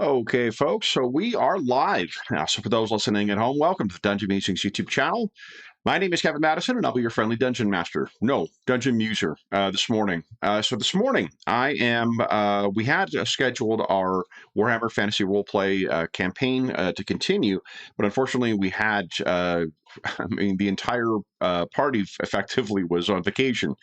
Okay, folks, so we are live now. So for those listening at home, welcome to the Dungeon Musings YouTube channel. My name is Kevin Madison, and I'll be your friendly dungeon master. No, dungeon muser this morning. So this morning, we had scheduled our Warhammer Fantasy Roleplay campaign to continue, but unfortunately, we had, the entire party effectively was on vacation.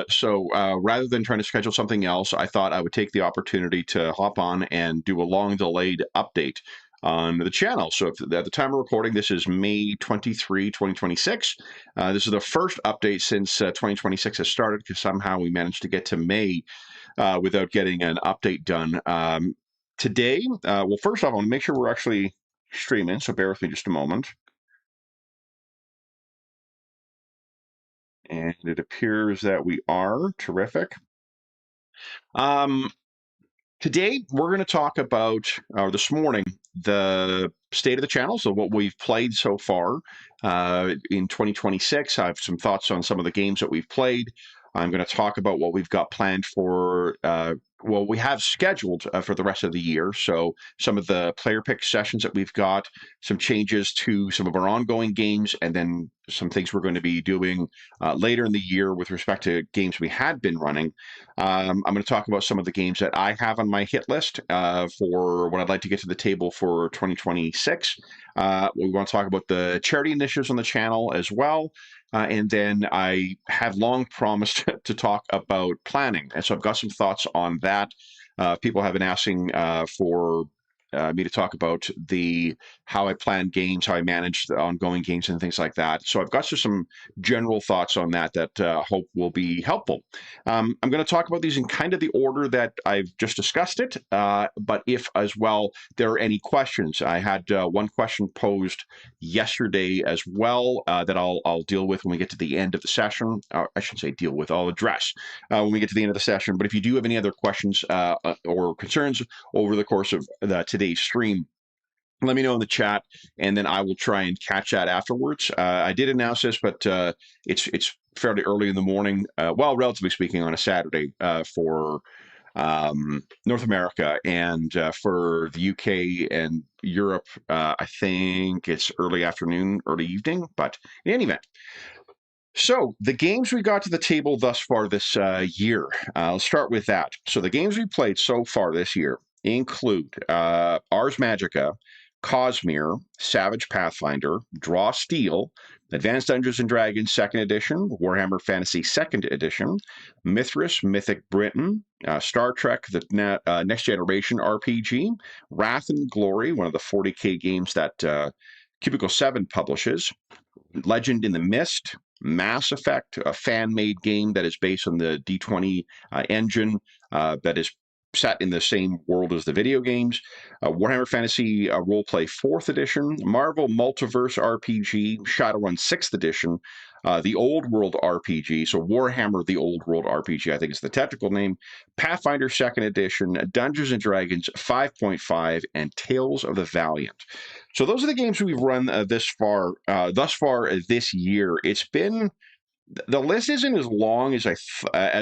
So rather than trying to schedule something else, I thought I would take the opportunity to hop on and do a long delayed update on the channel. So at the time of recording, this is May 23, 2026. This is the first update since 2026 has started, because somehow we managed to get to May without getting an update done. Today, well, first off, I want to make sure we're actually streaming, so bear with me just a moment. And it appears that we are. Terrific. Today, we're going to talk about, or this morning, the state of the channel, so what we've played so far in 2026. I have some thoughts on some of the games that we've played. I'm going to talk about what we've got planned for, we have scheduled for the rest of the year. So some of the player pick sessions that we've got, some changes to some of our ongoing games, and then some things we're going to be doing later in the year with respect to games we had been running. I'm going to talk about some of the games that I have on my hit list for what I'd like to get to the table for 2026. We want to talk about the charity initiatives on the channel as well. And then I have long promised to talk about planning. And so I've got some thoughts on that. People have been asking for me to talk about how I plan games, how I manage the ongoing games, and things like that. So I've got some general thoughts on that hope will be helpful. I'm going to talk about these in kind of the order that I've just discussed it, but if as well there are any questions. I had one question posed yesterday as well that I'll deal with when we get to the end of the session. I should say deal with, I'll address when we get to the end of the session. But if you do have any other questions or concerns over the course of today's stream, let me know in the chat, and then I will try and catch that afterwards. I did announce this, but it's fairly early in the morning, relatively speaking, on a Saturday for North America, and for the UK and Europe, I think it's early afternoon, early evening, but in any event. So the games we got to the table thus far this year, let's start with that. So the games we played so far this year include Ars Magica, Cosmere, Savage Pathfinder, Draw Steel, Advanced Dungeons & Dragons 2nd Edition, Warhammer Fantasy 2nd Edition, Mithras, Mythic Britain, Star Trek, the Next Generation RPG, Wrath and Glory, one of the 40K games that Cubicle 7 publishes, Legend in the Mist, Mass Effect, a fan-made game that is based on the D20 engine that is set in the same world as the video games, Warhammer Fantasy Roleplay 4th Edition, Marvel Multiverse RPG, Shadowrun 6th Edition, the Old World RPG, so Warhammer the Old World RPG, I think is the technical name, Pathfinder 2nd Edition, Dungeons & Dragons 5.5, and Tales of the Valiant. So those are the games we've run thus far this year. It's been, the list isn't as long as I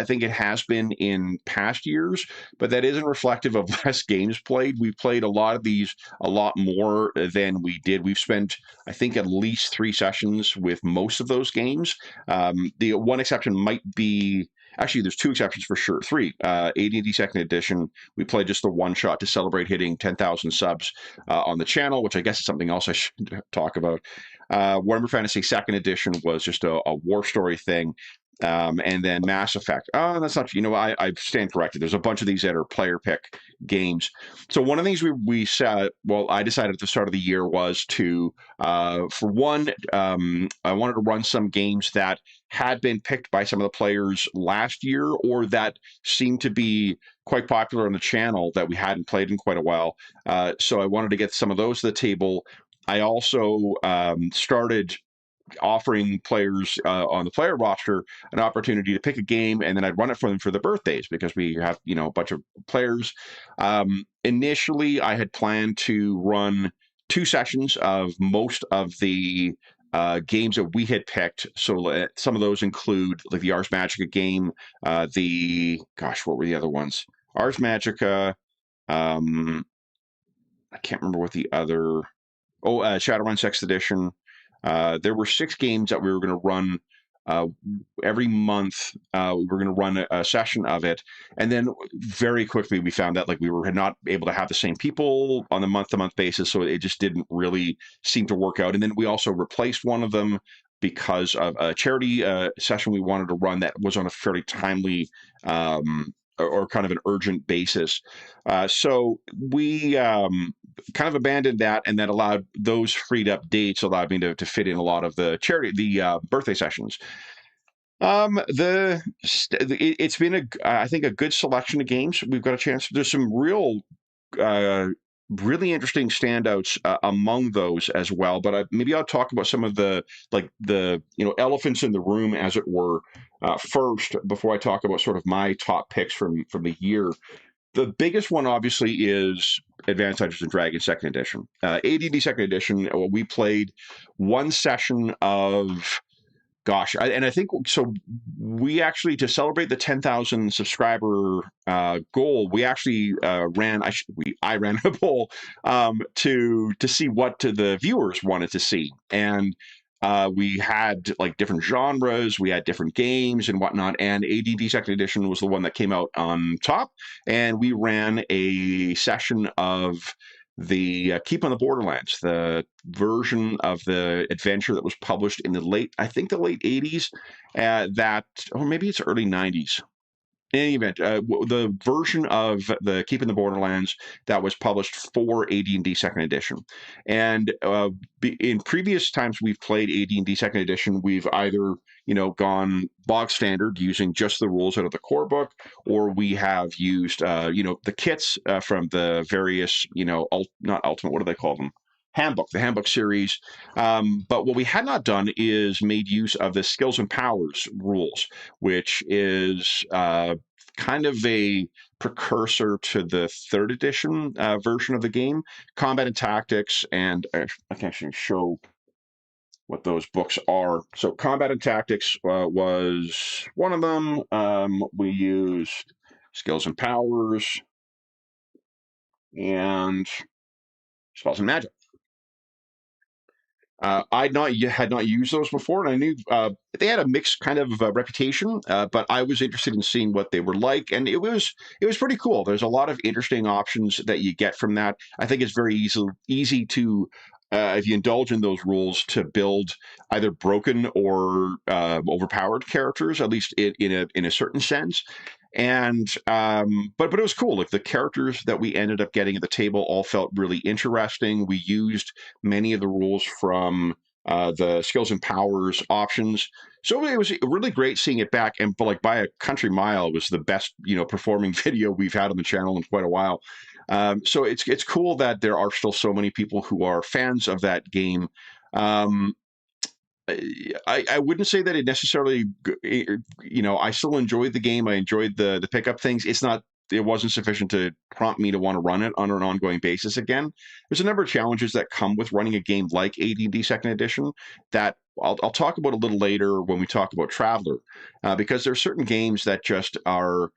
think it has been in past years, but that isn't reflective of less games played. We played a lot of these a lot more than we did. We've spent, I think, at least 3 sessions with most of those games. The one exception might be, actually, there's 2 exceptions for sure. 3. AD&D 2nd Edition, we played just the one shot to celebrate hitting 10,000 subs on the channel, which I guess is something else I should talk about. Warhammer Fantasy 2nd Edition was just a war story thing. And then Mass Effect. Oh, that's not, I stand corrected. There's a bunch of these that are player pick games. So one of the things we said, I decided at the start of the year was to, for one, I wanted to run some games that had been picked by some of the players last year, or that seemed to be quite popular on the channel that we hadn't played in quite a while. So I wanted to get some of those to the table. I also started offering players on the player roster an opportunity to pick a game, and then I'd run it for them for the birthdays, because we have, a bunch of players. Initially, I had planned to run 2 sessions of most of the games that we had picked. So some of those include like the Ars Magica game, what were the other ones? Ars Magica, I can't remember what the other. Oh, Shadowrun 6th edition. There were 6 games that we were going to run uh, every month. We were going to run a session of it, and then very quickly we found that like we were not able to have the same people on a month-to-month basis, so it just didn't really seem to work out. And then we also replaced one of them because of a charity session we wanted to run that was on a fairly timely or kind of an urgent basis. So we kind of abandoned that, and that allowed those freed up dates allowed me to fit in a lot of the birthday sessions. It's been I think a good selection of games. We've got a chance. There's some uh, really interesting standouts among those as well. But maybe I'll talk about some of the elephants in the room, as it were, first before I talk about sort of my top picks from the year. The biggest one, obviously, is Advanced Dungeons and Dragons Second Edition. AD&D Second Edition. We played one session of. Gosh, and I think so. We actually, to celebrate the 10,000 subscriber goal, we actually ran. I ran a poll to see what the viewers wanted to see, and we had like different genres, we had different games and whatnot. And AD&D Second Edition was the one that came out on top, and we ran a session of the Keep on the Borderlands, the version of the adventure that was published in I think the late 80s, or maybe it's early 90s. In any event, the version of the Keep in the Borderlands that was published for AD&D Second Edition. And in previous times we've played AD&D Second Edition, we've either gone bog standard using just the rules out of the core book, or we have used the kits from the various not ultimate, what do they call them? The handbook series. But what we had not done is made use of the skills and powers rules, which is kind of a precursor to the third edition version of the game, combat and tactics. And I can actually show what those books are. So combat and tactics was one of them. We used skills and powers and spells and magic. Had not used those before, and I knew they had a mixed kind of reputation, but I was interested in seeing what they were like, and it was pretty cool. There's a lot of interesting options that you get from that. I think it's very easy to, if you indulge in those rules, to build either broken or overpowered characters, at least in a certain sense. And but it was cool. Like the characters that we ended up getting at the table all felt really interesting. We used many of the rules from the skills and powers options, so it was really great seeing it back. And but like by a country mile, it was the best performing video we've had on the channel in quite a while. So it's cool that there are still so many people who are fans of that game. Um, I wouldn't say that it necessarily, I still enjoyed the game. I enjoyed the pickup things. It wasn't sufficient to prompt me to want to run it on an ongoing basis again. There's a number of challenges that come with running a game like AD&D Second Edition that I'll talk about a little later when we talk about Traveller, because there are certain games that just are,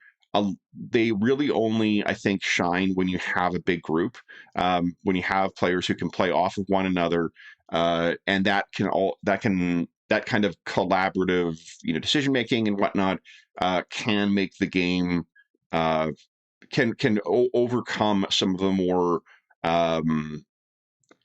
they really only, I think, shine when you have a big group, when you have players who can play off of one another, and that kind of collaborative, decision making and whatnot, can make the game overcome some of the more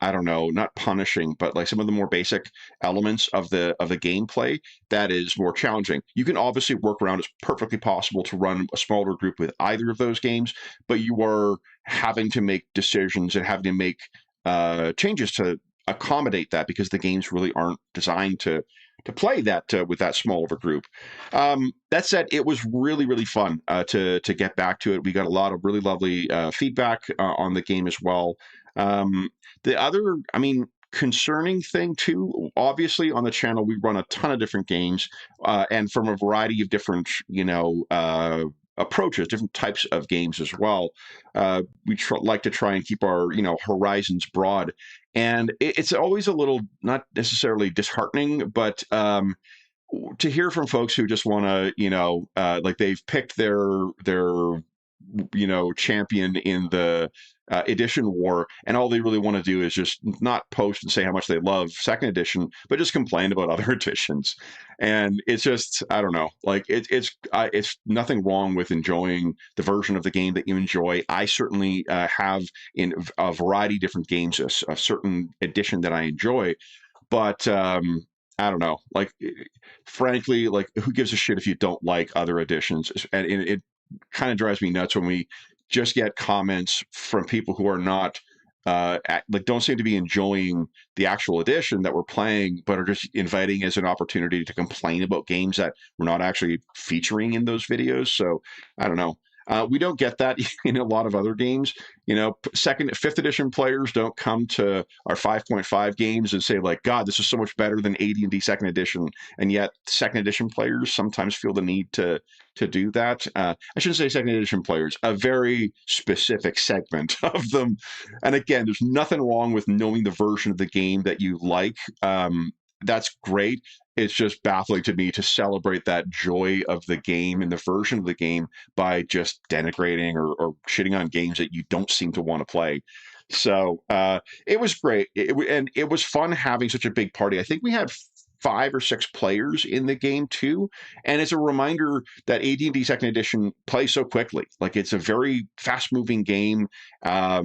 I don't know, not punishing, but like some of the more basic elements of the gameplay that is more challenging. You can obviously work around. It's perfectly possible to run a smaller group with either of those games, but you are having to make decisions and having to make changes to accommodate that, because the games really aren't designed to play that with that small of a group. That said, it was really, really fun to get back to it. We got a lot of really lovely feedback on the game as well. The other, concerning thing too, obviously on the channel we run a ton of different games, and from a variety of different, approaches, different types of games as well. We like to try and keep our, horizons broad, and it's always a little, not necessarily disheartening, but to hear from folks who just want to, like they've picked their champion in the edition war, and all they really want to do is just not post and say how much they love second edition, but just complain about other editions. And it's just, I don't know, like it's nothing wrong with enjoying the version of the game that you enjoy. I certainly have in a variety of different games a certain edition that I enjoy, but I don't know, like frankly, like who gives a shit if you don't like other editions? And it kind of drives me nuts when we just get comments from people who are not like don't seem to be enjoying the actual edition that we're playing, but are just inviting as an opportunity to complain about games that we're not actually featuring in those videos. So I don't know. We don't get that in a lot of other games. Fifth edition players don't come to our 5.5 games and say like, God, this is so much better than AD&D second edition. And yet second edition players sometimes feel the need to do that. I shouldn't say second edition players, a very specific segment of them. And again, there's nothing wrong with knowing the version of the game that you like. That's great. It's just baffling to me to celebrate that joy of the game and the version of the game by just denigrating or shitting on games that you don't seem to want to play. So it was great. And it was fun having such a big party. I think we had 5 or 6 players in the game too. And it's a reminder that AD&D second edition plays so quickly. Like it's a very fast moving game.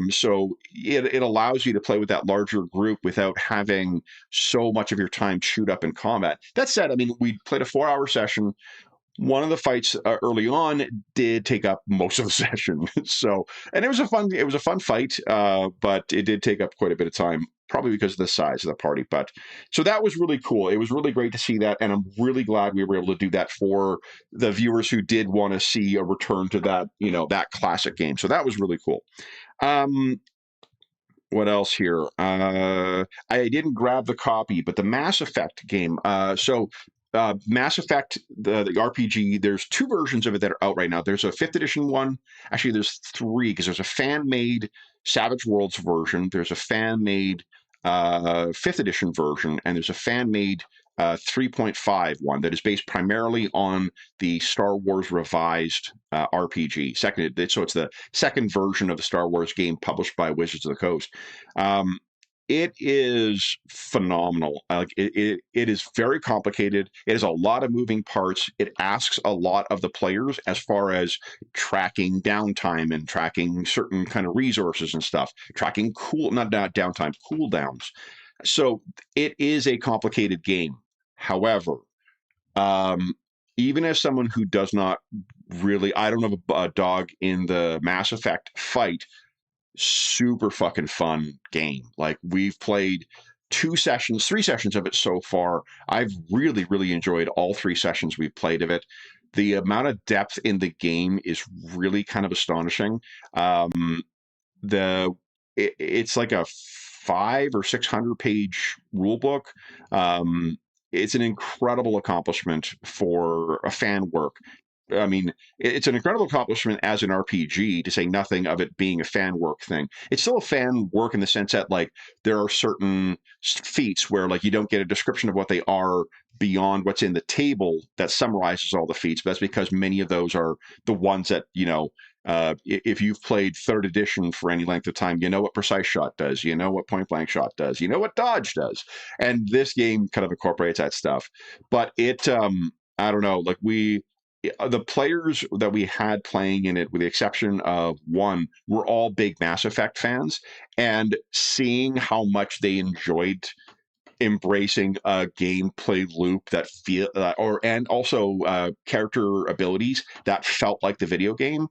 So it allows you to play with that larger group without having so much of your time chewed up in combat. That said, I mean, we played a 4-hour session. One of the fights early on did take up most of the session. So, and it was a fun fight, but it did take up quite a bit of time, probably because of the size of the party. But so that was really cool. It was really great to see that, and I'm really glad we were able to do that for the viewers who did want to see a return to that, that classic game. So that was really cool. What else here? I didn't grab the copy, but the Mass Effect game. Mass Effect, the RPG, there's 2 versions of it that are out right now. There's a 5th edition one. Actually, there's 3, because there's a fan-made Savage Worlds version. There's a fan-made 5th edition version, and there's a fan-made 3.5 one that is based primarily on the Star Wars revised RPG. So it's the second version of the Star Wars game published by Wizards of the Coast. It is phenomenal. Like it is very complicated. It has a lot of moving parts. It asks a lot of the players as far as tracking downtime and tracking certain kind of resources and stuff, tracking not downtime, cooldowns. So it is a complicated game. However, even as someone who does not really, I don't have a dog in the Mass Effect fight, super fucking fun game. Like we've played 3 sessions of it so far. I've really, really enjoyed all 3 sessions we've played of it. The amount of depth in the game is really kind of astonishing. It's like a 500 or 600 page rule book. It's an incredible accomplishment for a fan work. I mean, it's an incredible accomplishment as an RPG, to say nothing of it being a fan work thing. It's still a fan work in the sense that, like, there are certain feats where, like, you don't get a description of what they are beyond what's in the table that summarizes all the feats. But that's because many of those are the ones that, if you've played 3rd edition for any length of time, you know what precise shot does, you know what point blank shot does, you know what dodge does. And this game kind of incorporates that stuff. But it, I don't know, like the players that we had playing in it, with the exception of one, were all big Mass Effect fans, and seeing how much they enjoyed embracing a gameplay loop that and also character abilities that felt like the video game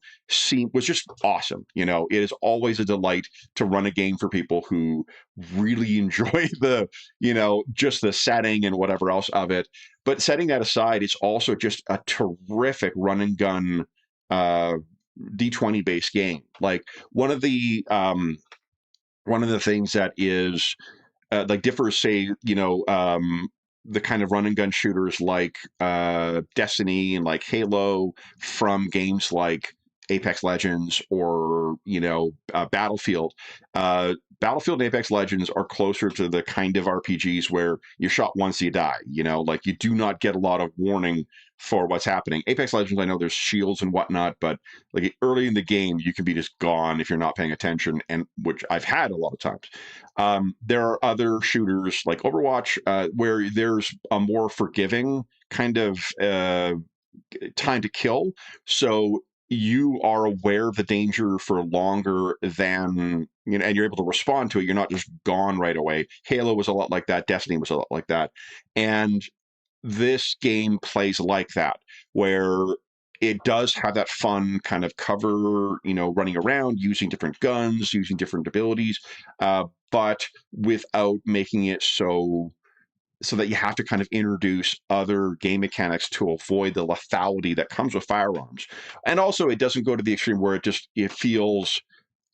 was just awesome. It is always a delight to run a game for people who really enjoy the, just the setting and whatever else of it. But setting that aside, it's also just a terrific run and gun D20 based game. Like one of the things that is like differs, say, the kind of run and gun shooters like Destiny and like Halo from games like Apex Legends or Battlefield. Battlefield and Apex Legends are closer to the kind of RPGs where you shot once, you die. Like you do not get a lot of warning for what's happening. Apex Legends, I know there's shields and whatnot, but like early in the game, you can be just gone if you're not paying attention, and which I've had a lot of times. There are other shooters like Overwatch where there's a more forgiving kind of time to kill. So you are aware of the danger for longer than, you know, and you're able to respond to it. You're not just gone right away. Halo was a lot like that. Destiny was a lot like that. And this game plays like that, where it does have that fun kind of cover, you know, running around, using different guns, using different abilities, but without making it so that you have to kind of introduce other game mechanics to avoid the lethality that comes with firearms. And also, it doesn't go to the extreme where it feels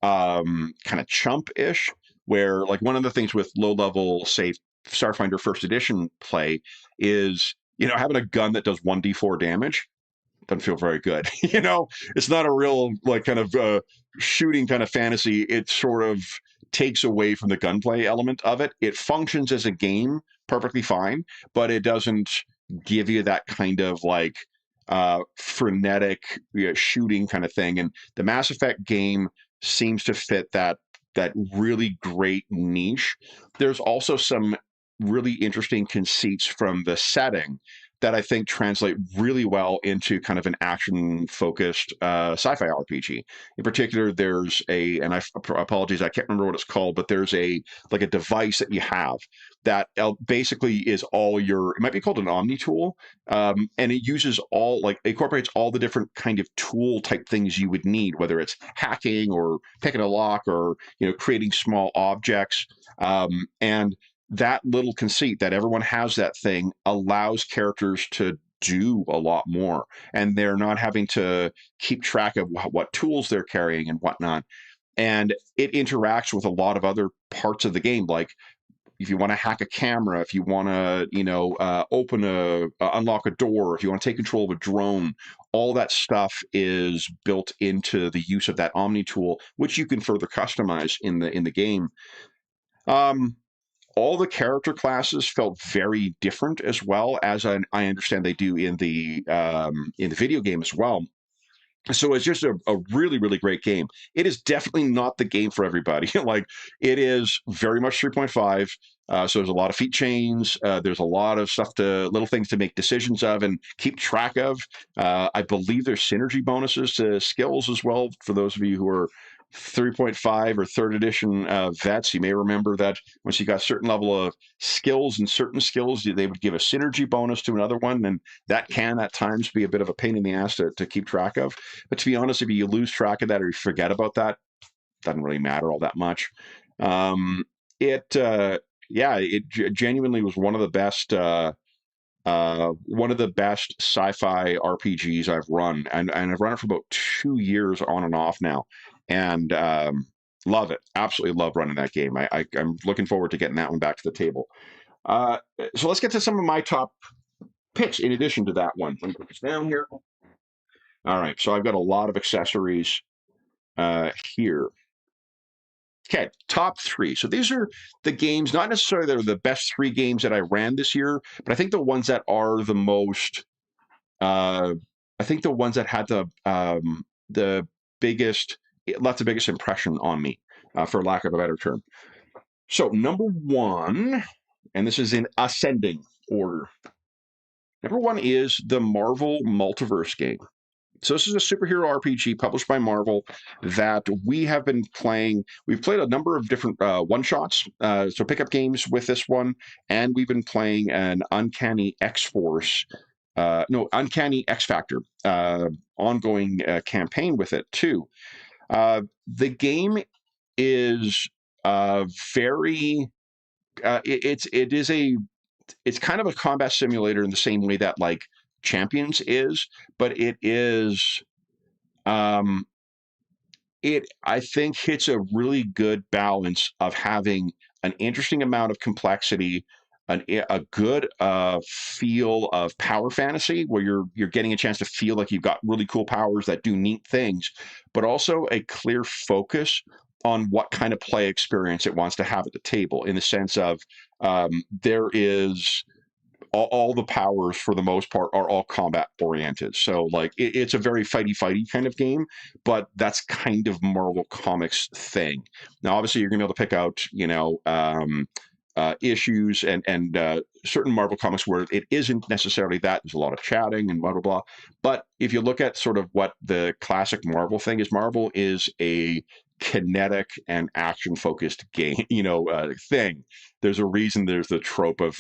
kind of chump-ish, where like one of the things with low-level, say, Starfinder First Edition play is, you know, having a gun that does 1d4 damage doesn't feel very good. You know, it's not a real like kind of shooting kind of fantasy. It sort of takes away from the gunplay element of it. It functions as a game perfectly fine, but it doesn't give you that kind of like frenetic, you know, shooting kind of thing. And the Mass Effect game seems to fit that really great niche. There's also some really interesting conceits from the setting that I think translate really well into kind of an action-focused sci-fi RPG. In particular, there's and I apologize, I can't remember what it's called, but there's a device that you have that basically is all your, it might be called an Omni tool, and it uses incorporates all the different kind of tool type things you would need, whether it's hacking or picking a lock or, you know, creating small objects, and that little conceit that everyone has that thing allows characters to do a lot more, and they're not having to keep track of what tools they're carrying and whatnot. And it interacts with a lot of other parts of the game, like if you want to hack a camera, if you want to, you know, unlock a door, if you want to take control of a drone, all that stuff is built into the use of that Omni tool, which you can further customize in the game. All the character classes felt very different, as well as I understand they do in the video game as well. So it's just a really, really great game. It is definitely not the game for everybody. Like, it is very much 3.5. So there's a lot of feat chains. There's a lot of stuff little things to make decisions of and keep track of. I believe there's synergy bonuses to skills as well. For those of you who are 3.5 or third edition vets, you may remember that once you got a certain level of skills and certain skills, they would give a synergy bonus to another one, and that can at times be a bit of a pain in the ass to keep track of. But to be honest, if you lose track of that or you forget about that, it doesn't really matter all that much. It genuinely was one of the best sci-fi RPGs I've run, and I've run it for about 2 years on and off now, and love it. Absolutely love running that game. I'm looking forward to getting that one back to the table. So let's get to some of my top picks in addition to that one. Let me put this down here. All right, so I've got a lot of accessories here. Okay, top 3. So these are the games, not necessarily they're the best 3 games that I ran this year, but I think the ones that are the most, I think the ones that had the biggest, left the biggest impression on me, for lack of a better term. So number 1, and this is in ascending order. Number 1 is the Marvel Multiverse game. So this is a superhero RPG published by Marvel that we have been playing. We've played a number of different one-shots, so pickup games with this one, and we've been playing an Uncanny Uncanny X Factor ongoing campaign with it too. The game is very. It's kind of a combat simulator in the same way that like Champions is, but it is it I think hits a really good balance of having an interesting amount of complexity, a good feel of power fantasy where you're getting a chance to feel like you've got really cool powers that do neat things, but also a clear focus on what kind of play experience it wants to have at the table, in the sense of there is all the powers for the most part are all combat oriented. So like it's a very fighty kind of game, but that's kind of Marvel Comics thing. Now, obviously, you're gonna be able to pick out, issues and certain Marvel Comics where it isn't necessarily that. There's a lot of chatting and blah blah blah. But if you look at sort of what the classic Marvel thing is, Marvel is a kinetic and action focused game, thing. There's a reason there's the trope of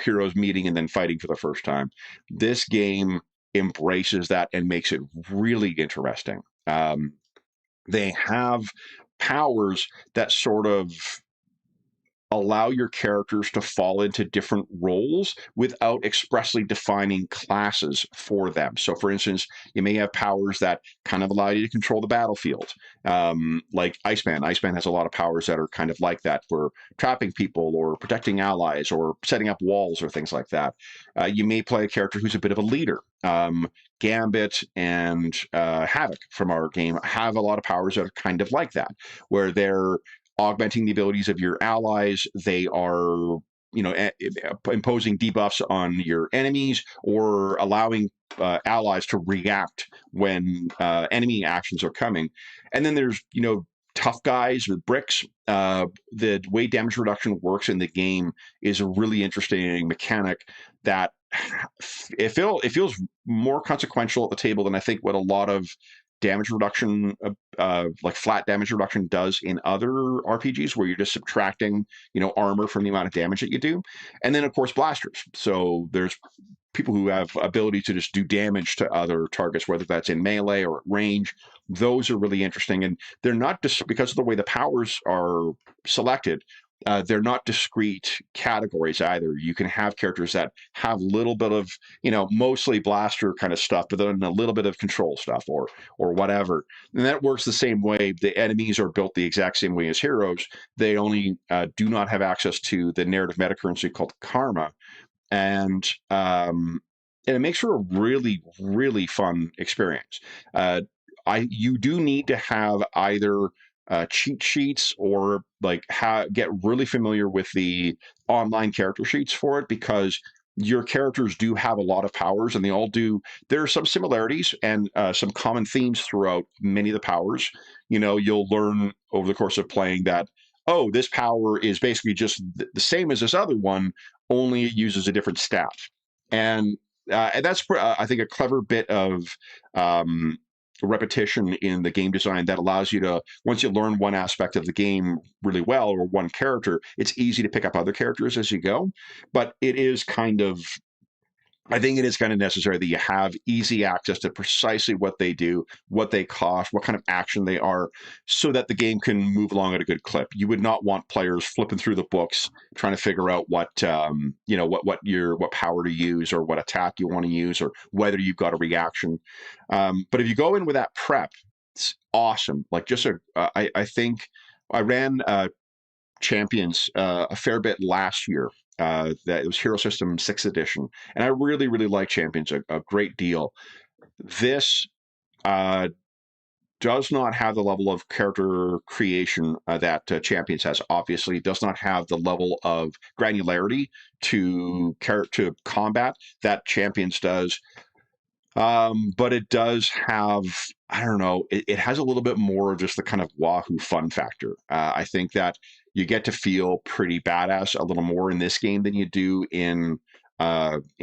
heroes meeting and then fighting for the first time. This game embraces that and makes it really interesting. They have powers that sort of allow your characters to fall into different roles without expressly defining classes for them. So, for instance, you may have powers that kind of allow you to control the battlefield, like Iceman. Iceman has a lot of powers that are kind of like that for trapping people or protecting allies or setting up walls or things like that. You may play a character who's a bit of a leader. Gambit and Havoc from our game have a lot of powers that are kind of like that, where they're augmenting the abilities of your allies. They are, imposing debuffs on your enemies or allowing allies to react when enemy actions are coming. And then there's, tough guys with bricks. The way damage reduction works in the game is a really interesting mechanic that it feels more consequential at the table than I think what a lot of damage reduction, like flat damage reduction, does in other RPGs, where you're just subtracting, armor from the amount of damage that you do. And then, of course, blasters. So there's people who have ability to just do damage to other targets, whether that's in melee or at range. Those are really interesting, and they're not just because of the way the powers are selected. They're not discrete categories either. You can have characters that have a little bit of, mostly blaster kind of stuff, but then a little bit of control stuff or whatever. And that works the same way. The enemies are built the exact same way as heroes. They only do not have access to the narrative meta currency called karma, and it makes for a really really fun experience. You do need to have either cheat sheets or like get really familiar with the online character sheets for it, because your characters do have a lot of powers and they all do. There are some similarities and some common themes throughout many of the powers. You'll learn over the course of playing that, oh, this power is basically just the same as this other one, only it uses a different staff. And that's, I think, a clever bit of repetition in the game design that allows you to, once you learn one aspect of the game really well, or one character, it's easy to pick up other characters as you go. But I think it is kind of necessary that you have easy access to precisely what they do, what they cost, what kind of action they are, so that the game can move along at a good clip. You would not want players flipping through the books trying to figure out what power to use or what attack you want to use or whether you've got a reaction. But if you go in with that prep, it's awesome. Like I think I ran Champions a fair bit last year. That it was Hero System 6th edition, and I really really like Champions a great deal. This does not have the level of character creation that Champions has. Obviously, it does not have the level of granularity to combat that Champions does. But it does have, I don't know, it has a little bit more of just the kind of Wahoo fun factor. I think that you get to feel pretty badass a little more in this game than you do in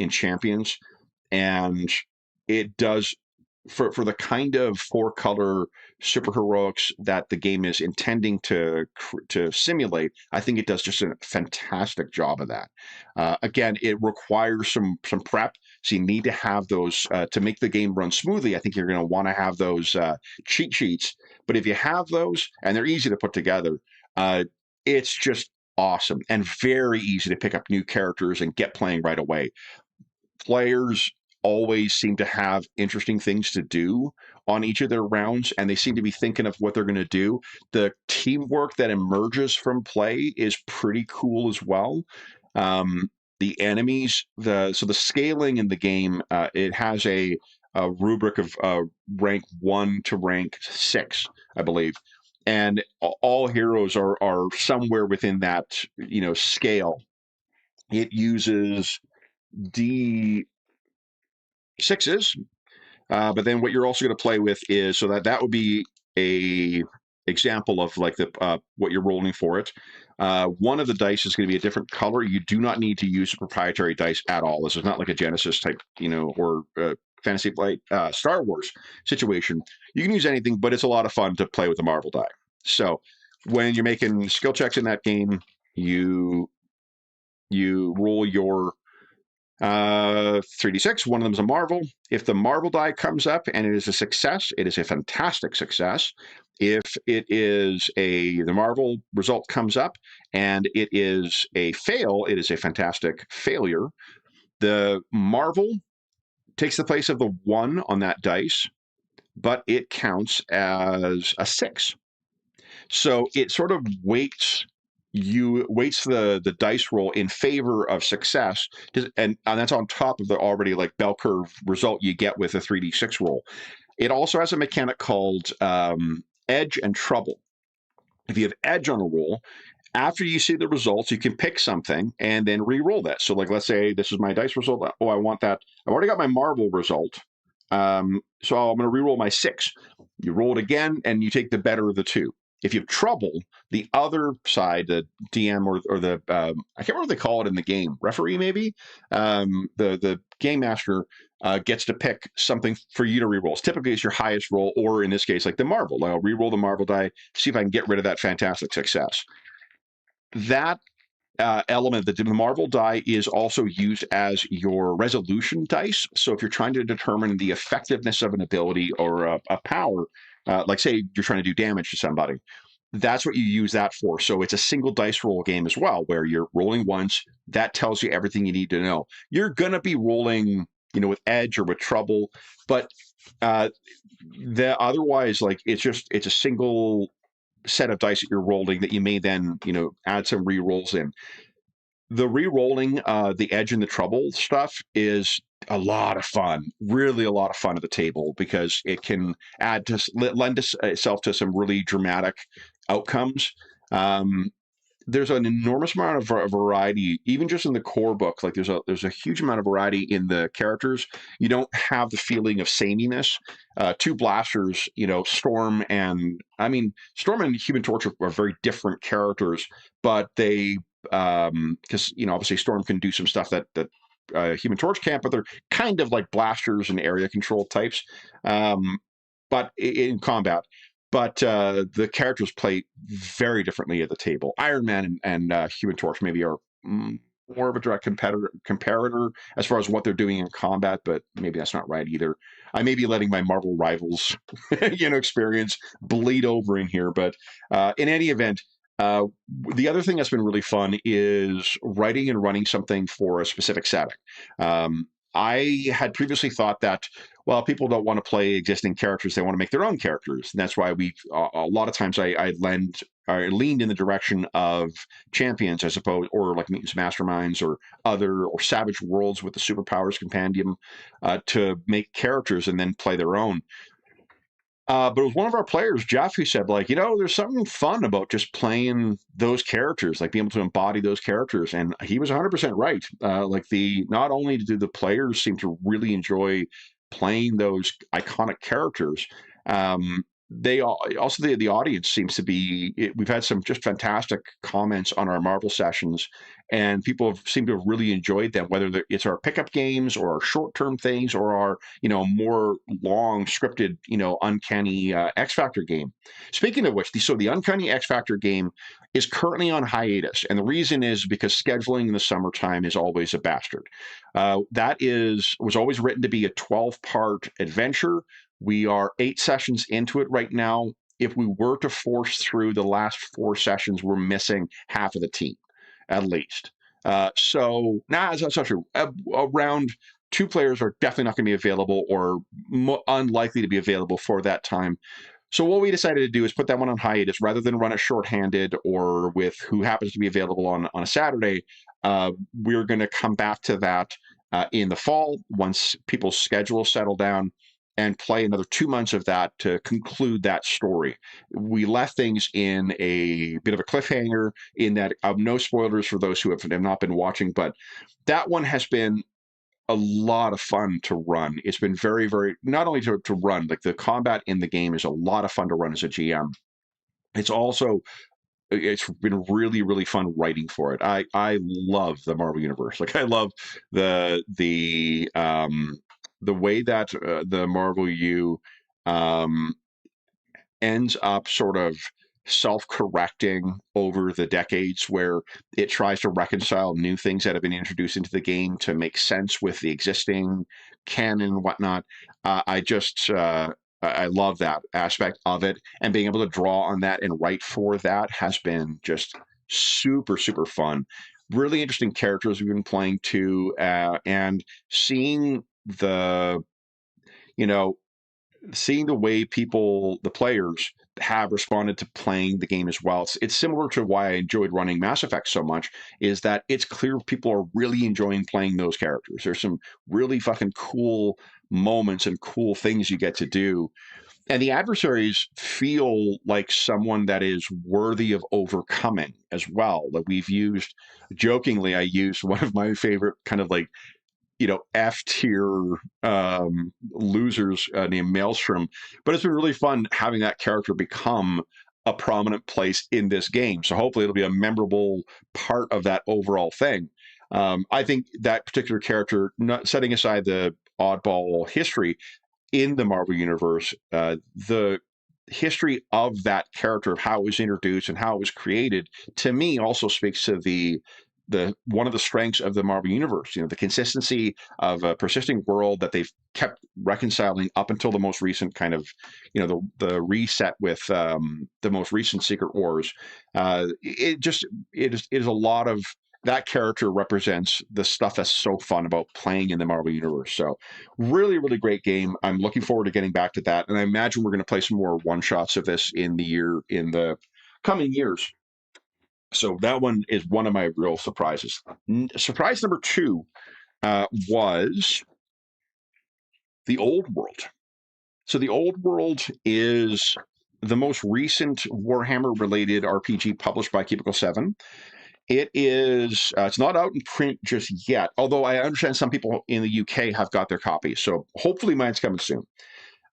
Champions. And it does, for the kind of 4-color superheroics that the game is intending to simulate, I think it does just a fantastic job of that. Again, it requires some prep, so you need to have those to make the game run smoothly. I think you're going to want to have those cheat sheets, but if you have those and they're easy to put together, it's just awesome and very easy to pick up new characters and get playing right away. Players always seem to have interesting things to do on each of their rounds, and they seem to be thinking of what they're going to do. The teamwork that emerges from play is pretty cool as well. The enemies, so the scaling in the game, it has a rubric of rank 1 to rank 6, I believe. And all heroes are somewhere within that, scale. It uses D6s. But then what you're also going to play with is, so that would be a example of like the what you're rolling for it. One of the dice is going to be a different color. You do not need to use a proprietary dice at all. This is not like a Genesis type, or Fantasy Flight Star Wars situation. You can use anything, but it's a lot of fun to play with the Marvel die. So when you're making skill checks in that game, you roll your 3d6. One of them is a marvel. If the marvel die comes up and it is a success, it is a fantastic success. If it is the marvel result comes up and it is a fail, it is a fantastic failure. The marvel takes the place of the 1 on that dice, but it counts as a 6. So it sort of weights the dice roll in favor of success, and that's on top of the already like bell curve result you get with a 3d6 roll. It also has a mechanic called edge and trouble. If you have edge on a roll, after you see the results, you can pick something and then re-roll that. So like, let's say this is my dice result. Oh, I want that. I've already got my marvel result. So I'm going to re-roll my 6. You roll it again and you take the better of the 2. If you have trouble, the other side, the DM or the I can't remember what they call it in the game, referee maybe, the game master gets to pick something for you to re-roll. Typically, it's your highest roll, or in this case, like the marvel. Like I'll re-roll the marvel die, see if I can get rid of that fantastic success. That element, the marvel die, is also used as your resolution dice. So if you're trying to determine the effectiveness of an ability or a power, like say you're trying to do damage to somebody, that's what you use that for. So it's a single dice roll game as well, where you're rolling once. That tells you everything you need to know. You're going to be rolling, with edge or with trouble, but otherwise, like it's a single set of dice that you're rolling that you may then, add some re-rolls in. The re-rolling, the edge and the trouble stuff is a lot of fun, really a lot of fun at the table, because it can lend itself to some really dramatic outcomes. There's an enormous amount of variety, even just in the core book. Like there's a huge amount of variety in the characters. You don't have the feeling of sameness. 2 blasters, Storm and Human Torch are very different characters, but they because obviously Storm can do some stuff that Human Torch can't, but they're kind of like blasters and area control types, but in combat. But the characters play very differently at the table. Iron Man and Human Torch maybe are more of a direct comparator as far as what they're doing in combat, but maybe that's not right either. I may be letting my Marvel Rivals, experience bleed over in here, but in any event, the other thing that's been really fun is writing and running something for a specific setting. I had previously thought that, well, people don't want to play existing characters; they want to make their own characters. And that's why a lot of times I leaned in the direction of champions, I suppose, or like Mutants Masterminds or Savage Worlds with the Superpowers Compendium, to make characters and then play their own. But it was one of our players, Jeff, who said, like, there's something fun about just playing those characters, like being able to embody those characters. And he was 100% right. Not only do the players seem to really enjoy playing those iconic characters, the audience seems to be. We've had some just fantastic comments on our Marvel sessions, and people seem to have really enjoyed them, whether it's our pickup games or our short-term things or our more long scripted uncanny X Factor game. Speaking of which, the uncanny X Factor game is currently on hiatus, and the reason is because scheduling in the summertime is always a bastard. That was always written to be a 12-part adventure. We are 8 sessions into it right now. If we were to force through the last 4 sessions, we're missing half of the team, at least. That's not true. Around 2 players are definitely not going to be available, or unlikely to be available for that time. So what we decided to do is put that one on hiatus rather than run it shorthanded or with who happens to be available on a Saturday. We're going to come back to that in the fall once people's schedules settle down, and play another 2 months of that to conclude that story. We left things in a bit of a cliffhanger in that, no spoilers for those who have not been watching, but that one has been a lot of fun to run. It's been very, very, not only to run, like the combat in the game is a lot of fun to run as a GM. It's also, it's been really, really fun writing for it. I love the Marvel Universe. Like I love the way that the Marvel U um, ends up sort of self-correcting over the decades, where it tries to reconcile new things that have been introduced into the game to make sense with the existing canon and whatnot. I love that aspect of it, and being able to draw on that and write for that has been just super, super fun. Really interesting characters we've been playing too, and seeing the, you know, seeing the way people, the players, have responded to playing the game as well. It's similar to why I enjoyed running Mass Effect so much, is that it's clear people are really enjoying playing those characters. There's some really fucking cool moments and cool things you get to do. And the adversaries feel like someone that is worthy of overcoming as well. Like we've used, jokingly, I used one of my favorite kind of like, F tier losers named Maelstrom. But it's been really fun having that character become a prominent place in this game. So hopefully it'll be a memorable part of that overall thing. I think that particular character, not setting aside the oddball history in the Marvel Universe, the history of that character, of how it was introduced and how it was created, to me also speaks to the one of the strengths of the Marvel Universe, the consistency of a persisting world that they've kept reconciling up until the most recent kind of, the reset with the most recent Secret Wars. It is a lot of that character represents the stuff that's so fun about playing in the Marvel Universe. So really, really great game. I'm looking forward to getting back to that. And I imagine we're going to play some more one shots of this in the coming years. So that one is one of my real surprises. Surprise number two was the Old World. So the Old World is the most recent Warhammer-related RPG published by Cubicle 7. It is, it's not out in print just yet, although I understand some people in the UK have got their copies. So hopefully mine's coming soon.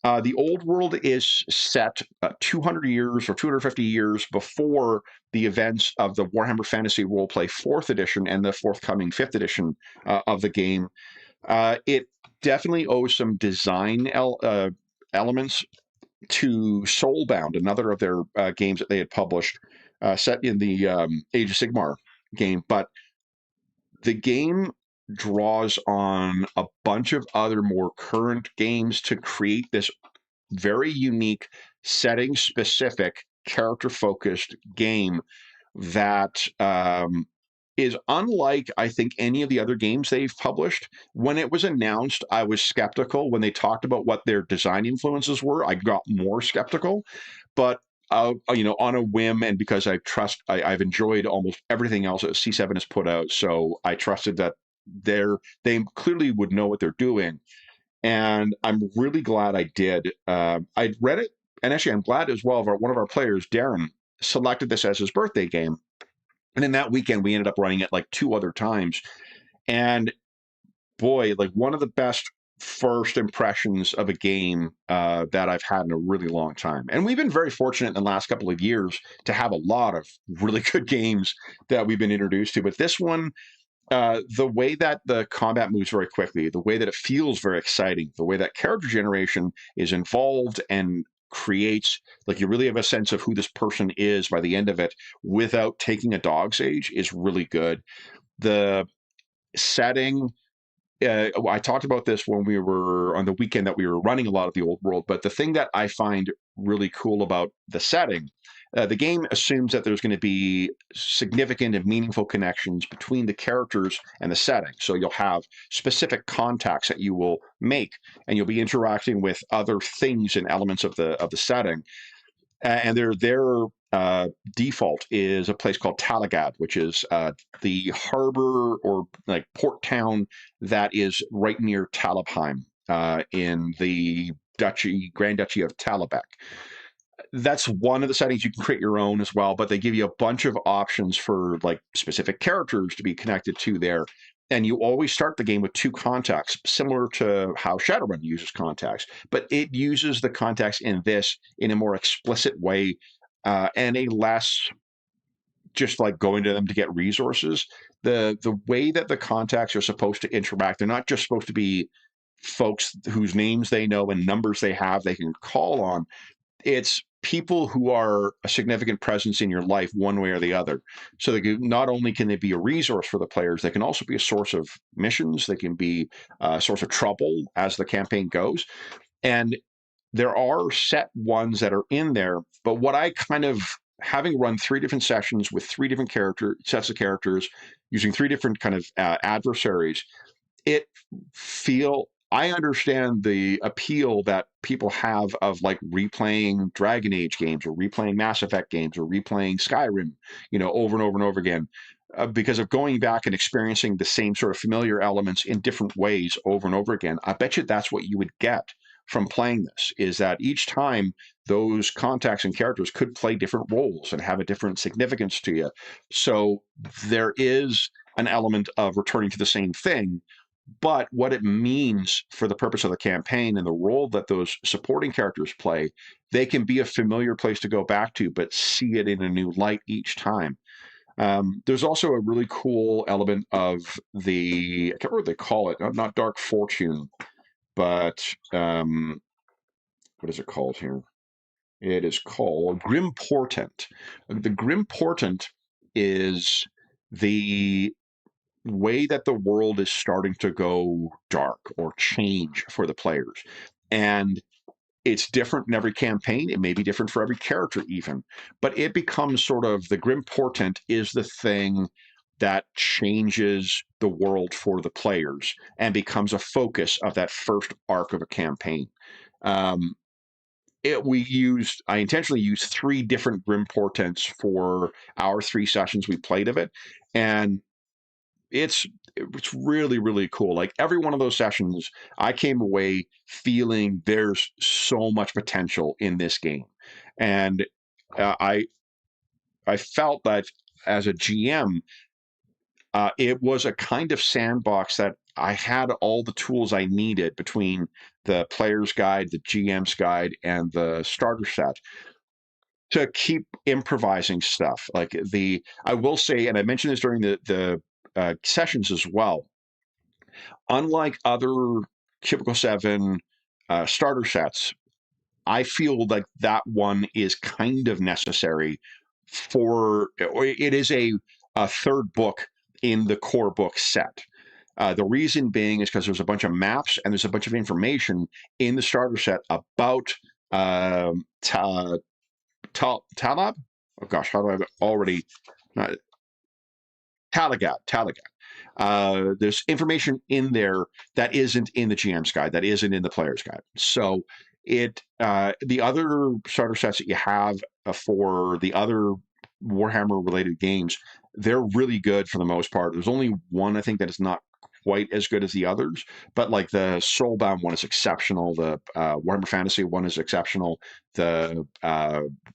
The Old World is set 200 years or 250 years before the events of the Warhammer Fantasy Roleplay 4th edition and the forthcoming 5th edition of the game. It definitely owes some design elements to Soulbound, another of their games that they had published, set in the Age of Sigmar game. But the game draws on a bunch of other more current games to create this very unique, setting specific, character focused game that is unlike, I think, any of the other games they've published. When it was announced, I was skeptical. When they talked about what their design influences were, I got more skeptical. But on a whim, and because I've enjoyed almost everything else that C7 has put out, so I trusted that they clearly would know what they're doing, and I'm really glad I did. I read it, and actually, I'm glad as well. One of our players, Darren, selected this as his birthday game, and in that weekend, we ended up running it like 2 other times, and boy, like one of the best first impressions of a game that I've had in a really long time. And we've been very fortunate in the last couple of years to have a lot of really good games that we've been introduced to. But this one, the way that the combat moves very quickly, the way that it feels very exciting, the way that character generation is involved and creates, like, you really have a sense of who this person is by the end of it without taking a dog's age, is really good. The setting, I talked about this when we were on the weekend that we were running a lot of the Old World, but the thing that I find really cool about the setting, the game assumes that there's going to be significant and meaningful connections between the characters and the setting. So you'll have specific contacts that you will make, and you'll be interacting with other things and elements of the setting. And their default is a place called Talagad, which is the harbor or like port town that is right near Talabheim in the Grand Duchy of Talabek. That's one of the settings. You can create your own as well, but they give you a bunch of options for like specific characters to be connected to there. and you always start the game with 2 contacts, similar to how Shadowrun uses contacts, but it uses the contacts in this in a more explicit way, and a less just like going to them to get resources. The way that the contacts are supposed to interact, they're not just supposed to be folks whose names they know and numbers they have they can call on. It's people who are a significant presence in your life one way or the other. So not only can they be a resource for the players, they can also be a source of missions. They can be a source of trouble as the campaign goes. And there are set ones that are in there, but what I kind of, having run 3 different sessions with 3 different sets of characters using 3 different kind of adversaries, it I understand the appeal that people have of like replaying Dragon Age games or replaying Mass Effect games or replaying Skyrim, over and over and over again, because of going back and experiencing the same sort of familiar elements in different ways over and over again. I bet you that's what you would get from playing this, is that each time those contacts and characters could play different roles and have a different significance to you. So there is an element of returning to the same thing, but what it means for the purpose of the campaign and the role that those supporting characters play, they can be a familiar place to go back to, but see it in a new light each time. There's also a really cool element of I can't remember what they call it, not Dark Fortune, but what is it called here? It is called Grim Portent. The Grim Portent is the way that the world is starting to go dark or change for the players. And it's different in every campaign. It may be different for every character even, but it becomes sort of, the Grim Portent is the thing that changes the world for the players and becomes a focus of that first arc of a campaign. I intentionally used 3 different Grim Portents for our 3 sessions we played of it, and it's really, really cool. Like every one of those sessions, I came away feeling there's so much potential in this game, and I felt that as a GM, it was a kind of sandbox that I had all the tools I needed between the player's guide, the GM's guide, and the starter set to keep improvising stuff. I will say, and I mentioned this during the sessions as well, unlike other Cubicle 7 starter sets, I feel like that one is kind of necessary or it is a third book in the core book set. The reason being is because there's a bunch of maps and there's a bunch of information in the starter set about Talab. Oh gosh, how do I already? Talagat. There's information in there that isn't in the GM's guide, that isn't in the player's guide. So the other starter sets that you have for the other Warhammer related games, they're really good for the most part. There's only one I think that is not quite as good as the others, but like the Soulbound one is exceptional. The Warhammer Fantasy one is exceptional. The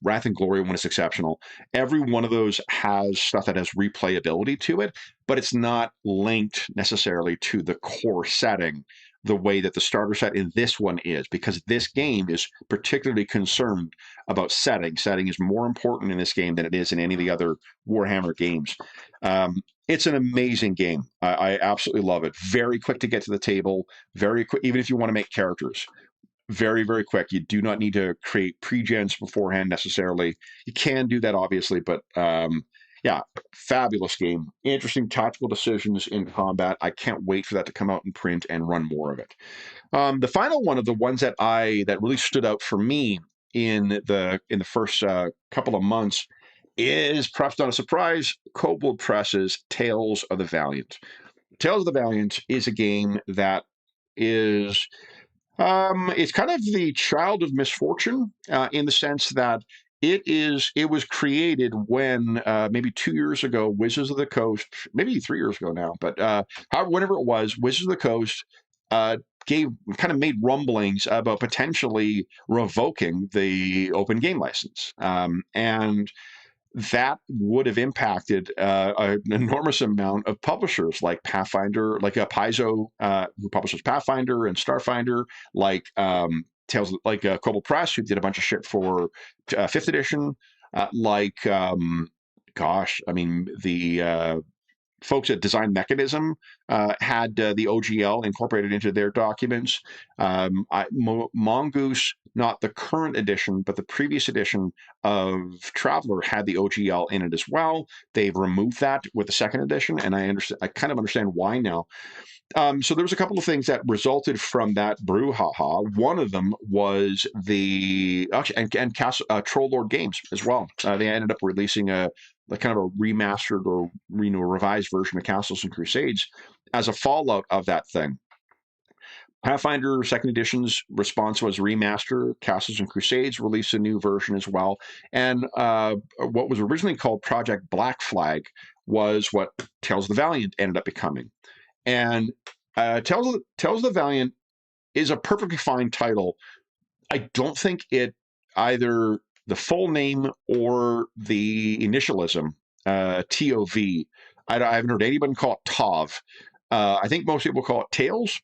Wrath and Glory one is exceptional. Every one of those has stuff that has replayability to it, but it's not linked necessarily to the core setting the way that the starter set in this one is, because this game is particularly concerned about setting. Setting is more important in this game than it is in any of the other Warhammer games. It's an amazing game. I absolutely love it. Very quick to get to the table, very quick, even if you want to make characters. Very, very quick. You do not need to create pre-gens beforehand necessarily. You can do that, obviously, but yeah, fabulous game. Interesting tactical decisions in combat. I can't wait for that to come out in print and run more of it. The final one of the ones that really stood out for me in the first couple of months is, perhaps not a surprise, Kobold Press's Tales of the Valiant. Tales of the Valiant is a game that is it's kind of the child of misfortune in the sense that it was created when maybe 2 years ago, Wizards of the Coast, maybe 3 years ago now, but whenever it was, Wizards of the Coast made rumblings about potentially revoking the open game license. And that would have impacted an enormous amount of publishers like Pathfinder, like Paizo, who publishes Pathfinder and Starfinder, like Tales, like Kobold Press, who did a bunch of shit for 5th edition, like gosh, I mean the folks at Design Mechanism had the OGL incorporated into their documents. Mongoose, not the current edition, but the previous edition of Traveler had the OGL in it as well. They've removed that with the second edition, and I kind of understand why now. So there was a couple of things that resulted from that brouhaha. One of them was the and Troll Lord Games as well. They ended up releasing a kind of a remastered or revised version of Castles and Crusades as a fallout of that thing. Pathfinder second edition's response was remaster. Castles and Crusades released a new version as well. And what was originally called Project Black Flag was what Tales of the Valiant ended up becoming. And Tales of the Valiant is a perfectly fine title. I don't think it either the full name or the initialism, TOV. I haven't heard anyone call it TOV. I think most people call it Tales,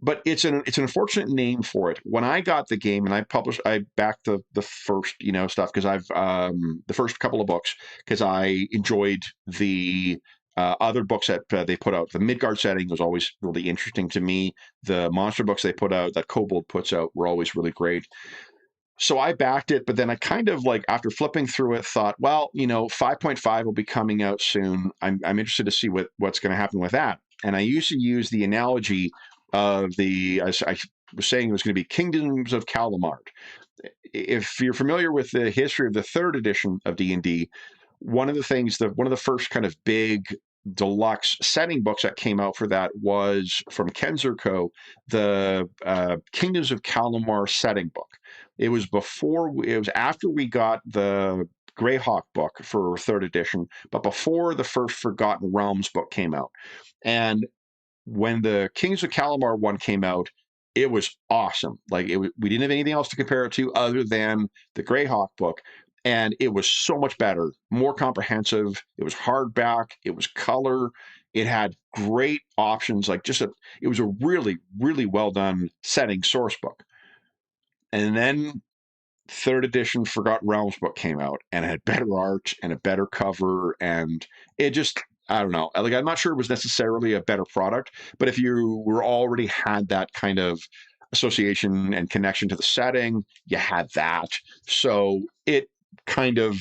but it's an unfortunate name for it. When I got the game and I backed the first stuff because I've the first couple of books because I enjoyed the other books that they put out. The Midgard setting was always really interesting to me. The monster books they put out, that Kobold puts out, were always really great. So I backed it, but then I kind of like after flipping through it, thought, well, 5.5 will be coming out soon. I'm interested to see what's going to happen with that. And I used to use the analogy of I was saying it was going to be Kingdoms of Calamard. If you're familiar with the history of the third edition of D&D, one of the first kind of big deluxe setting books that came out for that was from Ken Zerko, the Kingdoms of Calamar setting book. It was after we got the Greyhawk book for third edition, but before the first Forgotten Realms book came out. And when the Kings of Calamar one came out, it was awesome. Like we didn't have anything else to compare it to other than the Greyhawk book. And it was so much better, more comprehensive. It was hardback. It was color. It had great options. It was a really, really well done setting source book. And then third edition Forgotten Realms book came out and it had better art and a better cover. And it just, I don't know. I'm not sure it was necessarily a better product, but if you were already had that kind of association and connection to the setting, you had that. So it kind of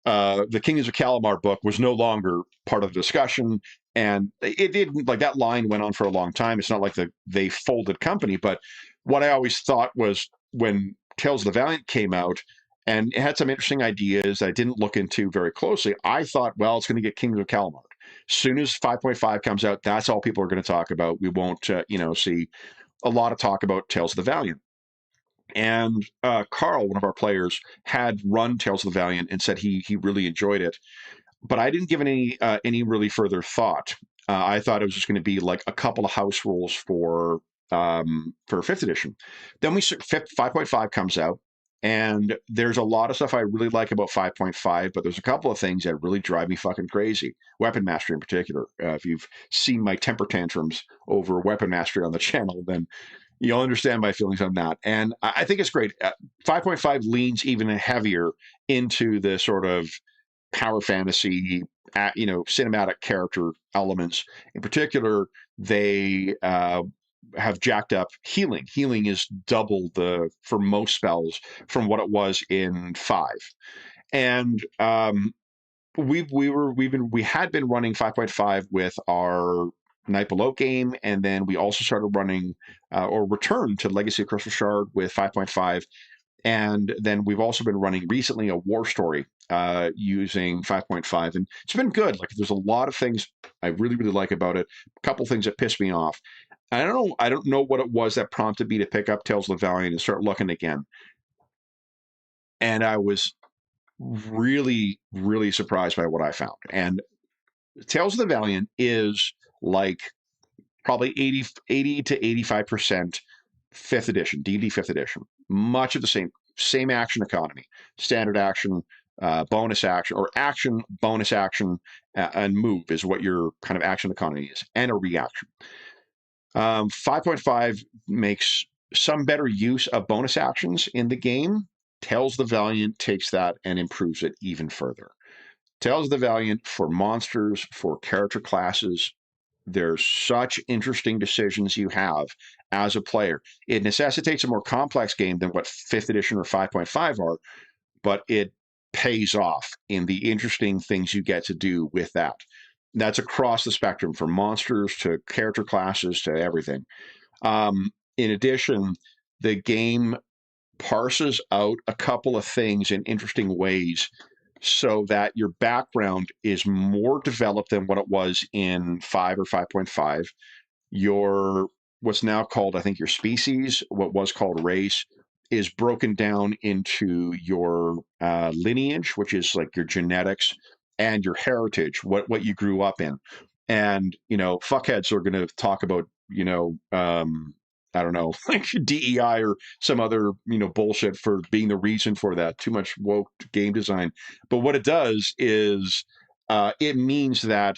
the Kingdoms of Calamar book was no longer part of the discussion, and it didn't like that line went on for a long time. It's not like they folded company, but what I always thought was when Tales of the Valiant came out and it had some interesting ideas that I didn't look into very closely, I thought, well, it's going to get Kingdoms of Calamar. Soon as 5.5 comes out, that's all people are going to talk about. We won't see a lot of talk about Tales of the Valiant. And Carl, one of our players, had run Tales of the Valiant and said he really enjoyed it. But I didn't give it any really further thought. I thought it was just going to be like a couple of house rules for 5th edition. Then 5.5 comes out, and there's a lot of stuff I really like about 5.5, but there's a couple of things that really drive me fucking crazy. Weapon mastery in particular. If you've seen my temper tantrums over weapon mastery on the channel, then you'll understand my feelings on that. And I think it's great. 5.5 leans even heavier into the sort of power fantasy, cinematic character elements. In particular, they have jacked up healing. Healing is double for most spells from what it was in 5. And we had been running 5.5 with our Night Below game, and then we also started running or returned to Legacy of Crystal Shard with 5.5. And then we've also been running recently a War Story using 5.5, and it's been good. Like there's a lot of things I really, really like about it. A couple things that pissed me off. I don't know what it was that prompted me to pick up Tales of the Valiant and start looking again. And I was really, really surprised by what I found. And Tales of the Valiant is like probably 80 to 85% 5th edition, D&D 5th edition. Much of the same action economy, standard action, bonus action, or action, bonus action, and move is what your kind of action economy is, and a reaction. 5.5 makes some better use of bonus actions in the game. Tales of the Valiant takes that and improves it even further. Tales of the Valiant, for monsters, for character classes, there's such interesting decisions you have as a player. It necessitates a more complex game than what 5th edition or 5.5 are, but it pays off in the interesting things you get to do with that. That's across the spectrum, from monsters to character classes to everything. In addition, the game parses out a couple of things in interesting ways so that your background is more developed than what it was in 5 or 5.5. Your, what's now called, I think, your species, what was called race, is broken down into your lineage, which is like your genetics, and your heritage, what you grew up in. And, fuckheads are going to talk about, I don't know, like DEI or some other, bullshit for being the reason for that. Too much woke game design. But what it does is it means that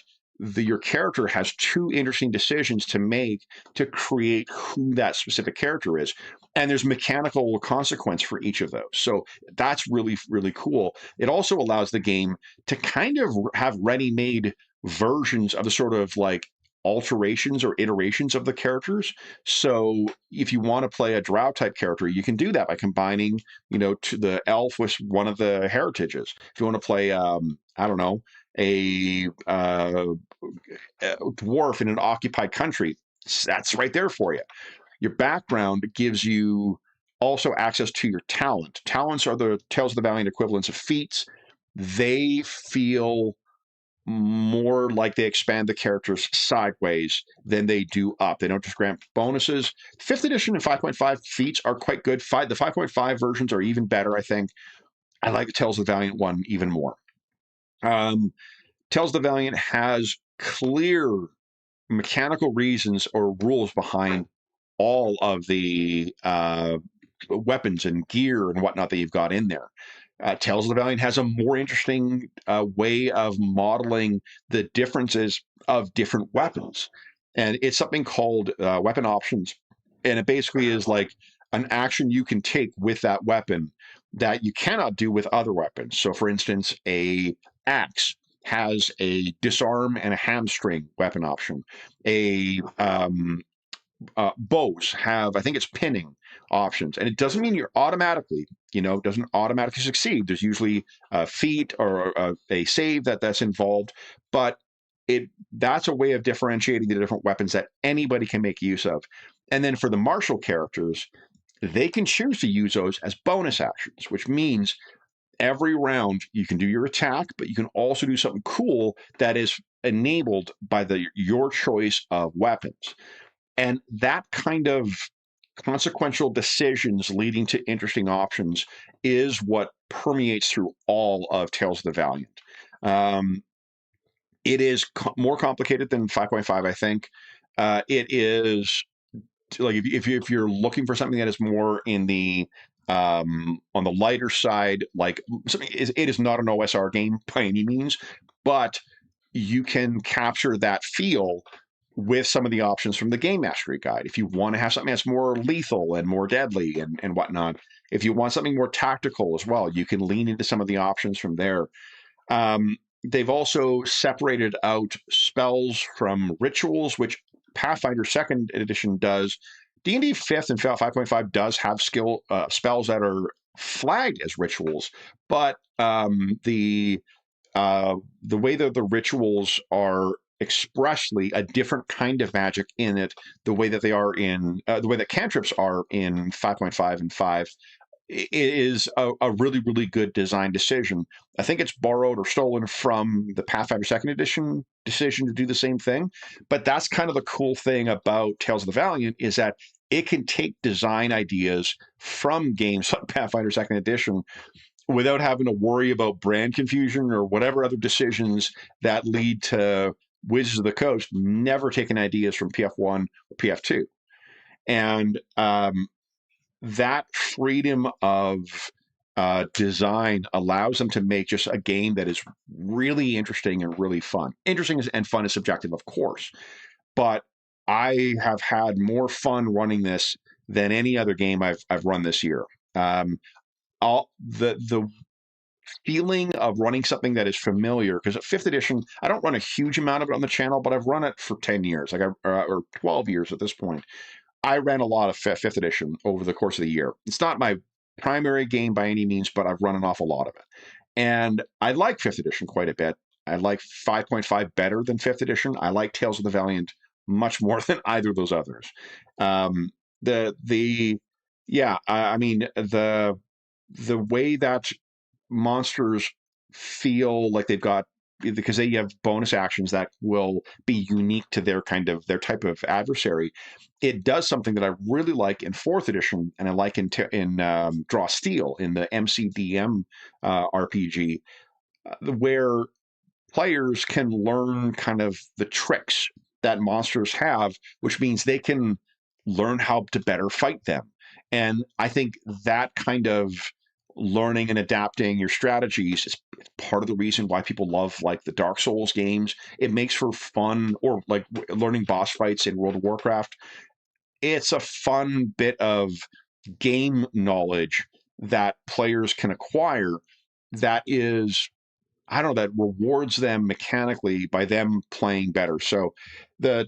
your character has two interesting decisions to make to create who that specific character is. And there's mechanical consequence for each of those. So that's really, really cool. It also allows the game to kind of have ready-made versions of the sort of like alterations or iterations of the characters. So if you want to play a drow type character, you can do that by combining, to the elf with one of the heritages. If you want to play, I don't know, a dwarf in an occupied country, that's right there for you. Your background gives you also access to your talent. Talents are the Tales of the Valiant equivalents of feats. They feel more like they expand the characters sideways than they do up. They don't just grant bonuses. 5th edition and 5.5 feats are quite good. The 5.5 versions are even better, I think. I like the Tales of the Valiant one even more. Tales of the Valiant has clear mechanical reasons or rules behind all of the weapons and gear and whatnot that you've got in there. Tales of the Valiant has a more interesting way of modeling the differences of different weapons. And it's something called weapon options. And it basically is like an action you can take with that weapon that you cannot do with other weapons. So, for instance, a axe has a disarm and a hamstring weapon option. Bows have, I think it's pinning options, and it doesn't mean you're automatically, doesn't automatically succeed. There's usually a feat or a save that's involved, but that's a way of differentiating the different weapons that anybody can make use of. And then for the martial characters, they can choose to use those as bonus actions, which means every round you can do your attack, but you can also do something cool that is enabled by your choice of weapons. And that kind of consequential decisions leading to interesting options is what permeates through all of Tales of the Valiant. It is more complicated than 5.5, I think. It is like if you're looking for something that is more in the on the lighter side, like it is not an OSR game by any means, but you can capture that feel with some of the options from the Game Mastery Guide. If you want to have something that's more lethal and more deadly and whatnot, if you want something more tactical as well, you can lean into some of the options from there. They've also separated out spells from rituals, which Pathfinder 2nd edition does. D&D 5th and 5.5 does have spells that are flagged as rituals, but the way that the rituals are expressly a different kind of magic in it, the way that they are in the way that cantrips are in 5.5 and 5, is a really, really good design decision. I think it's borrowed or stolen from the Pathfinder 2nd edition decision to do the same thing, but that's kind of the cool thing about Tales of the Valiant, is that it can take design ideas from games like Pathfinder 2nd edition without having to worry about brand confusion or whatever other decisions that lead to Wizards of the Coast never taking ideas from PF1 or PF2. And that freedom of design allows them to make just a game that is really interesting and really fun. Interesting and fun is subjective, of course, but I have had more fun running this than any other game I've run this year. All the feeling of running something that is familiar, because at fifth edition, I don't run a huge amount of it on the channel, but I've run it for 10 years, or 12 years at this point. I ran a lot of fifth edition over the course of the year. It's not my primary game by any means, but I've run an awful lot of it. And I like fifth edition quite a bit. I like 5.5 better than fifth edition. I like Tales of the Valiant much more than either of those others. I mean, the way that monsters feel like they've got, because they have bonus actions that will be unique to their type of adversary. It does something that I really like in fourth edition, and I like in Draw Steel, in the MCDM RPG, where players can learn kind of the tricks that monsters have, which means they can learn how to better fight them. And I think that kind of learning and adapting your strategies is part of the reason why people love like the Dark Souls games. It makes for fun, or like learning boss fights in World of Warcraft. It's a fun bit of game knowledge that players can acquire that is, I don't know, that rewards them mechanically by them playing better. So the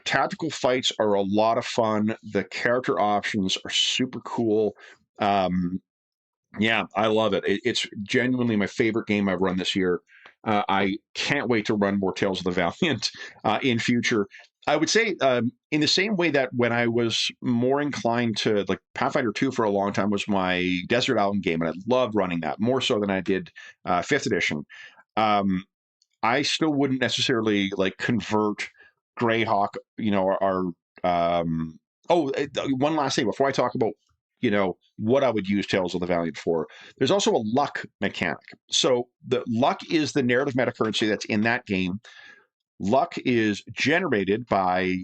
tactical fights are a lot of fun. The character options are super cool. Yeah, I love it. It's genuinely my favorite game I've run this year. I can't wait to run more Tales of the Valiant in future. I would say, in the same way that when I was more inclined to, like, Pathfinder 2 for a long time was my Desert Island game, and I loved running that more so than I did fifth edition. I still wouldn't necessarily like convert Greyhawk, one last thing before I talk about, what I would use Tales of the Valiant for. There's also a luck mechanic. So the luck is the narrative metacurrency that's in that game. Luck is generated by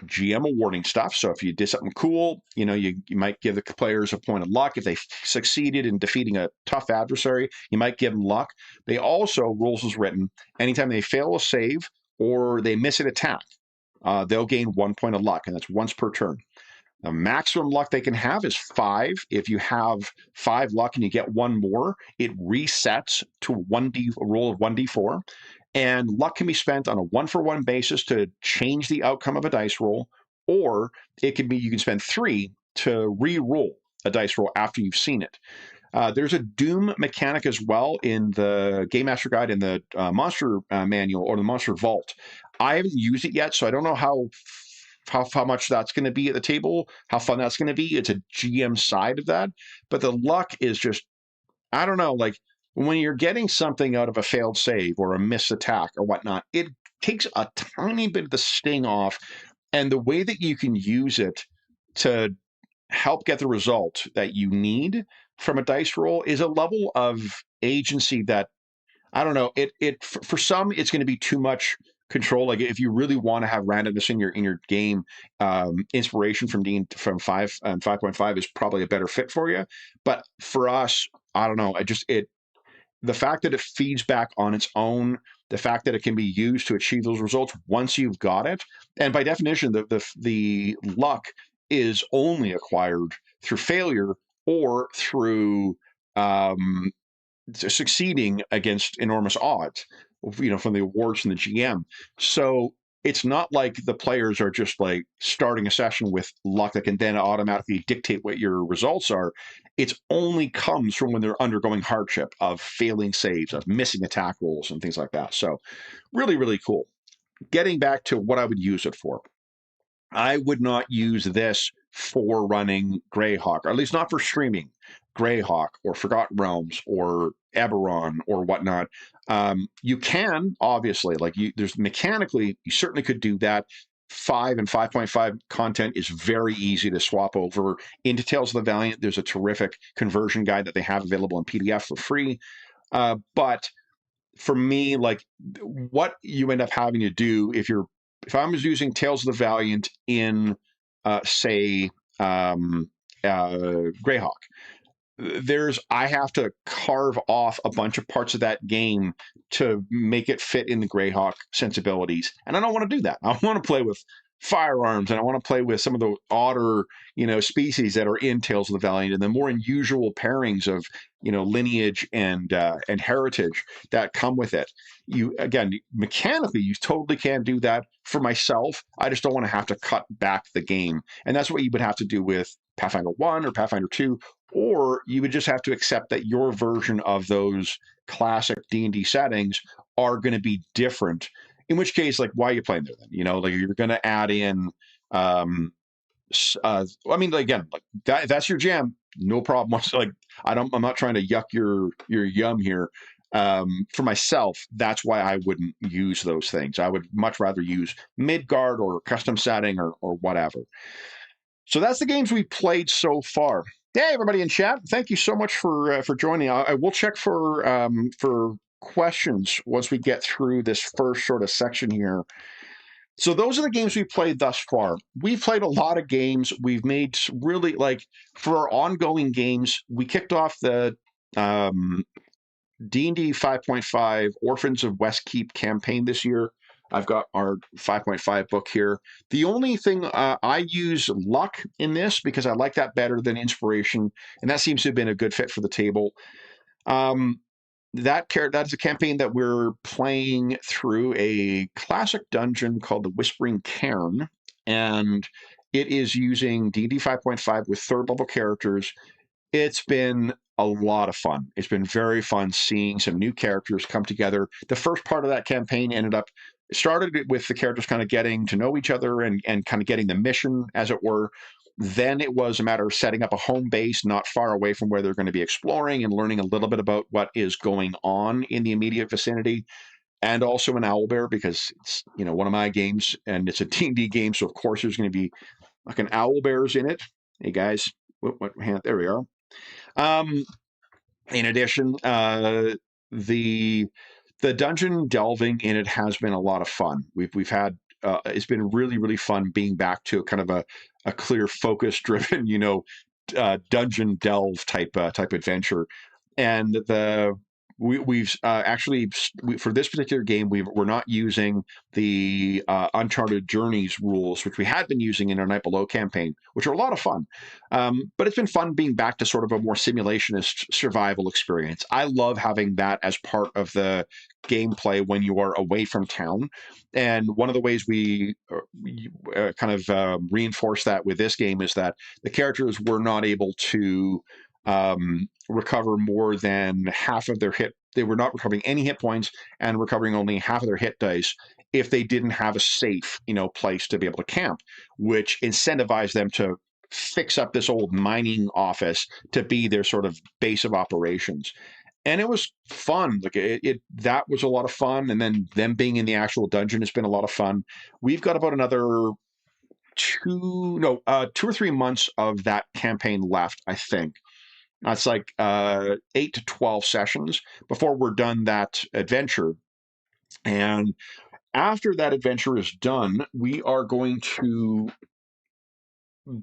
GM awarding stuff. So if you did something cool, you might give the players a point of luck. If they succeeded in defeating a tough adversary, you might give them luck. They also, rules is written, anytime they fail a save or they miss an attack, they'll gain 1 point of luck, and that's once per turn. The maximum luck they can have is 5. If you have 5 luck and you get 1 more, it resets to a roll of 1d4. And luck can be spent on a 1-for-1 basis to change the outcome of a dice roll, or it can be you can spend 3 to re-roll a dice roll after you've seen it. There's a Doom mechanic as well in the Game Master Guide, in the Monster Manual, or the Monster Vault. I haven't used it yet, so I don't know how much that's going to be at the table, how fun that's going to be. It's a GM side of that, but the luck is just, I don't know, like when you're getting something out of a failed save or a missed attack or whatnot, it takes a tiny bit of the sting off, and the way that you can use it to help get the result that you need from a dice roll is a level of agency that, I don't know, for some it's going to be too much control. Like if you really want to have randomness in your game, inspiration from 5 and 5.5 is probably a better fit for you. But for us, I don't know. The fact that it feeds back on its own, the fact that it can be used to achieve those results once you've got it, and by definition, the luck is only acquired through failure or through succeeding against enormous odds, from the awards from the GM. So it's not like the players are just like starting a session with luck that can then automatically dictate what your results are. It only comes from when they're undergoing hardship of failing saves, of missing attack rolls, and things like that. So really, really cool. Getting back to what I would use it for. I would not use this for running Greyhawk, or at least not for streaming Greyhawk or Forgotten Realms or Eberron or whatnot. You can, obviously, there's mechanically, you certainly could do that. 5 and 5.5 content is very easy to swap over into Tales of the Valiant. There's a terrific conversion guide that they have available in PDF for free. But for me, like what you end up having to do if I was using Tales of the Valiant in, say, Greyhawk, I have to carve off a bunch of parts of that game to make it fit in the Greyhawk sensibilities. And I don't want to do that. I want to play with firearms, and I want to play with some of the odder, species that are in Tales of the Valiant, and the more unusual pairings of, lineage and heritage that come with it. You, again, mechanically, you totally can do that. For myself, I just don't want to have to cut back the game. And that's what you would have to do with Pathfinder 1 or Pathfinder 2, or you would just have to accept that your version of those classic D&D settings are going to be different. In which case, like, why are you playing there then? Like, you're going to add in, I mean, again, like that's your jam, no problem. Like, I'm not trying to yuck your yum here. For myself, that's why I wouldn't use those things. I would much rather use Midgard or custom setting or whatever. So that's the games we played so far. Hey, everybody in chat, thank you so much for joining. I will check for questions once we get through this first sort of section here. So those are the games we played thus far. We've played a lot of games. We've made really, like, for our ongoing games, we kicked off the D&D 5.5 Orphans of Westkeep campaign this year. I've got our 5.5 book here. The only thing, I use luck in this because I like that better than inspiration, and that seems to have been a good fit for the table. That's a campaign that we're playing through a classic dungeon called the Whispering Cairn, and it is using D&D 5.5 with third level characters. It's been a lot of fun. It's been very fun seeing some new characters come together. The first part of that campaign started with the characters kind of getting to know each other and kind of getting the mission, as it were. Then it was a matter of setting up a home base not far away from where they're going to be exploring and learning a little bit about what is going on in the immediate vicinity, and also an owlbear, because it's, one of my games, and it's a D&D game, so of course there's going to be like an owlbears in it. Hey guys, what hand? There we are. In addition, the dungeon delving in it has been a lot of fun. We've had it's been really, really fun being back to kind of a clear, focus driven, dungeon delve type adventure. And we've actually, for this particular game, we're not using the Uncharted Journeys rules, which we had been using in our Night Below campaign, which are a lot of fun. But it's been fun being back to sort of a more simulationist survival experience. I love having that as part of the gameplay when you are away from town. And one of the ways we kind of reinforce that with this game is that the characters were not able to recover more than half of their hit. They were not recovering any hit points and recovering only half of their hit dice if they didn't have a safe, place to be able to camp, which incentivized them to fix up this old mining office to be their sort of base of operations. And it was fun. Like that was a lot of fun. And then them being in the actual dungeon has been a lot of fun. We've got about another 2 or 3 months of that campaign left, I think. It's like 8 to 12 sessions before we're done that adventure. And after that adventure is done, we are going to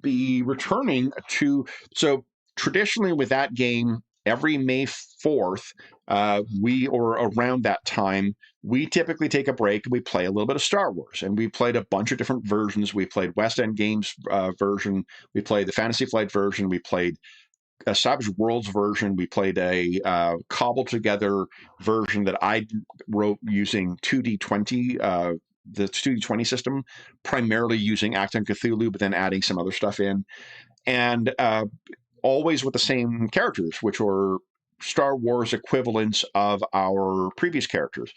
be returning to. So traditionally with that game, every May 4th, or around that time, we typically take a break and we play a little bit of Star Wars. And we played a bunch of different versions. We played West End Games version. We played the Fantasy Flight version. We played a Savage Worlds version. We played a cobbled together version that I wrote using 2D20, the 2D20 system, primarily using Acton Cthulhu, but then adding some other stuff in. And always with the same characters, which were Star Wars equivalents of our previous characters.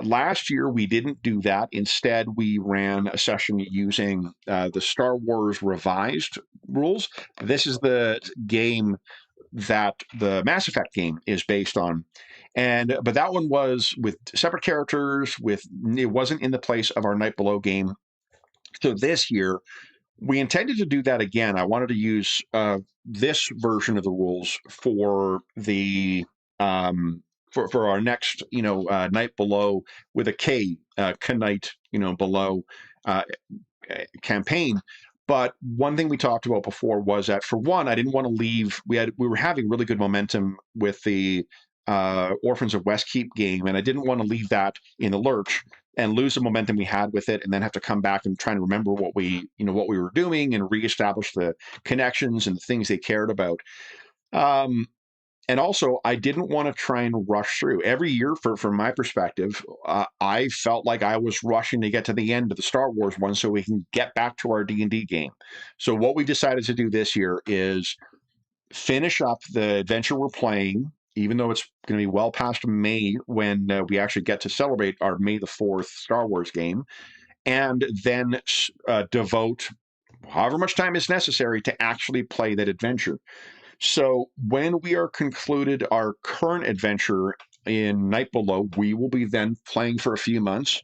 Last year, we didn't do that. Instead, we ran a session using the Star Wars revised rules. This is the game that the Mass Effect game is based on. But that one was with separate characters. It wasn't in the place of our Night Below game. So this year, we intended to do that again. I wanted to use this version of the rules for the for our next Night Below with a K, Knight, below campaign. But one thing we talked about before was that, for one, I didn't want to leave. We were having really good momentum with the Orphans of Westkeep game, and I didn't want to leave that in the lurch and lose the momentum we had with it, and then have to come back and try to remember what we were doing and reestablish the connections and the things they cared about. And also, I didn't want to try and rush through. Every year, from my perspective, I felt like I was rushing to get to the end of the Star Wars one so we can get back to our D&D game. So what we decided to do this year is finish up the adventure we're playing, even though it's going to be well past May when we actually get to celebrate our May the 4th Star Wars game, and then devote however much time is necessary to actually play that adventure. So when we are concluded our current adventure in Night Below, we will be then playing for a few months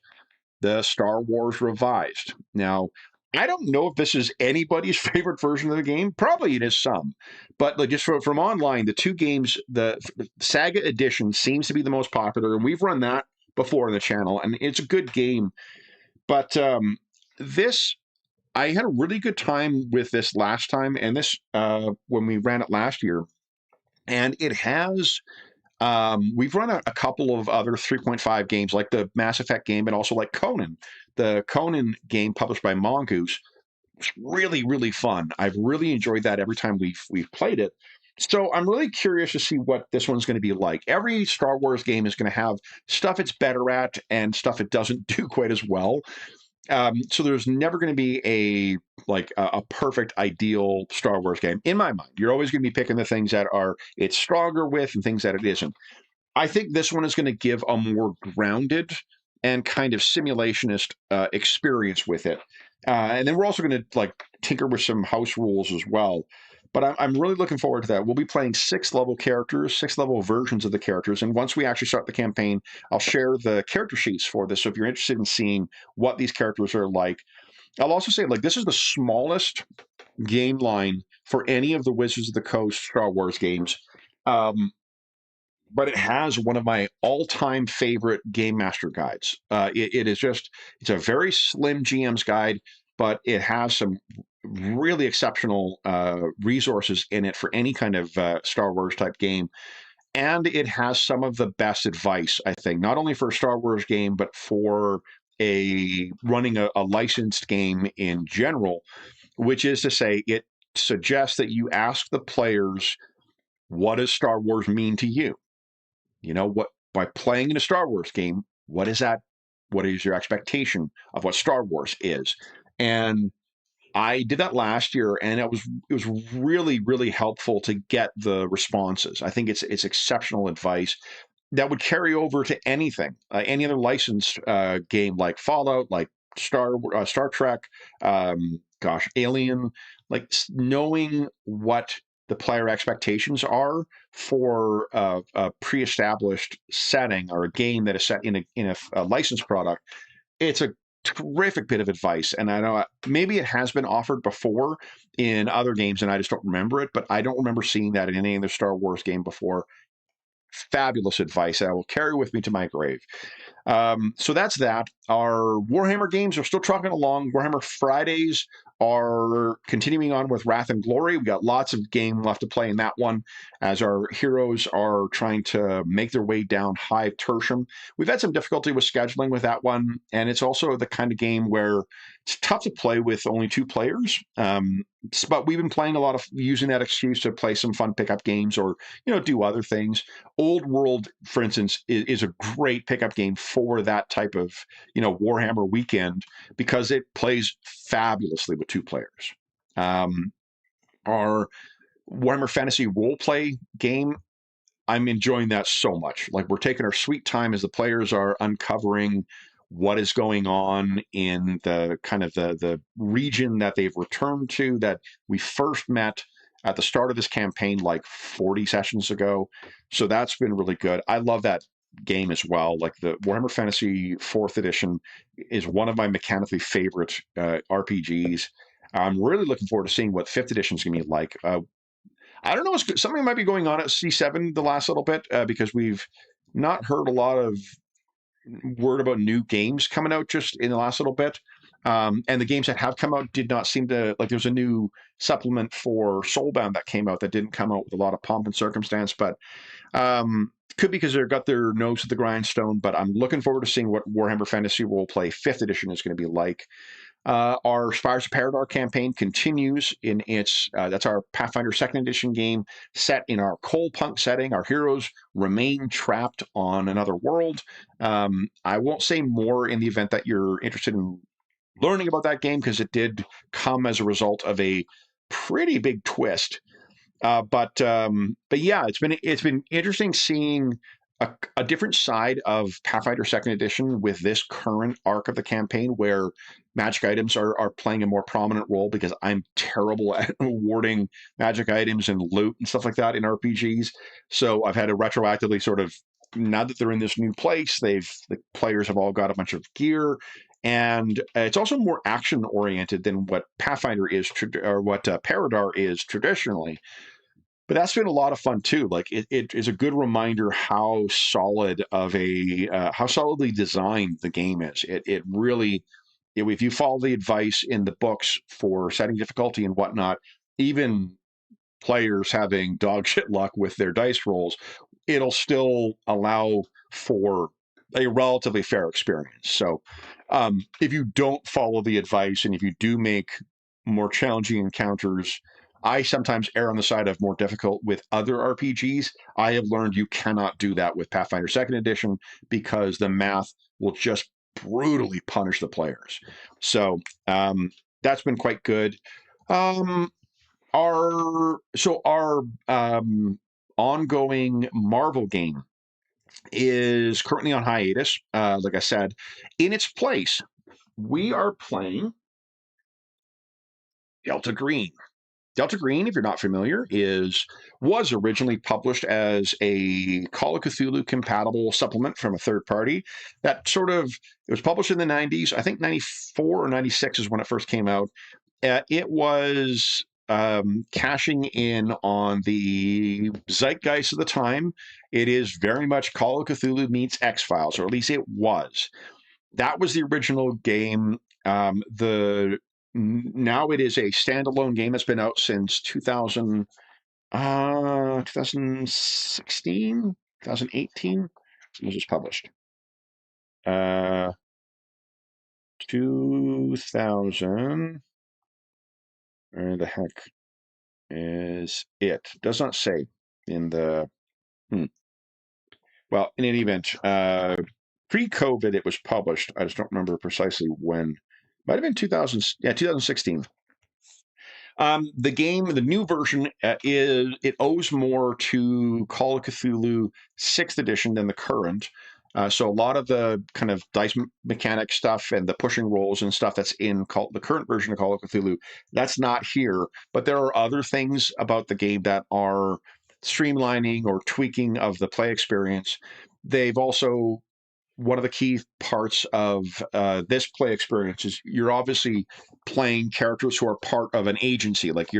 the Star Wars Revised. Now, I don't know if this is anybody's favorite version of the game. Probably it is some, but like just from online, the two games, the Saga Edition seems to be the most popular, and we've run that before on the channel, and it's a good game. But this, I had a really good time with this last time, and this when we ran it last year, and it has. We've run a couple of other 3.5 games, like the Mass Effect game, and also like Conan, the Conan game published by Mongoose. It's really, really fun. I've really enjoyed that every time we've played it. So I'm really curious to see what this one's going to be like. Every Star Wars game is going to have stuff it's better at and stuff it doesn't do quite as well. So there's never going to be a perfect ideal Star Wars game in my mind. You're always going to be picking the things that are it's stronger with and things that it isn't. I think this one is going to give a more grounded and kind of simulationist experience with it. And then we're also going to tinker with some house rules as well. But I'm really looking forward to that. We'll be playing 6-level characters, 6-level versions of the characters. And once we actually start the campaign, I'll share the character sheets for this. So if you're interested in seeing what these characters are like, I'll also say this is the smallest game line for any of the Wizards of the Coast Star Wars games. But it has one of my all-time favorite Game Master guides. It's a very slim GM's guide, but it has some really exceptional resources in it for any kind of Star Wars type game. And it has some of the best advice, I think, not only for a Star Wars game, but for running a licensed game in general, which is to say it suggests that you ask the players, what does Star Wars mean to you? By playing in a Star Wars game, what is that? What is your expectation of what Star Wars is? And I did that last year, and it was really, really helpful to get the responses. I think it's exceptional advice that would carry over to anything, any other licensed game like Fallout, like Star Trek, Alien, knowing what the player expectations are for a pre-established setting or a game that is set in a licensed product. It's a terrific bit of advice, and I know maybe it has been offered before in other games and I just don't remember it, but I don't remember seeing that in any other Star Wars game before. Fabulous advice that I will carry with me to my grave. So that's that. Our Warhammer games are still trucking along. Warhammer Fridays are continuing on with Wrath and Glory. We got lots of game left to play in that one as our heroes are trying to make their way down Hive Tertium. We've had some difficulty with scheduling with that one, and it's also the kind of game where it's tough to play with only 2 players. But we've been playing a lot of using that excuse to play some fun pickup games or do other things. Old World, for instance, is a great pickup game for that type of Warhammer weekend because it plays fabulously with 2 players. Our Warhammer Fantasy Roleplay game, I'm enjoying that so much. We're taking our sweet time as the players are uncovering what is going on in the kind of the region that they've returned to that we first met at the start of this campaign 40 sessions ago. So that's been really good. I love that game as well. The Warhammer Fantasy 4th edition is one of my mechanically favorite RPGs. I'm really looking forward to seeing what 5th edition is going to be like. I don't know, something might be going on at C7 the last little bit because we've not heard a lot of word about new games coming out just in the last little bit. And the games that have come out did not seem to, like, there's a new supplement for Soulbound that came out that didn't come out with a lot of pomp and circumstance, but could be because they've got their nose to the grindstone. But I'm looking forward to seeing what Warhammer Fantasy Roleplay 5th edition is going to be like. Our Spires of Paradar campaign continues in its, that's our Pathfinder 2nd edition game set in our coal punk setting. Our heroes remain trapped on another world. I won't say more in the event that you're interested in learning about that game, because it did come as a result of a pretty big twist. But yeah, it's been interesting seeing a different side of Pathfinder 2nd edition with this current arc of the campaign, where magic items are playing a more prominent role, because I'm terrible at awarding magic items and loot and stuff like that in RPGs. So I've had to retroactively sort of, now that they're in this new place, the players have all got a bunch of gear, and it's also more action oriented than what Pathfinder is, or what Paradar is traditionally. But that's been a lot of fun too. Like, it is a good reminder how solid of a how solidly designed the game is. It really, if you follow the advice in the books for setting difficulty and whatnot, even players having dog shit luck with their dice rolls, it'll still allow for a relatively fair experience. So if you don't follow the advice, and if you do make more challenging encounters, I sometimes err on the side of more difficult with other RPGs. I have learned you cannot do that with Pathfinder 2nd edition, because the math will just brutally punish the players. So that's been quite good. Our ongoing Marvel game is currently on hiatus. Like I said, in its place, we are playing Delta Green. Delta Green, if you're not familiar, was originally published as a Call of Cthulhu compatible supplement from a third party. That sort of, it was published in the 90s. I think 94 or 96 is when it first came out. It was cashing in on the zeitgeist of the time. It is very much Call of Cthulhu meets X-Files, or at least it was. That was the original game. Now it is a standalone game that's been out since 2016, 2018. It was just published. 2000. Where the heck is it? Does not say in the. Well, in any event, pre-COVID it was published. I just don't remember precisely when. Might have been 2016. The game, the new version, it owes more to Call of Cthulhu 6th edition than the current. So a lot of the kind of dice mechanic stuff and the pushing rolls and stuff that's in the current version of Call of Cthulhu, that's not here. But there are other things about the game that are streamlining or tweaking of the play experience. They've also, one of the key parts of this play experience is you're obviously playing characters who are part of an agency. Like,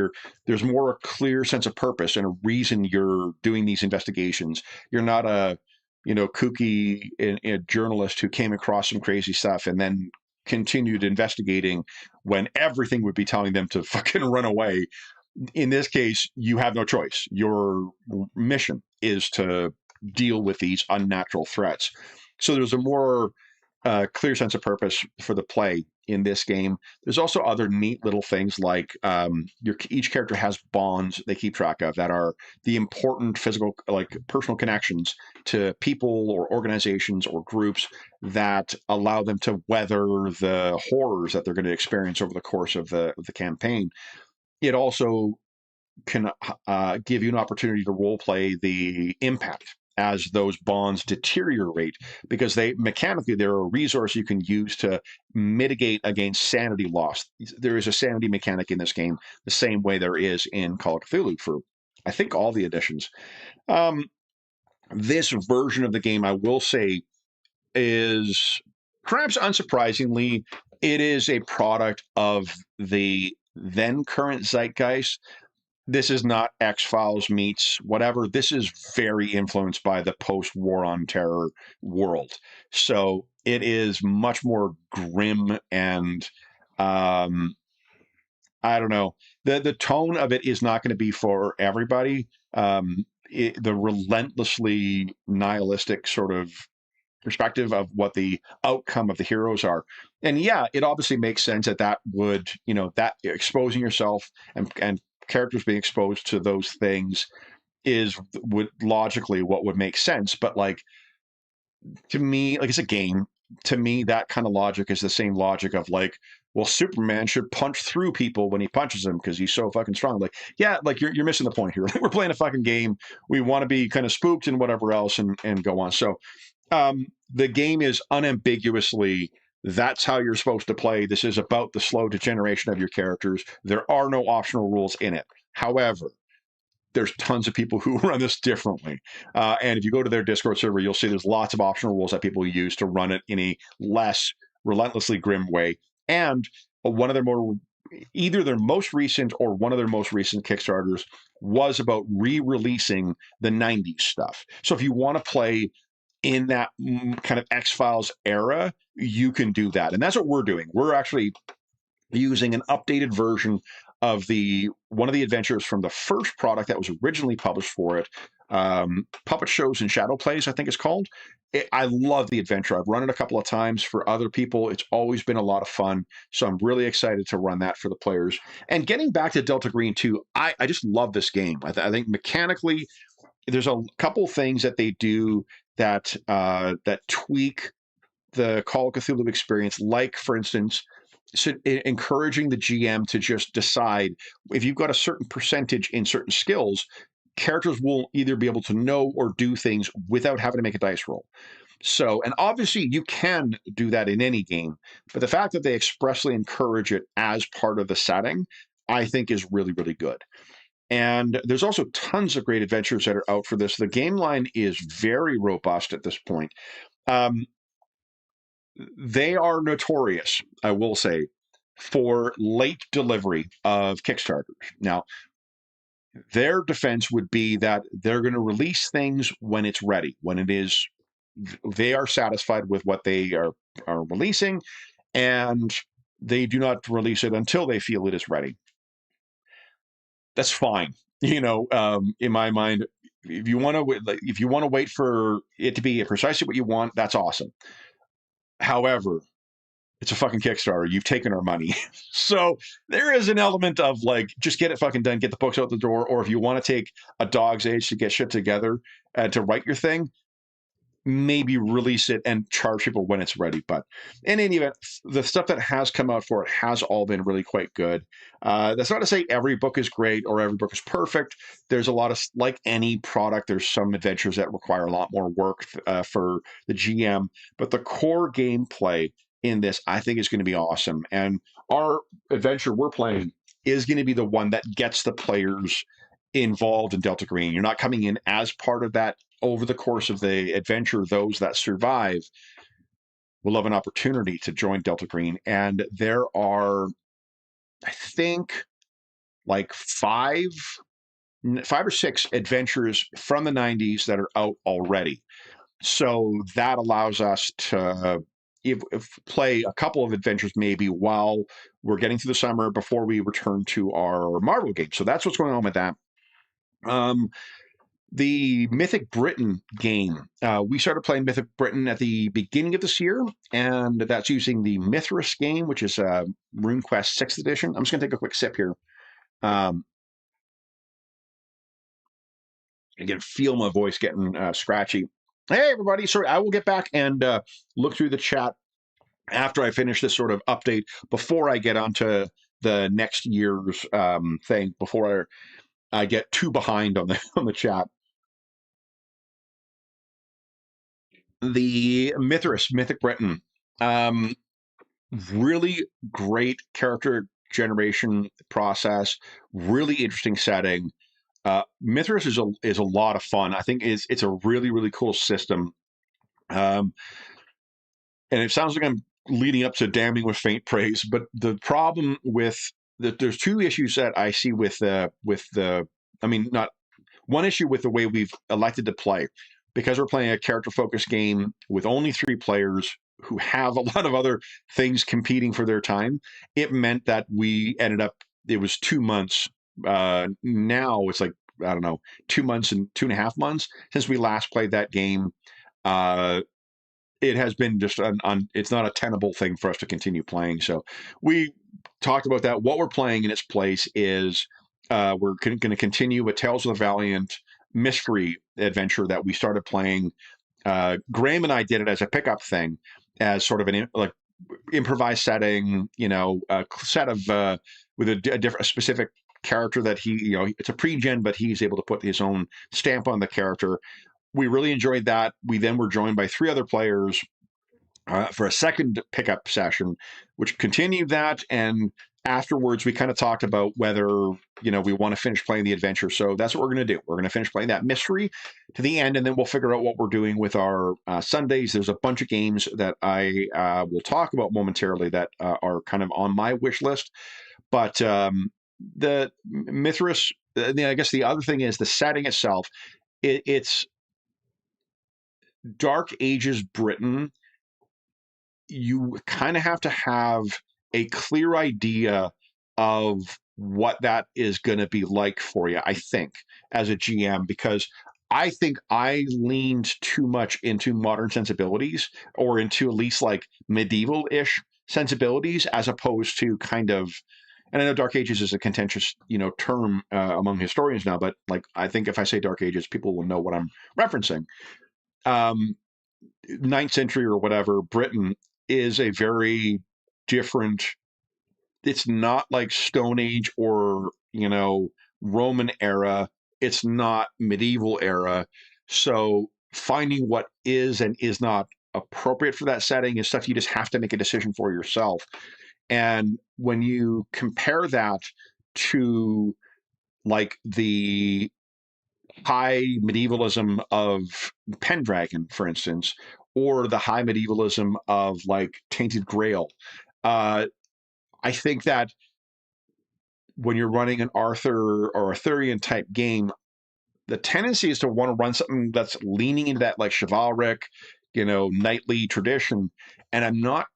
there's more a clear sense of purpose and a reason you're doing these investigations. You're not a kooky a journalist who came across some crazy stuff and then continued investigating when everything would be telling them to fucking run away. In this case, you have no choice. Your mission is to deal with these unnatural threats. So there's a more clear sense of purpose for the play in this game. There's also other neat little things like each character has bonds they keep track of that are the important physical, like personal connections to people or organizations or groups that allow them to weather the horrors that they're going to experience over the course of the campaign. It also can give you an opportunity to role play the impact as those bonds deteriorate, because they're a resource you can use to mitigate against sanity loss. There is a sanity mechanic in this game, the same way there is in Call of Cthulhu for, I think, all the editions. This version of the game, I will say, is perhaps unsurprisingly, it is a product of the then current zeitgeist. This is not X-Files meets whatever. This is very influenced by the post-War on Terror world. So it is much more grim and I don't know. The tone of it is not going to be for everybody. The relentlessly nihilistic sort of perspective of what the outcome of the heroes are. And yeah, it obviously makes sense that would, that exposing yourself and characters being exposed to those things would logically what would make sense. But like, to me, like, it's a game. To me, that kind of logic is the same logic of like, well, Superman should punch through people when he punches them because he's so fucking strong. Like, yeah, like you're missing the point here. We're playing a fucking game. We want to be kind of spooked and whatever else and go on. So the game is unambiguously that's how you're supposed to play. This is about the slow degeneration of your characters. There are no optional rules in it. However, there's tons of people who run this differently. And if you go to their Discord server, you'll see there's lots of optional rules that people use to run it in a less relentlessly grim way. And one of their either their most recent or one of their most recent Kickstarters was about re-releasing the 90s stuff. So if you want to play in that kind of X-Files era, you can do that. And that's what we're doing. We're actually using an updated version of one of the adventures from the first product that was originally published for it, Puppet Shows and Shadow Plays, I think it's called. I love the adventure. I've run it a couple of times for other people. It's always been a lot of fun. So I'm really excited to run that for the players. And getting back to Delta Green 2, I just love this game. I think mechanically, there's a couple things that they do that tweak the Call of Cthulhu experience, like, for instance, encouraging the GM to just decide if you've got a certain percentage in certain skills, characters will either be able to know or do things without having to make a dice roll. So, and obviously you can do that in any game, but the fact that they expressly encourage it as part of the setting, I think is really, really good. And there's also tons of great adventures that are out for this. The game line is very robust at this point. They are notorious, I will say, for late delivery of Kickstarters. Now, their defense would be that they're going to release things when it's ready, when it is, they are satisfied with what they are releasing, and they do not release it until they feel it is ready. That's fine. In my mind, if you want to wait for it to be precisely what you want, that's awesome. However, it's a fucking Kickstarter. You've taken our money. So there is an element of like, just get it fucking done, get the books out the door. Or if you want to take a dog's age to get shit together and to write your thing, maybe release it and charge people when it's ready. But in any event, the stuff that has come out for it has all been really quite good. That's not to say every book is great or every book is perfect. There's a lot of, like any product, there's some adventures that require a lot more work for the GM, but the core gameplay in this, I think, is going to be awesome. And our adventure we're playing is going to be the one that gets the players involved in Delta Green. You're not coming in as part of that. Over the course of the adventure, those that survive will have an opportunity to join Delta Green. And there are, I think, like five or six adventures from the 90s that are out already. So that allows us to if play a couple of adventures maybe while we're getting through the summer before we return to our Marvel game. So that's what's going on with that. The Mythic Britain game, we started playing Mythic Britain at the beginning of this year, and that's using the Mithras game, which is RuneQuest 6th edition. I'm just going to take a quick sip here. I can feel my voice getting scratchy. Hey, everybody. Sorry, I will get back and look through the chat after I finish this sort of update before I get onto the next year's thing, before I get too behind on the chat. The Mythic Britain, really great character generation process, really interesting setting. Mithras is a lot of fun. I think it's a really, really cool system. And it sounds like I'm leading up to damning with faint praise, but the problem with there's two issues that I see with not one issue with the way we've elected to play, because we're playing a character focused game with only 3 players who have a lot of other things competing for their time, it meant that we ended up, it was 2 months. Now it's like, I don't know, 2 months and 2.5 months since we last played that game. It has been just it's not a tenable thing for us to continue playing. So we talked about that. What we're playing in its place is we're going to continue with Tales of the Valiant mystery adventure that we started playing. Graham and I did it as a pickup thing, as sort of an like improvised setting, a set of with a specific character that he, it's a pre-gen, but he's able to put his own stamp on the character. We really enjoyed that. We then were joined by 3 other players for a second pickup session, which continued that. And afterwards, we kind of talked about whether, we want to finish playing the adventure. So that's what we're going to do. We're going to finish playing that mystery to the end, and then we'll figure out what we're doing with our Sundays. There's a bunch of games that I will talk about momentarily that are kind of on my wish list. But the Mithras, I guess the other thing is the setting itself. It's Dark Ages Britain. You kind of have to have a clear idea of what that is going to be like for you, I think, as a GM, because I think I leaned too much into modern sensibilities, or into at least like medieval-ish sensibilities, as opposed to kind of, and I know Dark Ages is a contentious, term among historians now, but like, I think if I say Dark Ages, people will know what I'm referencing. 9th century or whatever, Britain is a very different, it's not like Stone Age or, Roman era. It's not medieval era. So finding what is and is not appropriate for that setting is stuff you just have to make a decision for yourself. And when you compare that to like the high medievalism of Pendragon, for instance, or the high medievalism of like Tainted Grail, I think that when you're running an Arthur or Arthurian type game, the tendency is to want to run something that's leaning into that like chivalric, knightly tradition. And I'm not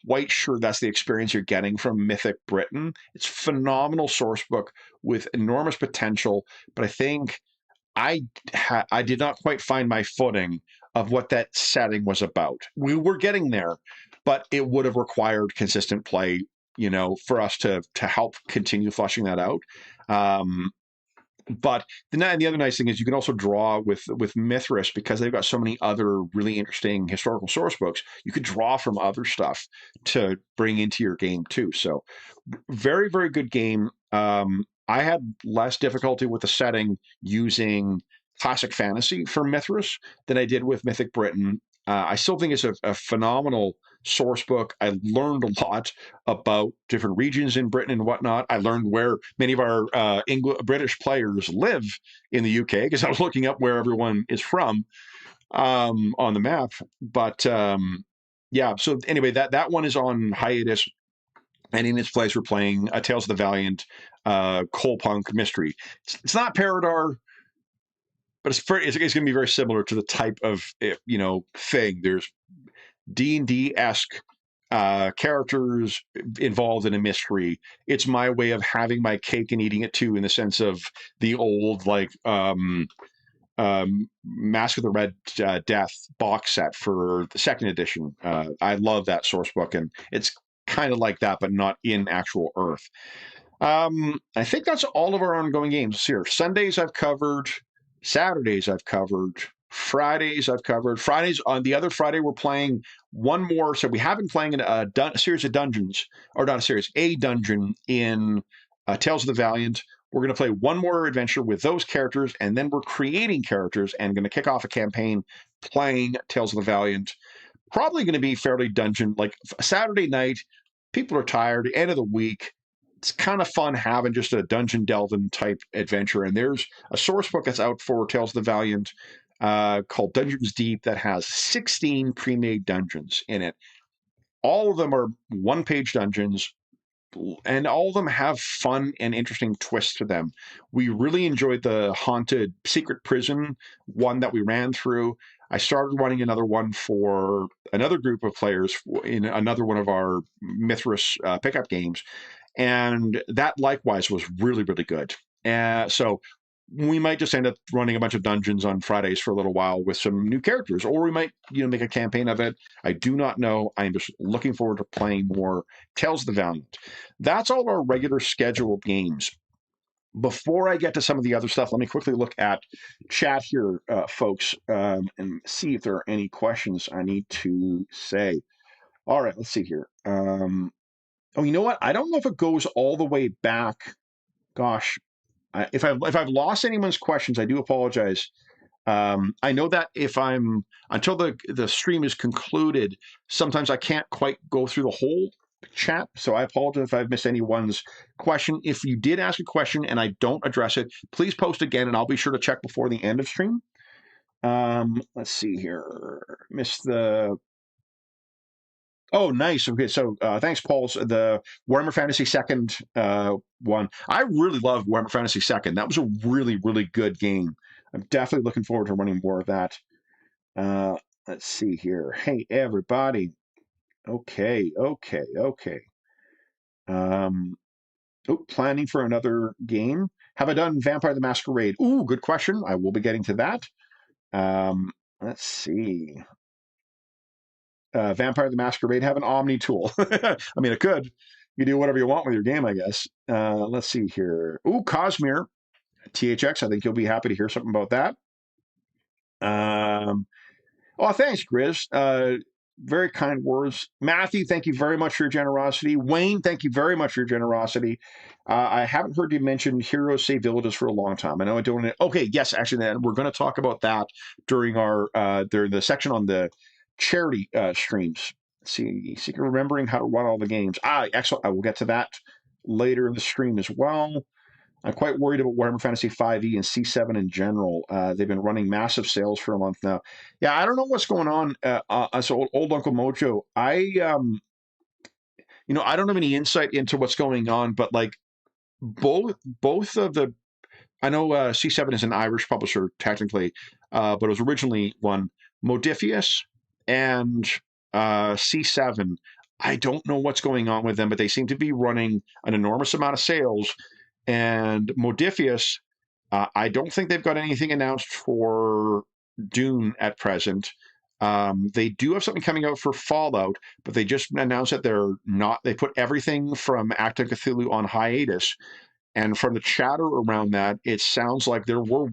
quite sure that's the experience you're getting from Mythic Britain. It's a phenomenal source book with enormous potential, but I think I did not quite find my footing of what that setting was about. We were getting there, but it would have required consistent play, for us to help continue fleshing that out. But the other nice thing is you can also draw with Mithras, because they've got so many other really interesting historical source books. You could draw from other stuff to bring into your game too. So very, very good game. I had less difficulty with the setting using classic fantasy for Mithras than I did with Mythic Britain. I still think it's a phenomenal source book. I learned a lot about different regions in Britain and whatnot. I learned where many of our British players live in the UK, because I was looking up where everyone is from on the map. But yeah, so anyway, that one is on hiatus. And in its place, we're playing Tales of the Valiant Coal Punk Mystery. It's not Paradar, but it's going to be very similar to the type of thing. There's D&D-esque characters involved in a mystery. It's my way of having my cake and eating it too, in the sense of the old like Mask of the Red Death box set for the 2nd edition. I love that source book, and it's kind of like that, but not in actual Earth. I think that's all of our ongoing games here. Sundays I've covered, Saturdays I've covered, Fridays I've covered. Fridays, on the other Friday, we're playing one more. So we have been playing a series of dungeons, or not a series, a dungeon in Tales of the Valiant. We're going to play one more adventure with those characters, and then we're creating characters and going to kick off a campaign playing Tales of the Valiant. Probably going to be fairly dungeon, like Saturday night. People are tired, end of the week. It's kind of fun having just a dungeon delving type adventure. And there's a source book that's out for Tales of the Valiant called Dungeons Deep that has 16 pre-made dungeons in it. All of them are one-page dungeons, and all of them have fun and interesting twists to them. We really enjoyed the haunted secret prison one that we ran through. I started running another one for another group of players in another one of our Mithras pickup games, and that likewise was really, really good. So we might just end up running a bunch of dungeons on Fridays for a little while with some new characters, or we might, make a campaign of it. I do not know. I'm just looking forward to playing more Tales of the Valiant. That's all our regular scheduled games. Before I get to some of the other stuff, let me quickly look at chat here, folks, and see if there are any questions I need to say. All right, let's see here. Oh, you know what? I don't know if it goes all the way back. Gosh, if I've lost anyone's questions, I do apologize. I know that until the stream is concluded, sometimes I can't quite go through the whole chat, so I apologize if I've missed anyone's question. If you did ask a question and I don't address it, please post again, and I'll be sure to check before the end of stream. Let's see here. Missed the... Oh, nice. Okay, so thanks, Paul. The Warhammer Fantasy Second one. I really love Warhammer Fantasy Second. That was a really, really good game. I'm definitely looking forward to running more of that. Let's see here. Hey, everybody. Okay. Planning for another game. Have I done Vampire the Masquerade? Ooh, good question. I will be getting to that. Let's see. Vampire the Masquerade have an Omni tool. I mean, it could. You do whatever you want with your game, I guess. Let's see here. Ooh, Cosmere. THX, I think you'll be happy to hear something about that. Oh, thanks, Grizz. Very kind words. Matthew, thank you very much for your generosity. Wayne, thank you very much for your generosity. I haven't heard you mention Heroes Save Villages for a long time. I know I don't. Okay, yes, actually, then we're going to talk about that during the section on the charity streams. Let's see, remembering how to run all the games. Excellent. I will get to that later in the stream as well. I'm quite worried about Warhammer Fantasy 5e and C7 in general. They've been running massive sales for a month now. Yeah, I don't know what's going on. So old Uncle Mojo, I don't have any insight into what's going on, but like both of the, I know C7 is an Irish publisher technically, but it was originally one. Modiphius and C7. I don't know what's going on with them, but they seem to be running an enormous amount of sales. And Modiphius, I don't think they've got anything announced for Dune at present. They do have something coming out for Fallout, but they just announced that they put everything from Acta Cthulhu on hiatus. And from the chatter around that, it sounds like there were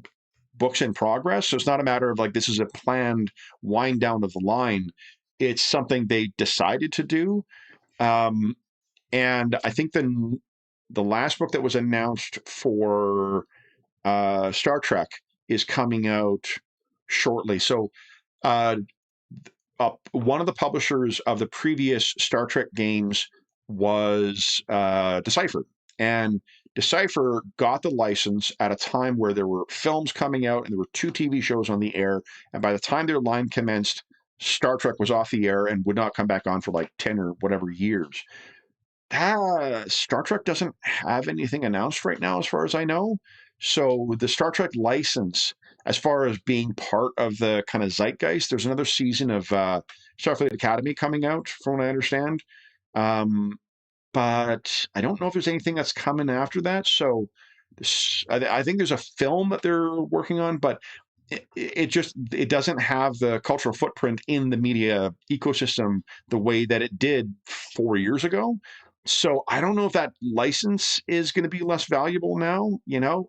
books in progress. So it's not a matter of like this is a planned wind down of the line. It's something they decided to do. And I think the last book that was announced for Star Trek is coming out shortly. So one of the publishers of the previous Star Trek games was Decipher. And Decipher got the license at a time where there were films coming out and there were 2 TV shows on the air. And by the time their line commenced, Star Trek was off the air and would not come back on for like 10 or whatever years. Star Trek doesn't have anything announced right now, as far as I know. So the Star Trek license, as far as being part of the kind of zeitgeist, there's another season of Starfleet Academy coming out, from what I understand. But I don't know if there's anything that's coming after that. So I think there's a film that they're working on, but it doesn't have the cultural footprint in the media ecosystem the way that it did 4 years ago. So I don't know if that license is going to be less valuable now,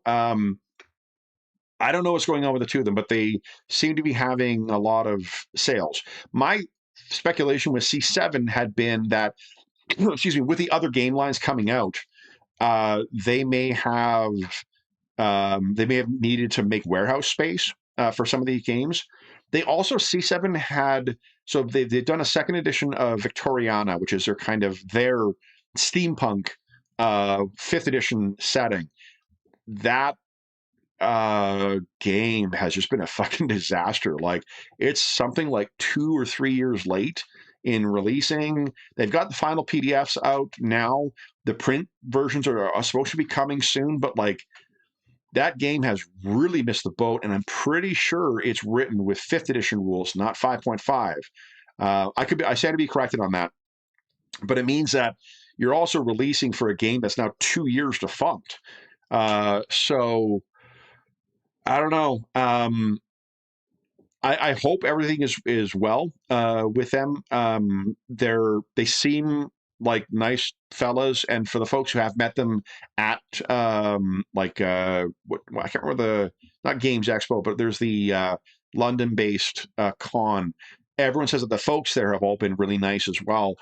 I don't know what's going on with the two of them, but they seem to be having a lot of sales. My speculation with C7 had been that, excuse me, with the other game lines coming out, they may have needed to make warehouse space for some of these games. They also, C7 had, so they've done a second edition of Victoriana, which is their kind of their steampunk 5th edition setting. That game has just been a fucking disaster. Like, it's something like 2 or 3 years late in releasing. They've got the final PDFs out now. The print versions are supposed to be coming soon, but like that game has really missed the boat, and I'm pretty sure it's written with 5th edition rules, not 5.5. I stand to be corrected on that, but it means that you're also releasing for a game that's now 2 years defunct. So I don't know. I hope everything is well with them. They seem like nice fellas, and for the folks who have met them at I can't remember not Games Expo, but there's the London-based con. Everyone says that the folks there have all been really nice as well.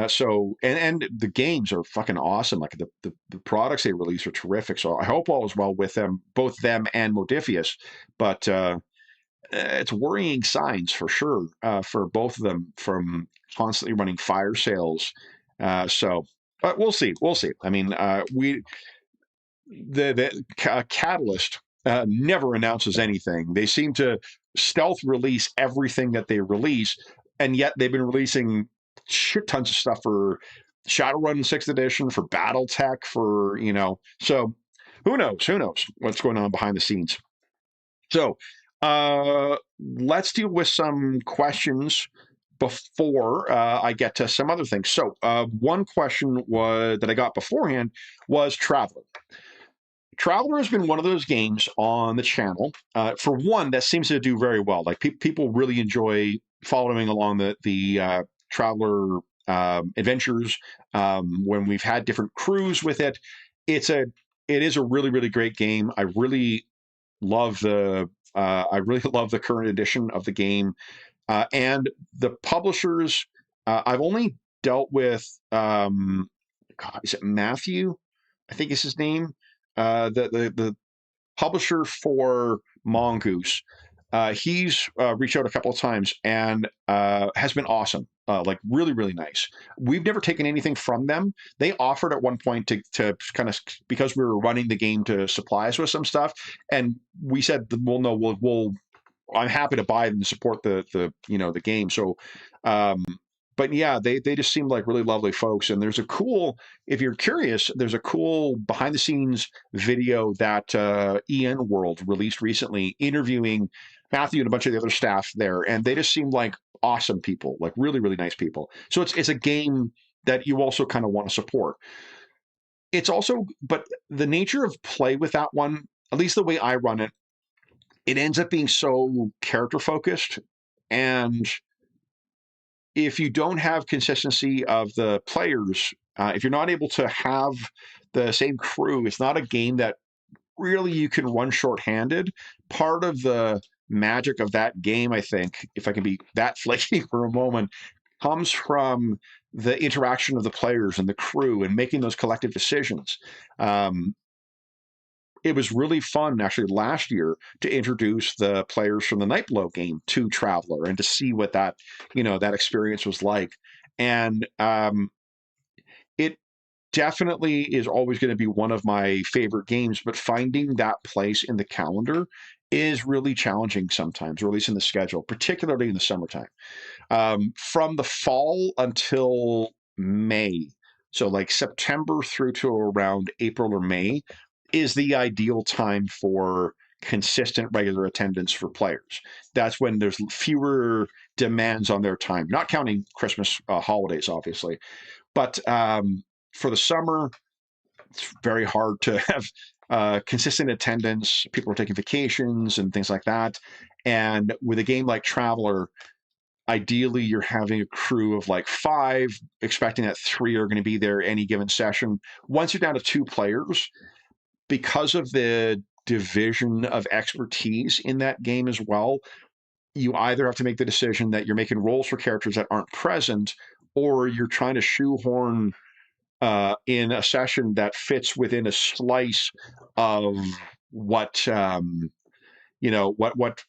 So and the games are fucking awesome. Like the products they release are terrific. So I hope all is well with them, both them and Modifius. But it's worrying signs for sure for both of them from constantly running fire sales. But we'll see. We'll see. I mean, Catalyst never announces anything. They seem to stealth release everything that they release, and yet they've been releasing shit tons of stuff for Shadowrun 6th edition, for BattleTech, for So who knows? Who knows what's going on behind the scenes? So let's deal with some questions before I get to some other things. So one question that I got beforehand was Traveler. Traveler has been one of those games on the channel, for one, that seems to do very well. Like people really enjoy following along the Traveler adventures when we've had different crews with it. It is a really, really great game. I really love the current edition of the game, and the publishers. I've only dealt with is it Matthew? I think is his name. The publisher for Mongoose. He's reached out a couple of times and has been awesome. Like really, really nice. We've never taken anything from them. They offered at one point to kind of, because we were running the game, to supply us with some stuff, and we said, well, no, we'll I'm happy to buy them and support the game. So, but yeah, they just seem like really lovely folks. And there's a cool, if you're curious, there's a cool behind the scenes video that EN World released recently, interviewing Matthew and a bunch of the other staff there, and they just seem like awesome people, like really, really nice people. So it's a game that you also kind of want to support. It's also, but the nature of play with that one, at least the way I run it, it ends up being so character focused, and if you don't have consistency of the players, if you're not able to have the same crew, it's not a game that really you can run shorthanded. Part of the magic of that game, I think, if I can be that flaky for a moment, comes from the interaction of the players and the crew and making those collective decisions. It was really fun, actually, last year to introduce the players from the Nightblow game to Traveler and to see what that experience was like. And it definitely is always going to be one of my favorite games, but finding that place in the calendar is really challenging sometimes, or at least in the schedule, particularly in the summertime. From the fall until May, so like September through to around April or May, is the ideal time for consistent regular attendance for players. That's when there's fewer demands on their time, not counting Christmas holidays, obviously. But for the summer, it's very hard to have consistent attendance. People are taking vacations and things like that. And with a game like Traveler, ideally you're having a crew of like 5, expecting that 3 are going to be there any given session. Once you're down to 2 players, because of the division of expertise in that game as well, you either have to make the decision that you're making rolls for characters that aren't present, or you're trying to shoehorn in a session that fits within a slice of what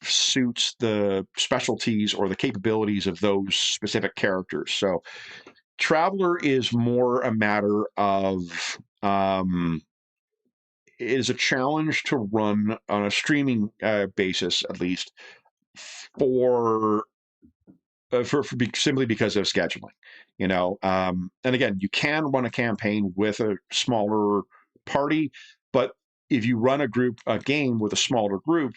suits the specialties or the capabilities of those specific characters. So Traveler is more a matter of it is a challenge to run on a streaming basis, at least simply because of scheduling. And again, you can run a campaign with a smaller party, but if you run a game with a smaller group,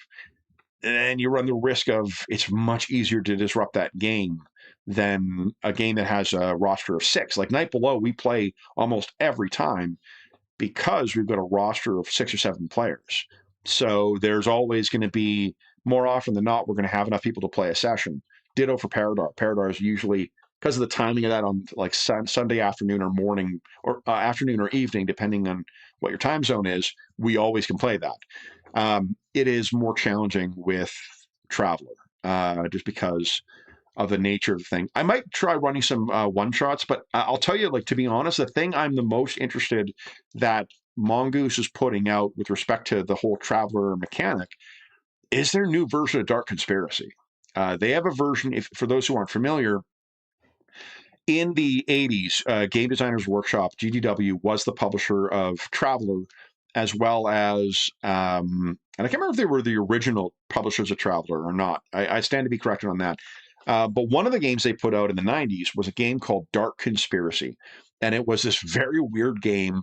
then you run the risk of it's much easier to disrupt that game than a game that has a roster of 6. Like Night Below, we play almost every time because we've got a roster of 6 or 7 players. So there's always going to be, more often than not, we're going to have enough people to play a session. Ditto for Paradar. Paradar is usually, because of the timing of that, on like Sunday afternoon or morning, or afternoon or evening, depending on what your time zone is, we always can play that. It is more challenging with Traveler, just because of the nature of the thing. I might try running some one-shots, but I'll tell you, like, to be honest, the thing I'm the most interested that Mongoose is putting out with respect to the whole Traveler mechanic is their new version of Dark Conspiracy. They have a version, if for those who aren't familiar, in the 80s, Game Designers Workshop, GDW, was the publisher of Traveler, as well as, and I can't remember if they were the original publishers of Traveler or not. I stand to be corrected on that. But one of the games they put out in the 90s was a game called Dark Conspiracy. And it was this very weird game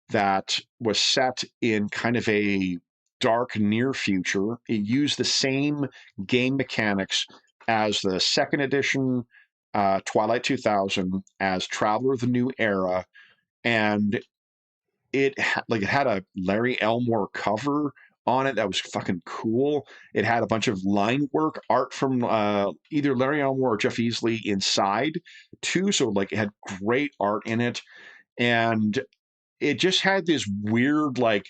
that was set in kind of a dark near future. It used the same game mechanics as the second edition Twilight 2000, as Traveler of the New Era, and it had a Larry Elmore cover on it that was fucking cool. It had a bunch of line work art from either Larry Elmore or Jeff Easley inside too, so like it had great art in it, and it just had this weird like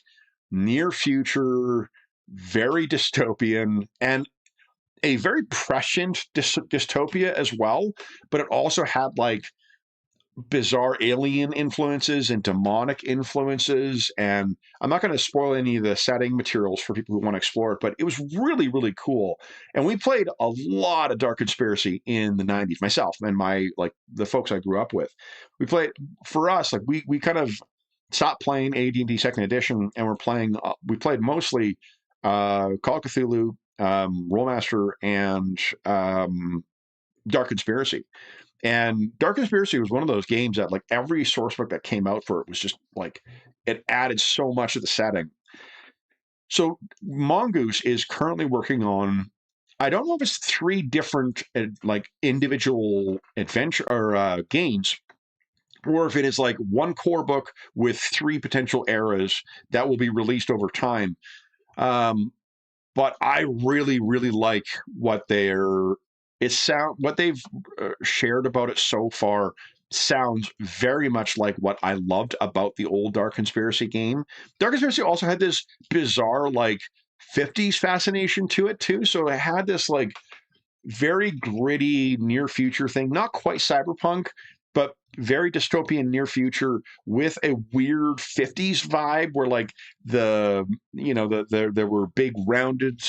near future, very dystopian, and a very prescient dystopia as well, but it also had like bizarre alien influences and demonic influences. And I'm not going to spoil any of the setting materials for people who want to explore it, but it was really, really cool. And we played a lot of Dark Conspiracy in the 90s, myself and my, like, the folks I grew up with. We played, for us, like, we kind of stopped playing AD&D second edition, and we played mostly Call of Cthulhu, Rollmaster, and Dark Conspiracy. And Dark Conspiracy was one of those games that, like, every source book that came out for it was just like, it added so much to the setting. So Mongoose is currently working on, I don't know if it's 3 different like individual adventure or games, or if it is like one core book with 3 potential eras that will be released over time. But I really, really like what what they've shared about it so far. Sounds very much like what I loved about the old Dark Conspiracy game. Dark Conspiracy also had this bizarre like 50s fascination to it too. So it had this like very gritty near future thing, not quite cyberpunk, but very dystopian near future with a weird 50s vibe where like there were big rounded,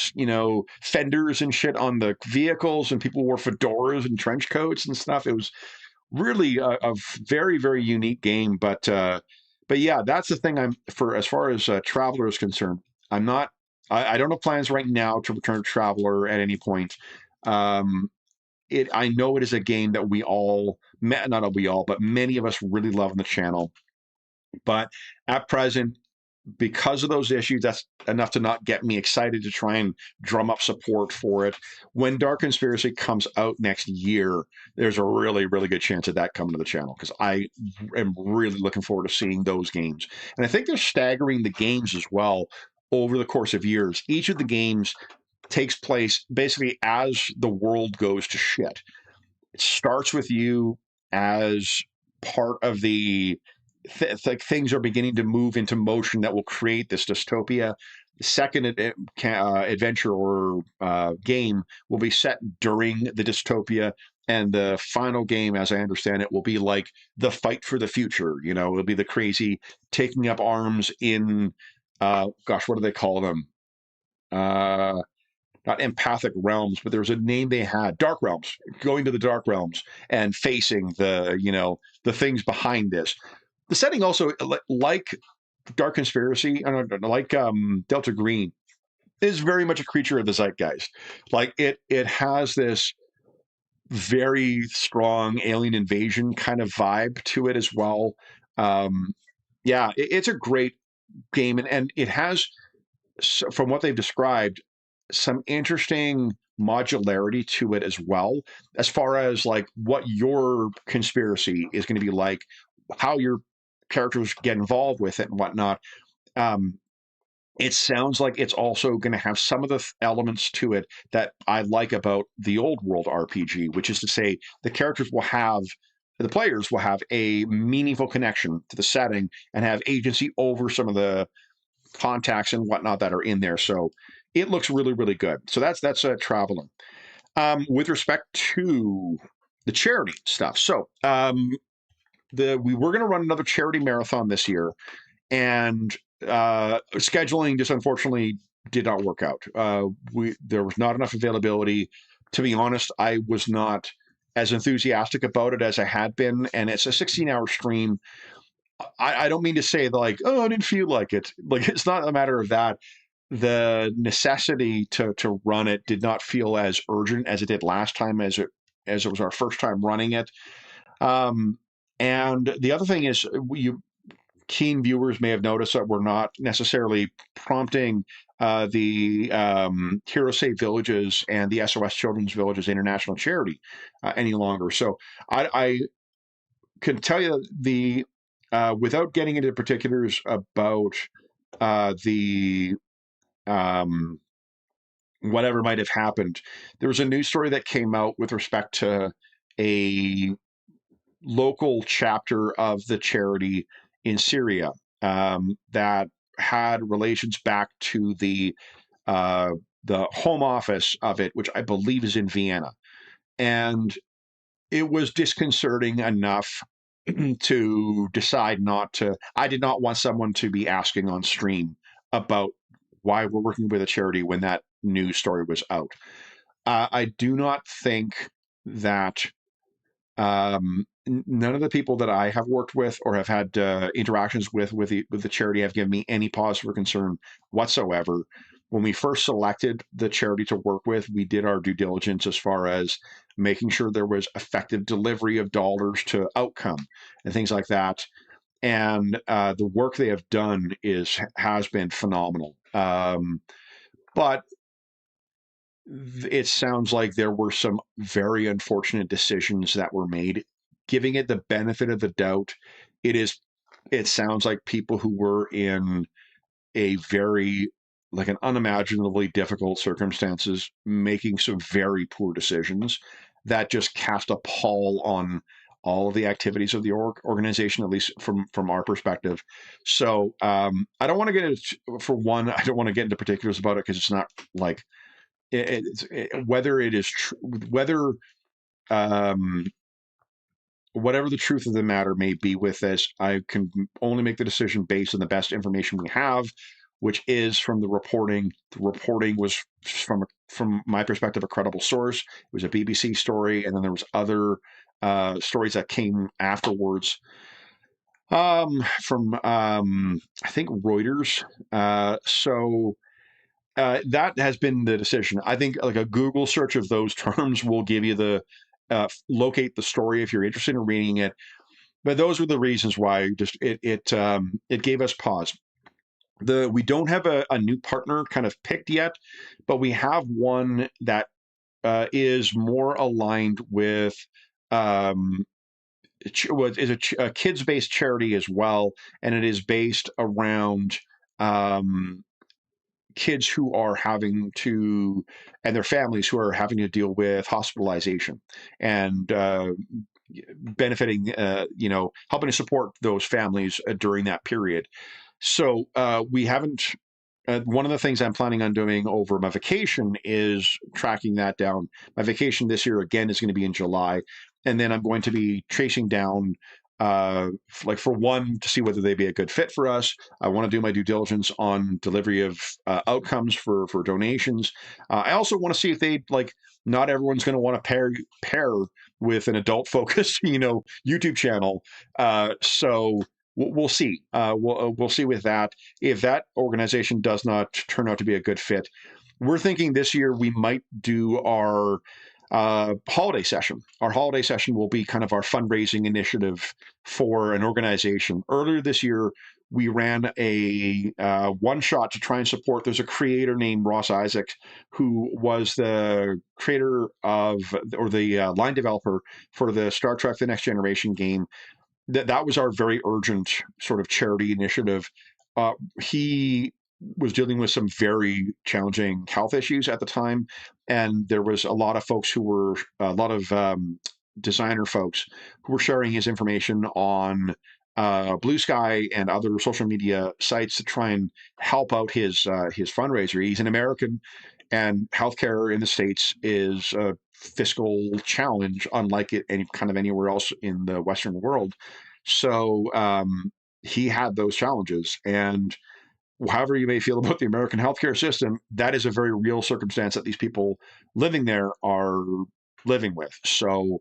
fenders and shit on the vehicles, and people wore fedoras and trench coats and stuff. It was really a very, very unique game. But yeah, that's the thing as far as Traveler is concerned. I don't have plans right now to return to Traveler at any point. I know it is a game that but many of us really love on the channel. But at present, because of those issues, that's enough to not get me excited to try and drum up support for it. When Dark Conspiracy comes out next year, there's a really, really good chance of that coming to the channel, because I am really looking forward to seeing those games. And I think they're staggering the games as well over the course of years. Each of the games takes place basically as the world goes to shit. It starts with you as part of the things are beginning to move into motion that will create this dystopia. The second adventure or game will be set during the dystopia, and the final game, as I understand it, will be like the fight for the future. It'll be the crazy taking up arms in, what do they call them? Not empathic realms, but there's a name they had, dark realms, going to the dark realms and facing the things behind this. The setting also, like Dark Conspiracy, like Delta Green, is very much a creature of the zeitgeist. Like it has this very strong alien invasion kind of vibe to it as well. Yeah, it's a great game, and it has so from what they've described, some interesting modularity to it as well, as far as like what your conspiracy is going to be like, how your characters get involved with it and whatnot. Um, it sounds like it's also going to have some of the elements to it that I like about the old world RPG, which is to say the players will have a meaningful connection to the setting and have agency over some of the contacts and whatnot that are in there. So it looks really, really good. So that's traveling. With respect to the charity stuff, so we were going to run another charity marathon this year, and scheduling just unfortunately did not work out. There was not enough availability. To be honest, I was not as enthusiastic about it as I had been, and it's a 16-hour stream. I don't mean to say like, oh, I didn't feel like it. Like, it's not a matter of that. The necessity to run it did not feel as urgent as it did last time, as it was our first time running it. And the other thing is, keen viewers may have noticed that we're not necessarily prompting the Hero Save Villages and the SOS Children's Villages International Charity any longer. So I can tell you without getting into particulars about the whatever might have happened, there was a news story that came out with respect to a local chapter of the charity in Syria that had relations back to the home office of it, which I believe is in Vienna. And it was disconcerting enough to decide not to. I did not want someone to be asking on stream about why we're working with a charity when that news story was out. I do not think that none of the people that I have worked with or have had interactions with the charity have given me any pause for concern whatsoever. When we first selected the charity to work with, we did our due diligence as far as making sure there was effective delivery of dollars to outcome and things like that. And the work they have done has been phenomenal. But it sounds like there were some very unfortunate decisions that were made. Giving it the benefit of the doubt, it sounds like people who were in a very like an unimaginably difficult circumstances making some very poor decisions that just cast a pall on all of the activities of the organization, at least from our perspective. So I don't want to get I don't want to get into particulars about it because it's not like whether it is whether whatever the truth of the matter may be with this, I can only make the decision based on the best information we have, which is from the reporting. The reporting was from my perspective a credible source. It was a BBC story, and then there was other stories that came afterwards from I think Reuters. So that has been the decision. I think like a Google search of those terms will give you the locate the story if you're interested in reading it. But those were the reasons why just it gave us pause. We don't have a new partner kind of picked yet, but we have one that is more aligned with is a kids-based charity as well, and it is based around kids who are having to, and their families who are having to deal with hospitalization and benefiting, helping to support those families during that period. So we haven't. One of the things I'm planning on doing over my vacation is tracking that down. My vacation this year again is going to be in July, and then I'm going to be chasing down like for one to see whether they'd be a good fit for us. I want to do my due diligence on delivery of outcomes for donations. I also want to see if they like. Not everyone's going to want to pair with an adult focused, YouTube channel. So we'll see. We'll see with that. If that organization does not turn out to be a good fit, we're thinking this year we might do our holiday session. Our holiday session will be kind of our fundraising initiative for an organization. Earlier this year, we ran a one shot to try and support. There's a creator named Ross Isaac who was the creator of, or the line developer for the Star Trek: The Next Generation game. That was our very urgent sort of charity initiative. He was dealing with some very challenging health issues at the time, and there was a lot of folks who were a lot of designer folks who were sharing his information on Blue Sky and other social media sites to try and help out his fundraiser. He's an American, and healthcare in the States is a fiscal challenge, unlike it any kind of anywhere else in the Western world. So he had those challenges, and however you may feel about the American healthcare system, that is a very real circumstance that these people living there are living with. So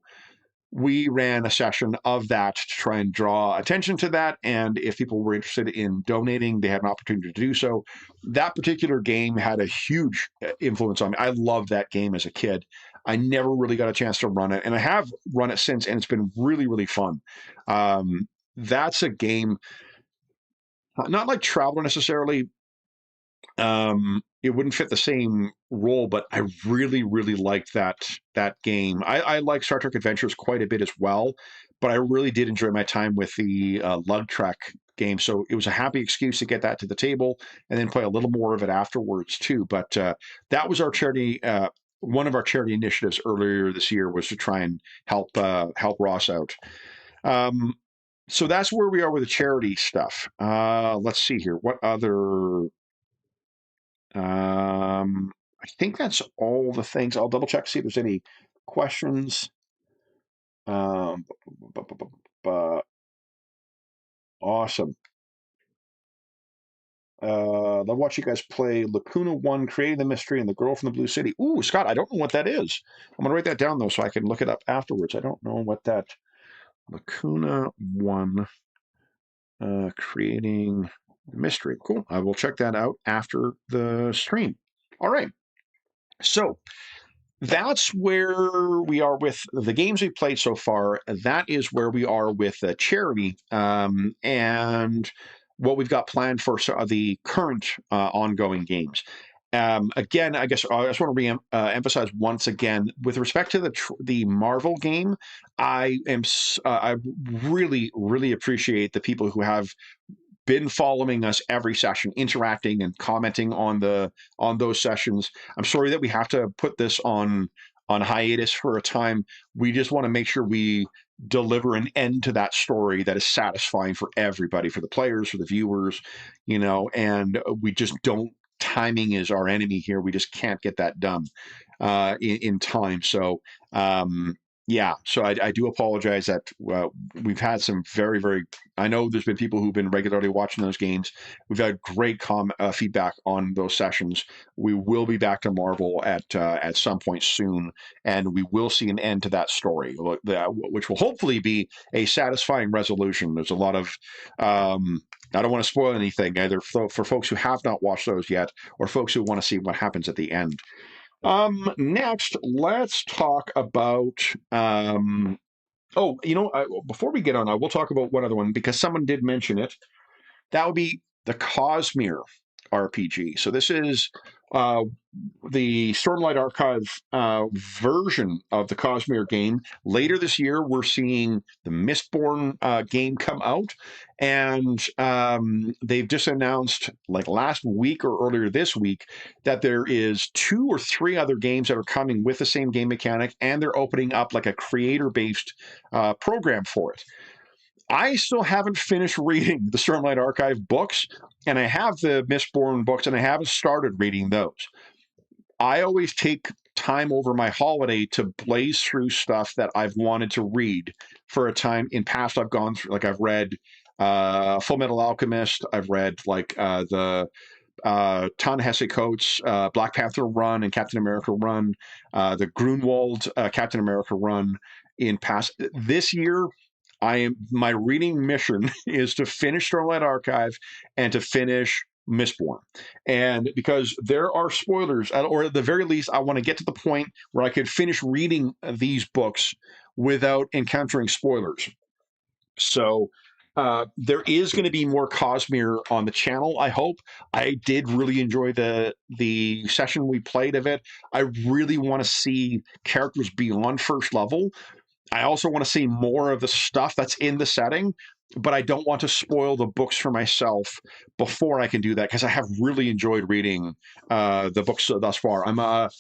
we ran a session of that to try and draw attention to that. And if people were interested in donating, they had an opportunity to do so. That particular game had a huge influence on me. I loved that game as a kid. I never really got a chance to run it, and I have run it since, and it's been really, really fun. That's a game, not like Traveler necessarily. It wouldn't fit the same role, but I really, really liked that game. I like Star Trek Adventures quite a bit as well, but I really did enjoy my time with the Lug Trek game. So it was a happy excuse to get that to the table and then play a little more of it afterwards too. But that was our charity. One of our charity initiatives earlier this year was to try and help Ross out. So that's where we are with the charity stuff. Let's see here. What other? I think that's all the things. I'll double check, see if there's any questions. Awesome. Love watch you guys play Lacuna 1, Creating the Mystery, and The Girl from the Blue City. Ooh, Scott, I don't know what that is. I'm going to write that down, though, so I can look it up afterwards. I don't know what that Lacuna 1, Creating the Mystery. Cool. I will check that out after the stream. All right. So that's where we are with the games we've played so far. That is where we are with charity and what we've got planned for the current ongoing games. Again, I guess I just want to re-emphasize once again with respect to the Marvel game. I really, really appreciate the people who have been following us every session, interacting and commenting on those sessions. I'm sorry that we have to put this on hiatus for a time. We just want to make sure we deliver an end to that story that is satisfying for everybody, for the players, for the viewers, and we just don't. Timing is our enemy here. We just can't get that done in time. So yeah, so I do apologize that we've had some very, very. I know there's been people who've been regularly watching those games. We've had great feedback on those sessions. We will be back to Marvel at some point soon, and we will see an end to that story, which will hopefully be a satisfying resolution. There's a lot of. I don't want to spoil anything, either for folks who have not watched those yet, or folks who want to see what happens at the end. Next, let's talk about. Before we get on, I will talk about one other one because someone did mention it. That would be the Cosmere RPG. So this is the Stormlight Archive version of the Cosmere game. Later this year, we're seeing the Mistborn game come out, and they've just announced, like last week or earlier this week, that there is 2 or 3 other games that are coming with the same game mechanic, and they're opening up like a creator-based program for it. I still haven't finished reading the Stormlight Archive books, and I have the Mistborn books, and I haven't started reading those. I always take time over my holiday to blaze through stuff that I've wanted to read for a time. In past, I've gone through, like I've read Full Metal Alchemist, I've read like the Ta-Nehisi Coates Black Panther run and Captain America run, the Grunwald Captain America run in past. This year, my reading mission is to finish Stormlight Archive and to finish Mistborn. And because there are spoilers, or at the very least, I want to get to the point where I could finish reading these books without encountering spoilers. So there is going to be more Cosmere on the channel, I hope. I did really enjoy the session we played of it. I really want to see characters beyond first level. I also want to see more of the stuff that's in the setting, but I don't want to spoil the books for myself before I can do that, because I have really enjoyed reading the books thus far. I'm a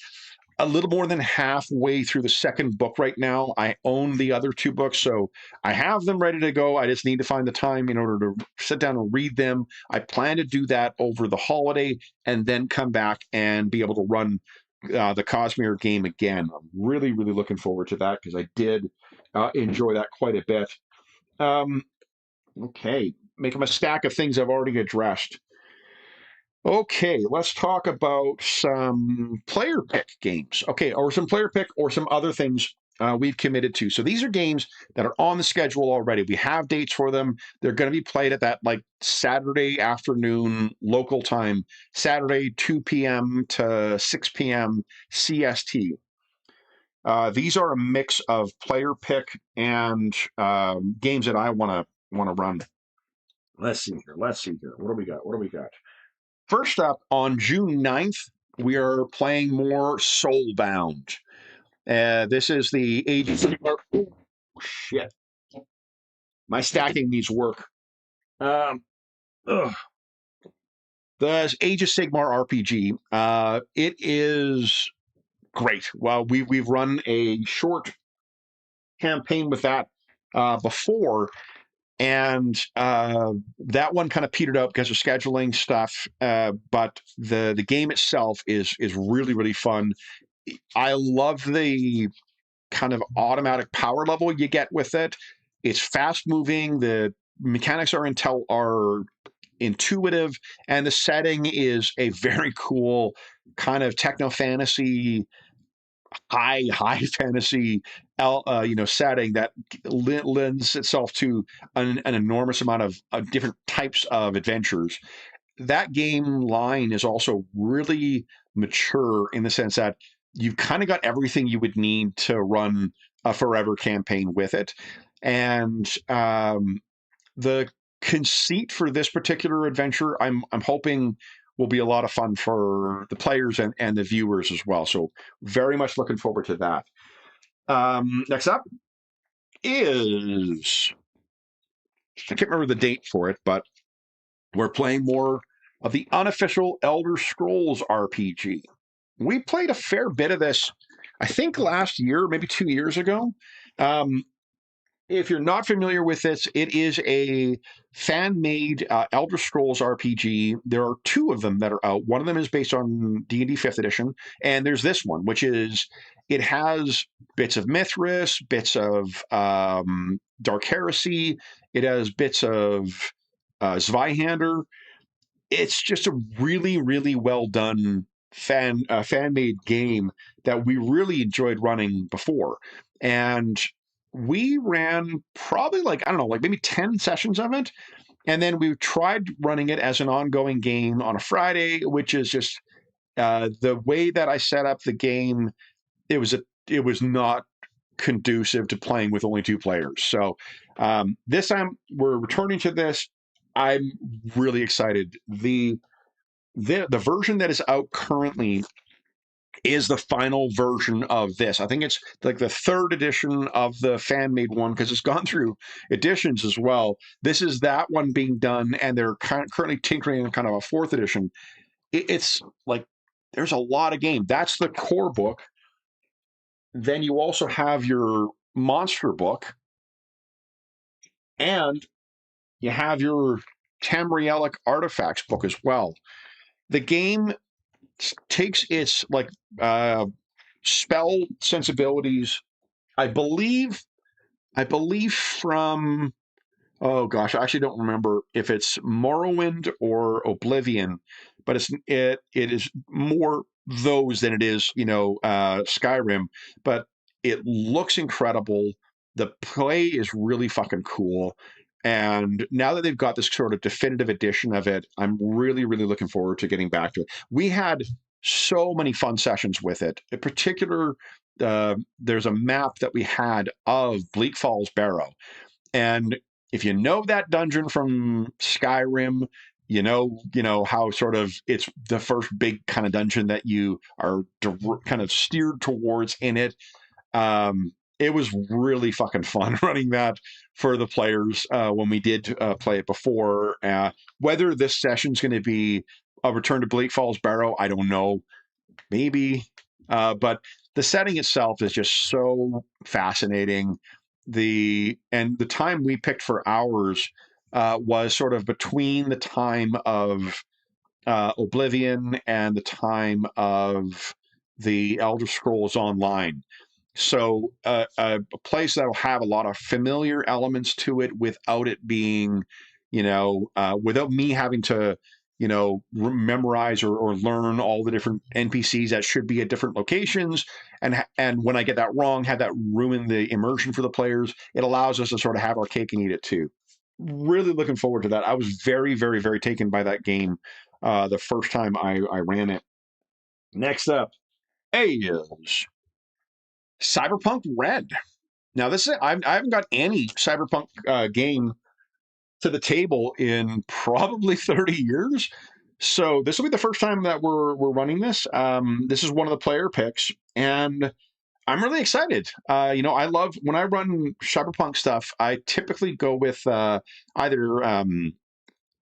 little more than halfway through the second book right now. I own the other two books, so I have them ready to go. I just need to find the time in order to sit down and read them. I plan to do that over the holiday and then come back and be able to run the Cosmere game again. I'm really, really looking forward to that, because I did enjoy that quite a bit. Okay, making a stack of things I've already addressed. Okay, let's talk about some player pick games. Okay, or some player pick or some other things we've committed to. So these are games that are on the schedule already. We have dates for them. They're going to be played at that like Saturday afternoon local time, Saturday 2 p.m. to 6 p.m. CST. These are a mix of player pick and games that I want to run. Let's see here. What do we got? First up, on June 9th, we are playing more Soulbound. This is the Age of Sigmar. Oh, shit. My stacking needs work. The Age of Sigmar RPG. It is great. Well, we've run a short campaign with that before, and that one kind of petered out because of scheduling stuff. But the game itself is really, really fun. I love the kind of automatic power level you get with it. It's fast moving. The mechanics are intuitive, and the setting is a very cool kind of techno fantasy, high fantasy setting that lends itself to an enormous amount of different types of adventures. That game line is also really mature in the sense that you've kind of got everything you would need to run a forever campaign with it. And the conceit for this particular adventure, I'm hoping will be a lot of fun for the players and the viewers as well. So very much looking forward to that. Next up is, I can't remember the date for it, but we're playing more of the unofficial Elder Scrolls RPG. We played a fair bit of this, I think last year, maybe 2 years ago. If you're not familiar with this, it is a fan-made Elder Scrolls RPG. There are two of them that are out. One of them is based on D&D 5th edition, and there's this one, which is, it has bits of Mithras, bits of Dark Heresy, it has bits of Zweihander. It's just a really, really well done fan-made game that we really enjoyed running before. And we ran probably like maybe 10 sessions of it. And then we tried running it as an ongoing game on a Friday, which is just the way that I set up the game. It was not conducive to playing with only two players. So this time we're returning to this. I'm really excited. The version that is out currently is the final version of this. I think it's like the third edition of the fan-made one, because it's gone through editions as well. This is that one being done, and they're currently tinkering in kind of a fourth edition. It's like there's a lot of game. That's the core book. Then you also have your monster book, and you have your Tamrielic artifacts book as well. The game takes its spell sensibilities, I believe from, oh gosh, I actually don't remember if it's Morrowind or Oblivion, but it is more those than it is Skyrim. But it looks incredible. The play is really fucking cool. And now that they've got this sort of definitive edition of it, I'm really, really looking forward to getting back to it. We had so many fun sessions with it. In particular, there's a map that we had of Bleak Falls Barrow. And if you know that dungeon from Skyrim, you know how sort of it's the first big kind of dungeon that you are kind of steered towards in it. It was really fucking fun running that for the players when we did play it before. Whether this session's going to be a return to Bleak Falls Barrow, I don't know. Maybe. But the setting itself is just so fascinating. The time we picked for ours was sort of between the time of Oblivion and the time of the Elder Scrolls Online. So a place that'll have a lot of familiar elements to it without it being, without me having to, memorize or learn all the different NPCs that should be at different locations. And when I get that wrong, have that ruin the immersion for the players. It allows us to sort of have our cake and eat it too. Really looking forward to that. I was very, very, very taken by that game the first time I ran it. Next up is Cyberpunk Red. Now, I haven't got any Cyberpunk game to the table in probably 30 years. So this will be the first time that we're running this. This is one of the player picks, and I'm really excited. I love when I run Cyberpunk stuff. I typically go with either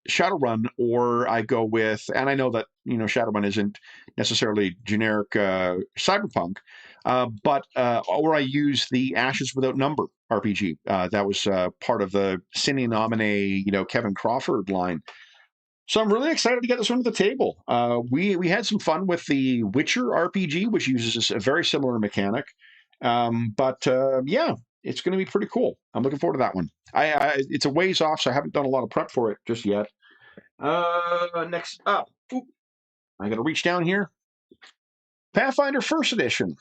Shadowrun, or I go with, and I know that Shadowrun isn't necessarily generic Cyberpunk, or I use the Ashes Without Number RPG. That was part of the Cine Nominee, Kevin Crawford line. So I'm really excited to get this one to the table. We had some fun with the Witcher RPG, which uses a very similar mechanic. Yeah, it's going to be pretty cool. I'm looking forward to that one. It's a ways off, so I haven't done a lot of prep for it just yet. Next up, I got to reach down here. Pathfinder First Edition.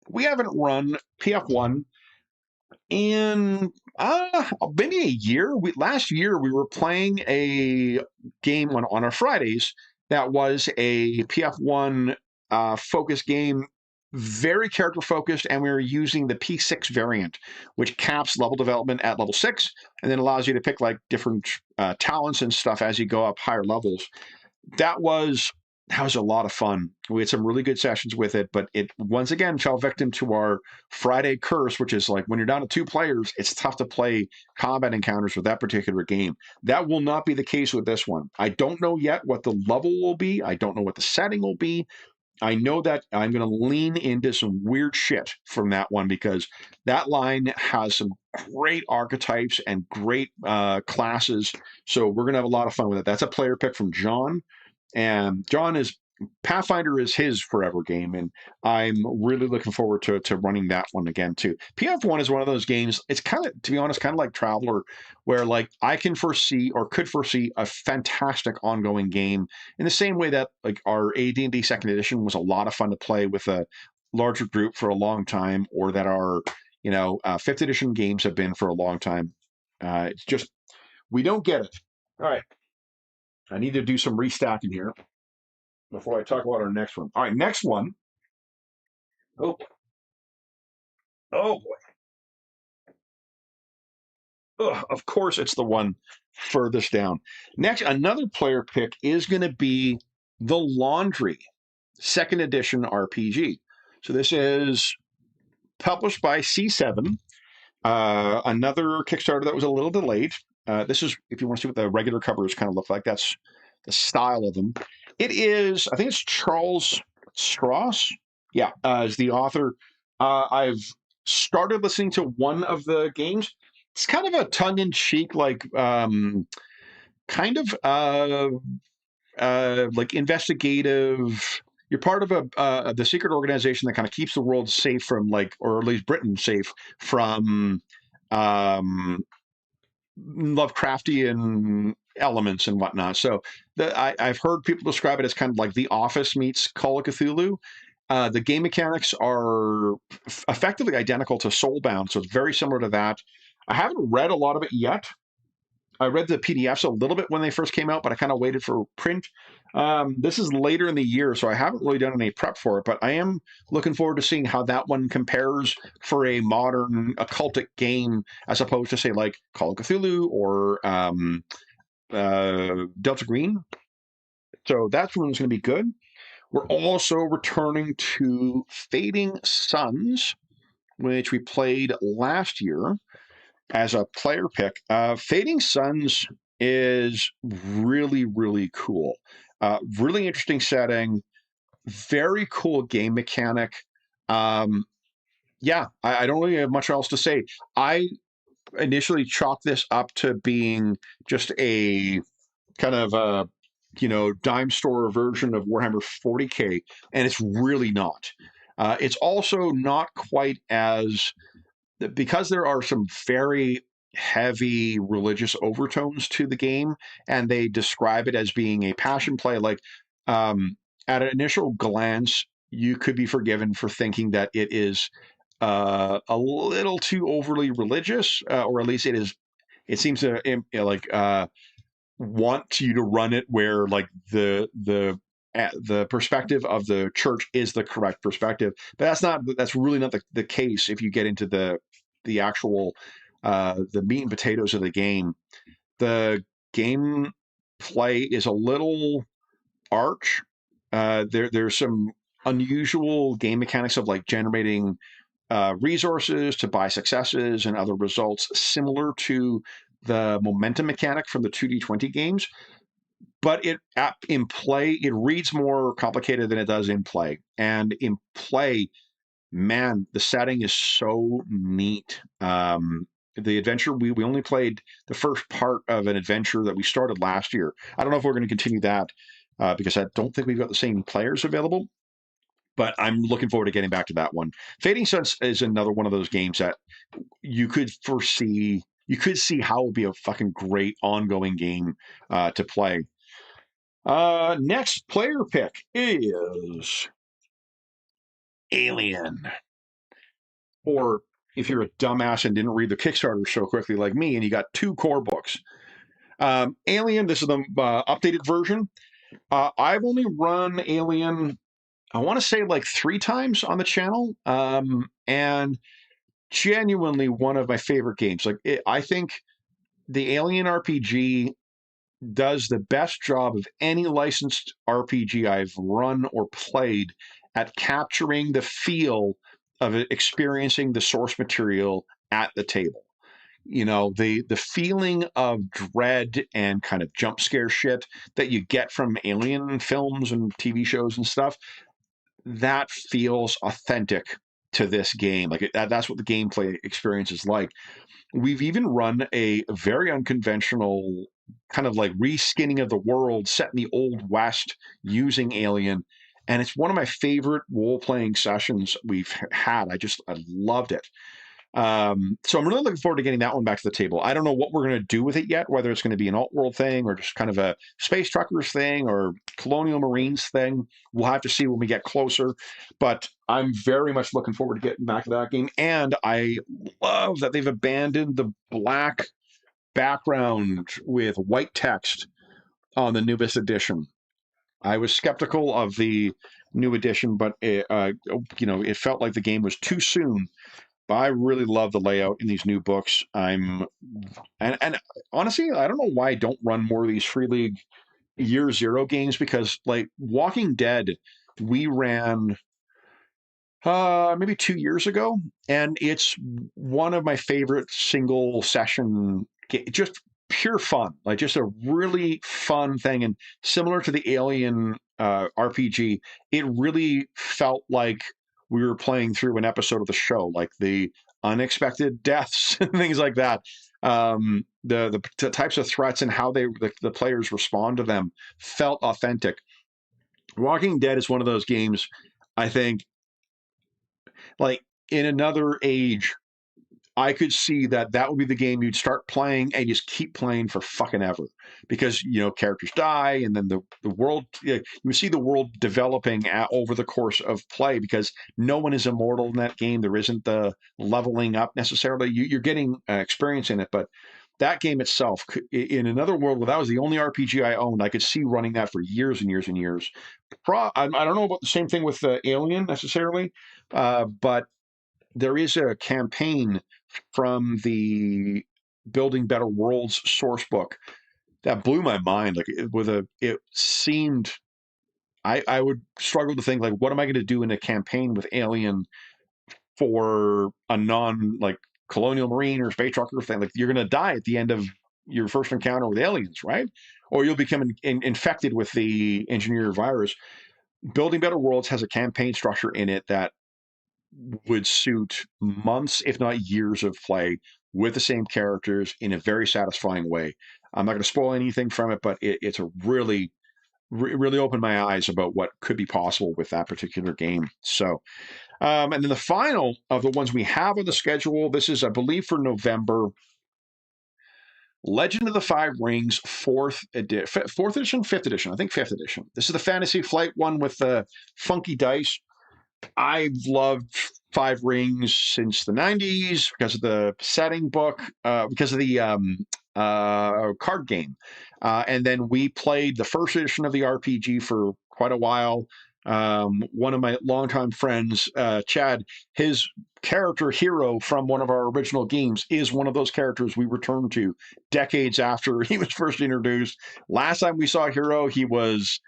We haven't run PF1 in maybe a year. Last year we were playing a game on our Fridays that was a PF1 focus game, very character focused, and we were using the P6 variant, which caps level development at level 6 and then allows you to pick like different talents and stuff as you go up higher levels. That was a lot of fun. We had some really good sessions with it, but it once again fell victim to our Friday curse, which is like when you're down to 2 players, it's tough to play combat encounters with that particular game. That will not be the case with this one. I don't know yet what the level will be. I don't know what the setting will be. I know that I'm going to lean into some weird shit from that one because that line has some great archetypes and great classes. So we're going to have a lot of fun with it. That's a player pick from John. And Pathfinder is his forever game, and I'm really looking forward to running that one again too. PF1 is one of those games, it's kind of, to be honest, kind of like Traveler, where like I can foresee or could foresee a fantastic ongoing game in the same way that like our AD&D second edition was a lot of fun to play with a larger group for a long time, or that our fifth edition games have been for a long time. It's just, we don't get it. All right. I need to do some restacking here before I talk about our next one. All right, next one. Oh boy. Ugh, of course, it's the one furthest down. Next, another player pick is going to be The Laundry, second edition RPG. So this is published by C7. Another Kickstarter that was a little delayed. This is, if you want to see what the regular covers kind of look like, that's the style of them. It is, I think it's Charles Stross. Yeah, is the author. I've started listening to one of the games. It's kind of a tongue-in-cheek, like kind of like investigative. You're part of the secret organization that kind of keeps the world safe from like, or at least Britain safe from Lovecraftian elements and whatnot. So I've heard people describe it as kind of like The Office meets Call of Cthulhu. The game mechanics are effectively identical to Soulbound, so it's very similar to that. I haven't read a lot of it yet, I read the PDFs a little bit when they first came out, but I kind of waited for print. This is later in the year, so I haven't really done any prep for it, but I am looking forward to seeing how that one compares for a modern occultic game as opposed to, say, like Call of Cthulhu or Delta Green. So that's one's going to be good. We're also returning to Fading Suns, which we played last year as a player pick. Fading Suns is really, really cool. Really interesting setting, very cool game mechanic. Yeah, I don't really have much else to say. I initially chalked this up to being just a kind of dime store version of Warhammer 40K, and it's really not. It's also not quite as, because there are some very heavy religious overtones to the game, and they describe it as being a passion play. Like, at an initial glance, you could be forgiven for thinking that it is a little too overly religious, or at least it is. It seems to want you to run it where like the perspective of the church is the correct perspective, but that's really not the case if you get into the actual the meat and potatoes of the game. The game play is a little arch. There's some unusual game mechanics of like generating resources to buy successes and other results, similar to the momentum mechanic from the 2D20 games. But in play, it reads more complicated than it does in play. And in play, man, the setting is so neat. The adventure, we only played the first part of an adventure that we started last year. I don't know if we're going to continue that because I don't think we've got the same players available. But I'm looking forward to getting back to that one. Fading Suns is another one of those games that you could see how it would be a fucking great ongoing game to play. Next player pick is Alien. Or if you're a dumbass and didn't read the Kickstarter so quickly like me, and you got 2 core books. Alien, this is the updated version. I've only run Alien, I want to say like 3 times on the channel, and genuinely one of my favorite games. I think the Alien RPG does the best job of any licensed RPG I've run or played at capturing the feel of experiencing the source material at the table. The feeling of dread and kind of jump scare shit that you get from Alien films and TV shows and stuff, that feels authentic to this game. That's what the gameplay experience is like. We've even run a very unconventional kind of like reskinning of the world set in the Old West using Alien. And it's one of my favorite role-playing sessions we've had. I loved it. So I'm really looking forward to getting that one back to the table. I don't know what we're going to do with it yet, whether it's going to be an alt-world thing or just kind of a space truckers thing or colonial marines thing. We'll have to see when we get closer, but I'm very much looking forward to getting back to that game. And I love that they've abandoned the black background with white text on the newest edition. I was skeptical of the new edition, but it felt like the game was too soon. But I really love the layout in these new books. And honestly, I don't know why I don't run more of these Free League Year Zero games, because like Walking Dead, we ran maybe 2 years ago, and it's one of my favorite single session just pure fun, like just a really fun thing. And similar to the Alien RPG, it really felt like we were playing through an episode of the show, like the unexpected deaths and things like that. The types of threats and how the players respond to them felt authentic. Walking Dead is one of those games, I think, like in another age, I could see that would be the game you'd start playing and just keep playing for fucking ever, because characters die, and then the world, you see the world developing over the course of play, because no one is immortal in that game. There isn't the leveling up necessarily. You're getting experience in it, but that game itself, in another world where that was the only RPG I owned, I could see running that for years and years and years. I don't know about the same thing with Alien necessarily, but there is a campaign from the Building Better Worlds source book that blew my mind. Like it seemed I would struggle to think like, what am I going to do in a campaign with Alien for a non like colonial marine or space trucker thing? Like, you're going to die at the end of your first encounter with aliens, right? Or you'll become infected with the engineered virus. Building Better Worlds has a campaign structure in it that would suit months, if not years, of play with the same characters in a very satisfying way. I'm not going to spoil anything from it, but it's a really opened my eyes about what could be possible with that particular game. So, and then the final of the ones we have on the schedule, this is, I believe, for November. Legend of the Five Rings, fourth edition, fifth edition. I think fifth edition. This is the Fantasy Flight one with the funky dice. I've loved Five Rings since the 90s because of the setting book, because of the card game. And then we played the first edition of the RPG for quite a while. One of my longtime friends, Chad, his character Hero from one of our original games is one of those characters we returned to decades after he was first introduced. Last time we saw Hero, he was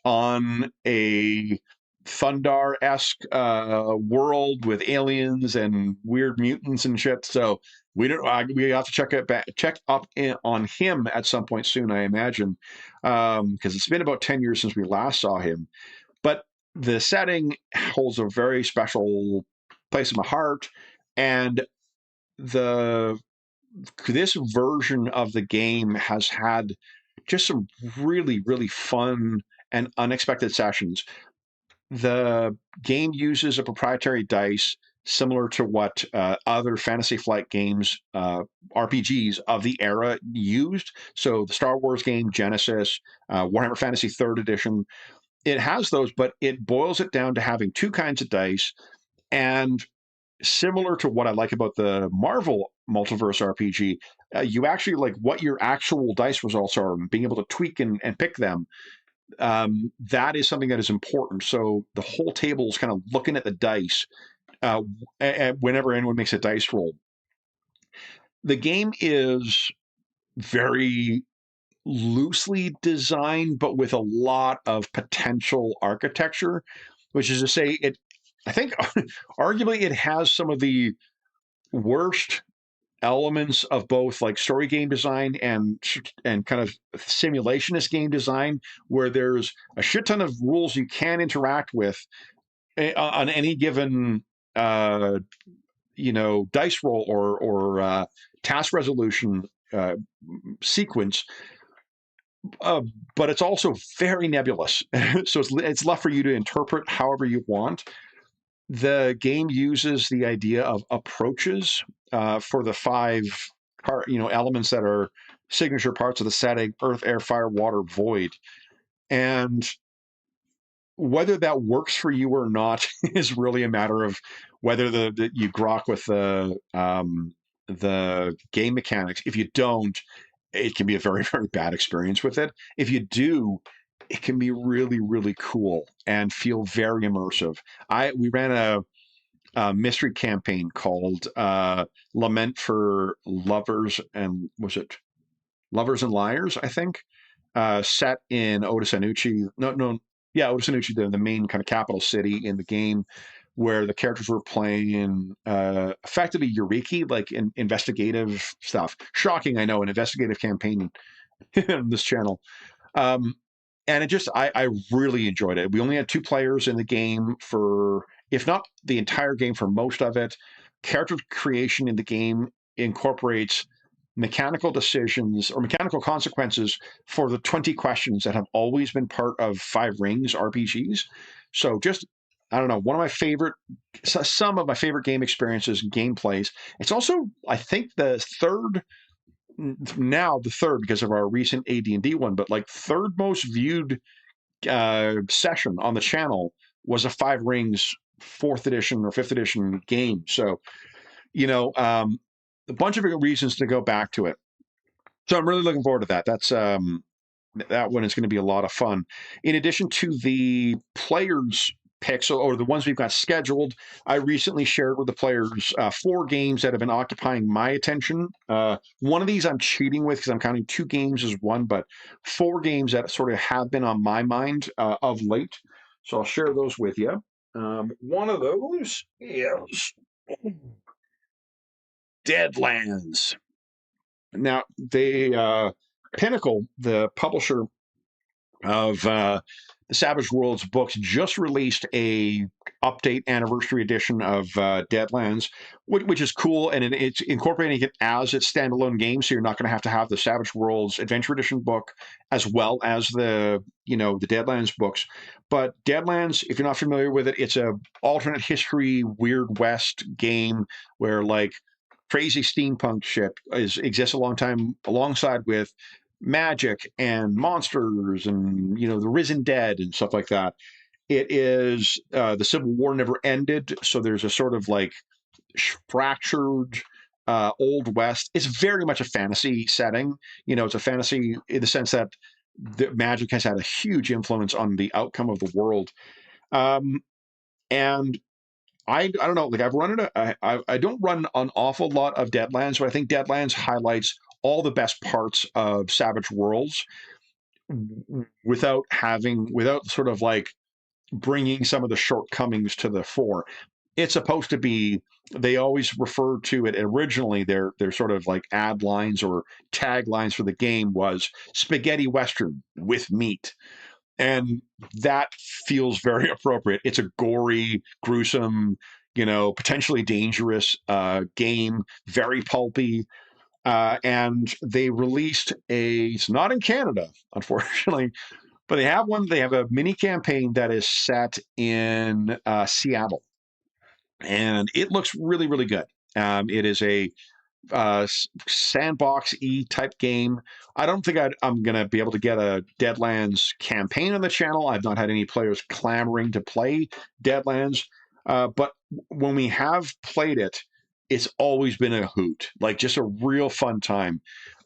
on a Thundar-esque world with aliens and weird mutants and shit. So we have to check up on him at some point soon, I imagine, because it's been about 10 years since we last saw him. But the setting holds a very special place in my heart, and this version of the game has had just some really, really fun and unexpected sessions. The game uses a proprietary dice similar to what other Fantasy Flight games, RPGs of the era used. So the Star Wars game, Genesis, Warhammer Fantasy 3rd Edition, it has those, but it boils it down to having two kinds of dice. And similar to what I like about the Marvel Multiverse RPG, you actually like what your actual dice results are and being able to tweak and pick them. That is something that is important. So the whole table is kind of looking at the dice whenever anyone makes a dice roll. The game is very loosely designed, but with a lot of potential architecture, which is to say, I think arguably it has some of the worst elements of both like story game design and kind of simulationist game design, where there's a shit ton of rules you can interact with on any given dice roll or task resolution sequence. But it's also very nebulous, so it's left for you to interpret however you want. The game uses the idea of approaches for the five elements that are signature parts of the setting: earth, air, fire, water, void. And whether that works for you or not is really a matter of whether you grok with the game mechanics. If you don't, it can be a very, very bad experience with it. If you do, it can be really, really cool and feel very immersive. We ran a mystery campaign called Lament for Lovers and Lovers and Liars, I think, set in Otis Anucci. Otis Anucci, the main kind of capital city in the game, where the characters were playing effectively Eureka, like investigative stuff. Shocking, I know, an investigative campaign on this channel. And I really enjoyed it. We only had 2 players in the game for, if not the entire game, for most of it. Character creation in the game incorporates mechanical decisions or mechanical consequences for the 20 questions that have always been part of Five Rings RPGs. So I don't know, some of my favorite game experiences and gameplays. It's also, I think, the third because of our recent AD&D one, but like third most viewed session on the channel was a Five Rings 4th edition or 5th edition game. So, a bunch of reasons to go back to it. So I'm really looking forward to that. That one is going to be a lot of fun. In addition to the players' picks or the ones we've got scheduled, I recently shared with the players 4 games that have been occupying my attention. One of these I'm cheating with because I'm counting 2 games as one, but 4 games that sort of have been on my mind of late. So I'll share those with you. One of those is Deadlands. Now, Pinnacle, the publisher of the Savage Worlds books, just released a update anniversary edition of Deadlands, which is cool, and it's incorporating it as its standalone game, so you're not going to have the Savage Worlds Adventure Edition book as well as the Deadlands books. But Deadlands, if you're not familiar with it, it's a alternate history Weird West game where like crazy steampunk shit exists alongside with magic and monsters and the risen dead and stuff like that. It is the Civil War never ended, so there's a sort of like fractured old west. It's very much a fantasy setting. It's a fantasy in the sense that the magic has had a huge influence on the outcome of the world. And I don't know, like I've run it. I don't run an awful lot of Deadlands, but I think Deadlands highlights all the best parts of Savage Worlds without sort of like bringing some of the shortcomings to the fore. It's supposed to be. They always refer to it originally. Their sort of like ad lines or taglines for the game was spaghetti western with meat. And that feels very appropriate. It's a gory, gruesome, potentially dangerous game, very pulpy. And they released it's not in Canada, unfortunately, but they have one. They have a mini campaign that is set in Seattle, and it looks really, really good. It is a sandbox type game. I don't think I'm going to be able to get a Deadlands campaign on the channel. I've not had any players clamoring to play Deadlands, but when we have played it, it's always been a hoot, like just a real fun time.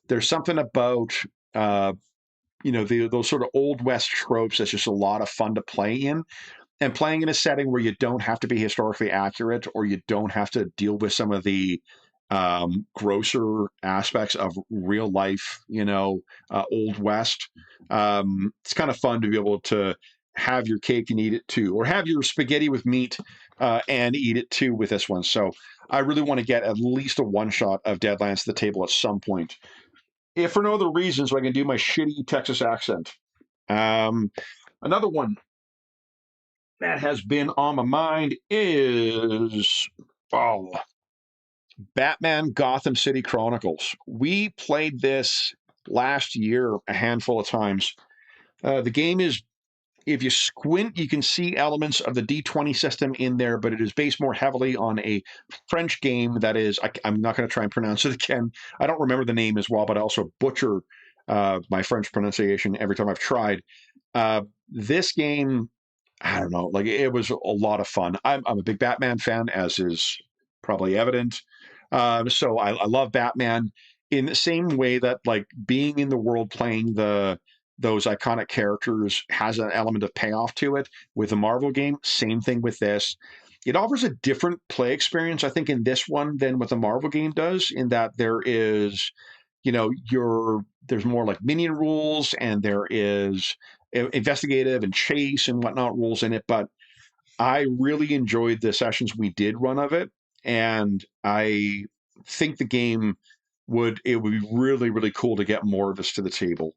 There's something about those sort of old west tropes that's just a lot of fun to play in. And playing in a setting where you don't have to be historically accurate or you don't have to deal with some of the grosser aspects of real life, old west. It's kind of fun to be able to have your cake and eat it too, or have your spaghetti with meat and eat it too with this one. So I really want to get at least a one shot of Deadlands to the table at some point, if for no other reason, so I can do my shitty Texas accent. Another one that has been on my mind is Batman Gotham City Chronicles. We played this last year a handful of times. The game is, if you squint, you can see elements of the D20 system in there, but it is based more heavily on a French game that is, I'm not going to try and pronounce it again. I don't remember the name as well, but I also butcher my French pronunciation every time I've tried. This game, I don't know, like it was a lot of fun. I'm a big Batman fan, as is probably evident. So I love Batman in the same way that like being in the world playing those iconic characters has an element of payoff to it. With the Marvel game, same thing with this. It offers a different play experience, I think, in this one than what the Marvel game does, in that there is, there's more like minion rules and there is investigative and chase and whatnot rules in it. But I really enjoyed the sessions we did run of it, and I think the game would be really, really cool to get more of this to the table.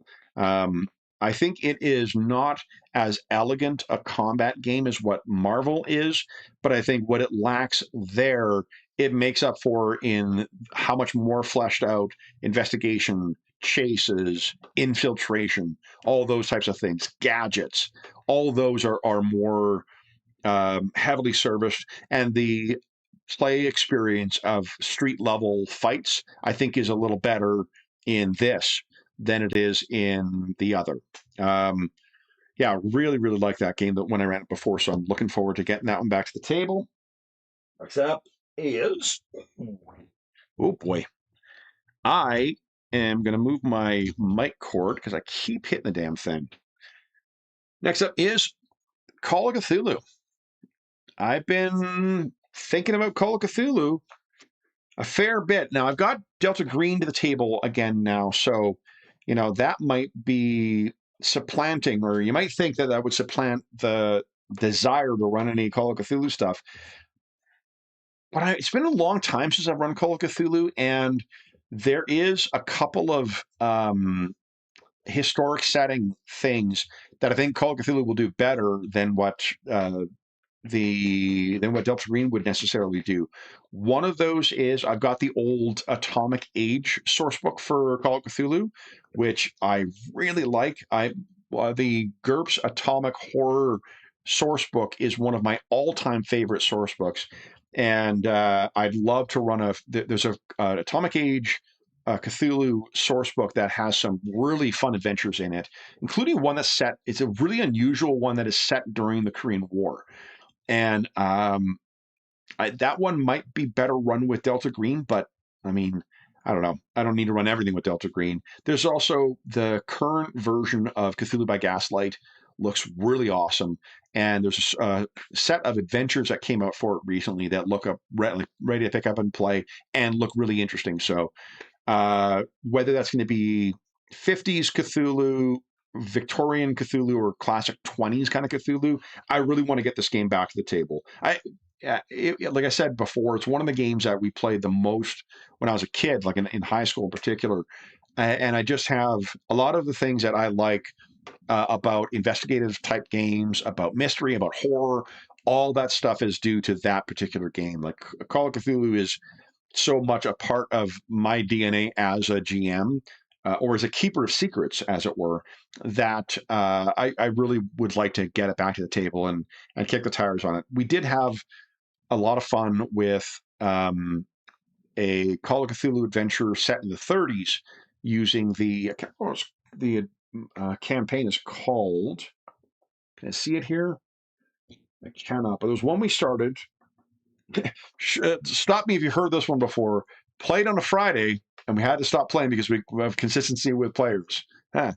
I think it is not as elegant a combat game as what Marvel is, but I think what it lacks there, it makes up for in how much more fleshed out investigation, chases, infiltration, all those types of things, gadgets, all those are more heavily serviced, and the play experience of street level fights, I think, is a little better in this than it is in the other. Yeah, really, really like that game that when I ran it before, so I'm looking forward to getting that one back to the table. Next up is, oh boy, I am going to move my mic cord because I keep hitting the damn thing. Next up is Call of Cthulhu. I've been thinking about Call of Cthulhu a fair bit. Now, I've got Delta Green to the table again now, so, you know, that might be supplanting, or you might think that that would supplant the desire to run any Call of Cthulhu stuff. But it's been a long time since I've run Call of Cthulhu, and there is a couple of historic setting things that I think Call of Cthulhu will do better than what Delta Green would necessarily do. One of those is I've got the old Atomic Age sourcebook for Call of Cthulhu, which I really like. The GURPS Atomic Horror sourcebook is one of my all-time favorite sourcebooks, and I'd love to run there's a Atomic Age Cthulhu sourcebook that has some really fun adventures in it, including one that's set. It's a really unusual one that is set during the Korean War. And that one might be better run with Delta Green, but I mean, I don't know. I don't need to run everything with Delta Green. There's also the current version of Cthulhu by Gaslight looks really awesome. And there's a set of adventures that came out for it recently that look up ready to pick up and play and look really interesting. So whether that's going to be 50s Cthulhu, Victorian Cthulhu, or classic 20s kind of Cthulhu, I really want to get this game back to the table. Like I said before, it's one of the games that we played the most when I was a kid, like in high school in particular. And I just have a lot of the things that I like about investigative type games, about mystery, about horror. All that stuff is due to that particular game. Like Call of Cthulhu is so much a part of my DNA as a GM, or as a keeper of secrets, as it were, that I really would like to get it back to the table and kick the tires on it. We did have a lot of fun with a Call of Cthulhu adventure set in the 30s using the campaign is called. Can I see it here? I cannot, but there was one we started. Stop me if you've heard this one before. Played on a Friday, and we had to stop playing because we have consistency with players. I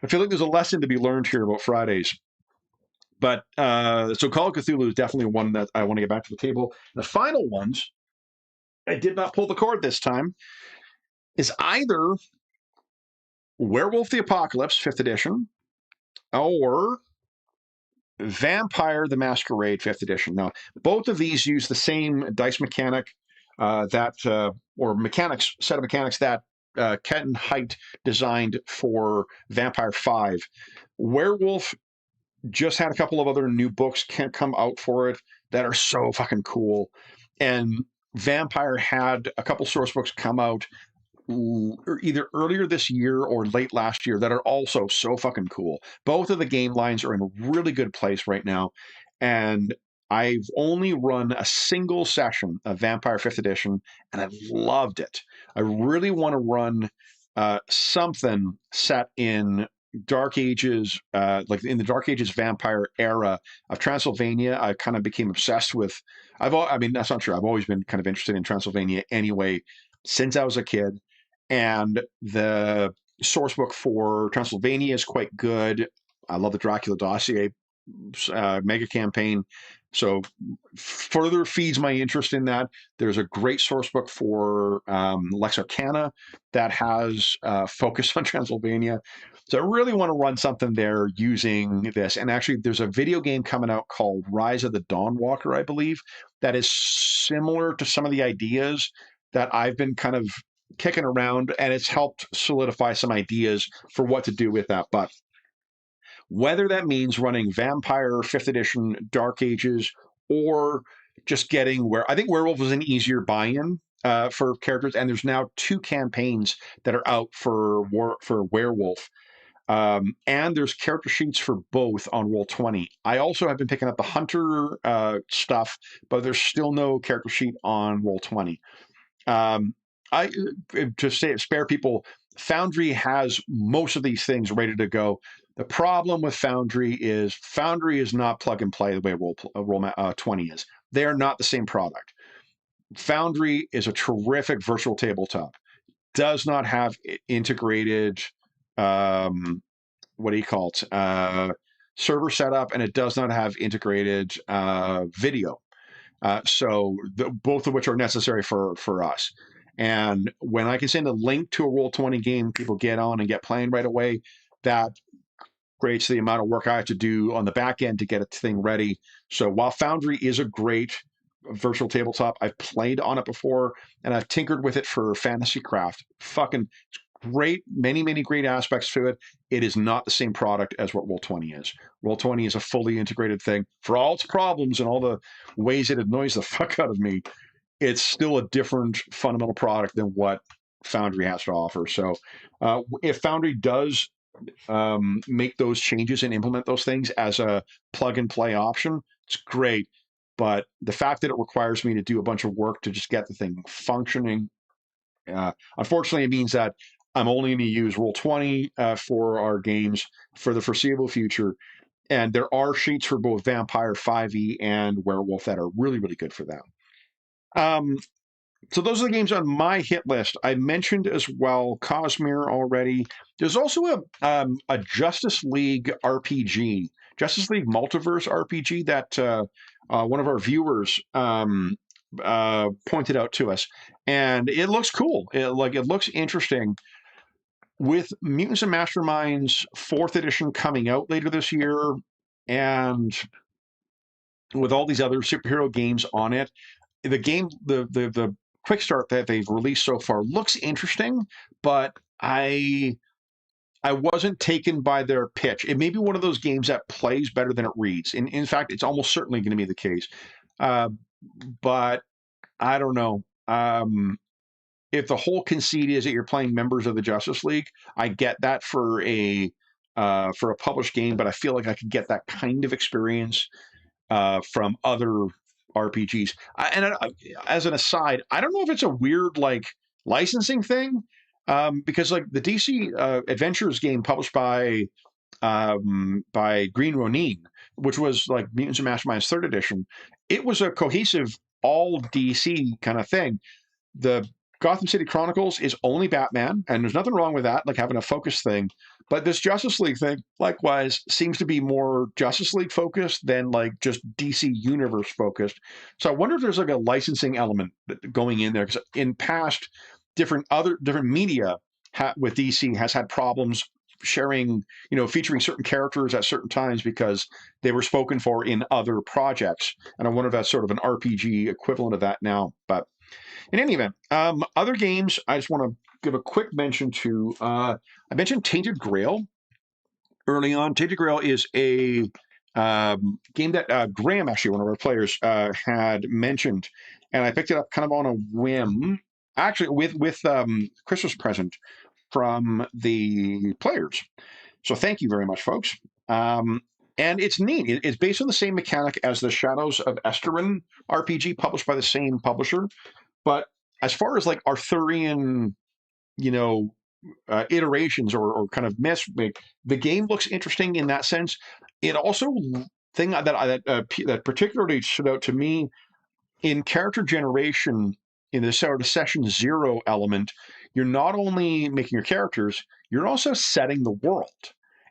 feel like there's a lesson to be learned here about Fridays. But so Call of Cthulhu is definitely one that I want to get back to the table. The final ones, I did not pull the cord this time, is either Werewolf the Apocalypse 5th edition or Vampire the Masquerade 5th edition. Now, both of these use the same dice mechanic or set of mechanics that Ken Hite designed for Vampire 5. Werewolf just had a couple of other new books come out for it that are so fucking cool. And Vampire had a couple source books come out either earlier this year or late last year that are also so fucking cool. Both of the game lines are in a really good place right now. And I've only run a single session of Vampire 5th edition, and I've loved it. I really want to run something set in Dark Ages, like in the Dark Ages vampire era of Transylvania. I kind of became obsessed with. That's not true. I've always been kind of interested in Transylvania anyway, since I was a kid. And the source book for Transylvania is quite good. I love the Dracula Dossier mega campaign, so further feeds my interest in that. There's a great source book for Lex Arcana that has focus on Transylvania. So I really want to run something there using this. And actually, there's a video game coming out called Rise of the Dawnwalker, I believe, that is similar to some of the ideas that I've been kind of kicking around, and it's helped solidify some ideas for what to do with that. But whether that means running Vampire 5th edition, Dark Ages, or just getting I think Werewolf was an easier buy-in for characters, and there's now 2 campaigns that are out for Werewolf. And there's character sheets for both on Roll20. I also have been picking up the Hunter stuff, but there's still no character sheet on Roll20. I to spare people, Foundry has most of these things ready to go. The problem with Foundry is not plug and play the way Roll20 is. They are not the same product. Foundry is a terrific virtual tabletop. does not have integrated, what do you call it, server setup, and it does not have integrated video. So both of which are necessary for us. And when I can send a link to a Roll20 game, people get on and get playing right away. That creates the amount of work I have to do on the back end to get a thing ready. So while Foundry is a great virtual tabletop, I've played on it before, and I've tinkered with it for Fantasy Craft. Fucking great, many great aspects to it. It is not the same product as what Roll20 is. Roll20 is a fully integrated thing. For all its problems and all the ways it annoys the fuck out of me, it's still a different fundamental product than what Foundry has to offer. So if Foundry does make those changes and implement those things as a plug and play option, it's great. But the fact that it requires me to do a bunch of work to just get the thing functioning, unfortunately, it means that I'm only going to use Roll20 for our games for the foreseeable future. And there are sheets for both Vampire 5e and Werewolf that are really good for them. So those are the games on my hit list. I mentioned as well Cosmere already. There's also a Justice League RPG, Justice League Multiverse RPG that one of our viewers pointed out to us, and it looks cool. It looks interesting. With Mutants and Masterminds 4th edition coming out later this year, and with all these other superhero games on it, the game, the quick start that they've released so far looks interesting, but I wasn't taken by their pitch. It may be one of those games that plays better than it reads. In fact, it's almost certainly going to be the case. But I don't know. If the whole conceit is that you're playing members of the Justice League, I get that for a published game, but I feel like I could get that kind of experience from other RPGs. As an aside, I don't know if it's a weird licensing thing, because the DC Adventures game published by Green Ronin, which was like Mutants and Masterminds 3rd edition, it was a cohesive all DC kind of thing. The Gotham City Chronicles is only Batman, and there's nothing wrong with that, like having a focus thing. But this Justice League thing, likewise, seems to be more Justice League focused than just DC Universe focused. So I wonder if there's a licensing element going in there, because in past different media with DC has had problems sharing, featuring certain characters at certain times because they were spoken for in other projects. And I wonder if that's sort of an RPG equivalent of that now. But in any event, other games I just want to give a quick mention to. I mentioned Tainted Grail early on. Tainted Grail is a game that Graham, actually one of our players, had mentioned, and I picked it up kind of on a whim, actually with Christmas present from the players. So thank you very much, folks. And it's neat. It's based on the same mechanic as the Shadows of Esterin RPG, published by the same publisher. But as far as Arthurian, iterations or kind of mess, the game looks interesting in that sense. It also thing that particularly stood out to me in character generation in the sort of session 0 element. You're not only making your characters, you're also setting the world,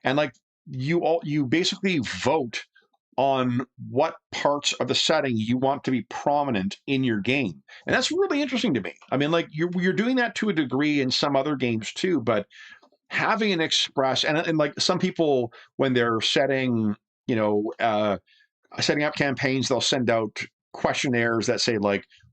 and you basically vote on what parts of the setting you want to be prominent in your game. And that's really interesting to me. I mean, you're doing that to a degree in some other games too, but having an express, and some people, when they're setting, setting up campaigns, they'll send out questionnaires that say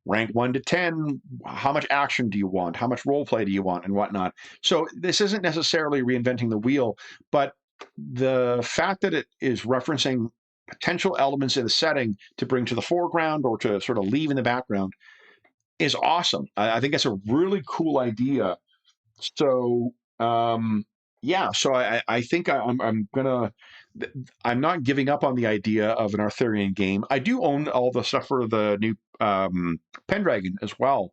rank 1 to 10, how much action do you want? How much role play do you want, and whatnot? So this isn't necessarily reinventing the wheel, but the fact that it is referencing potential elements in the setting to bring to the foreground or to sort of leave in the background is awesome. I think that's a really cool idea. So so I think I'm not giving up on the idea of an Arthurian game. I do own all the stuff for the new Pendragon as well.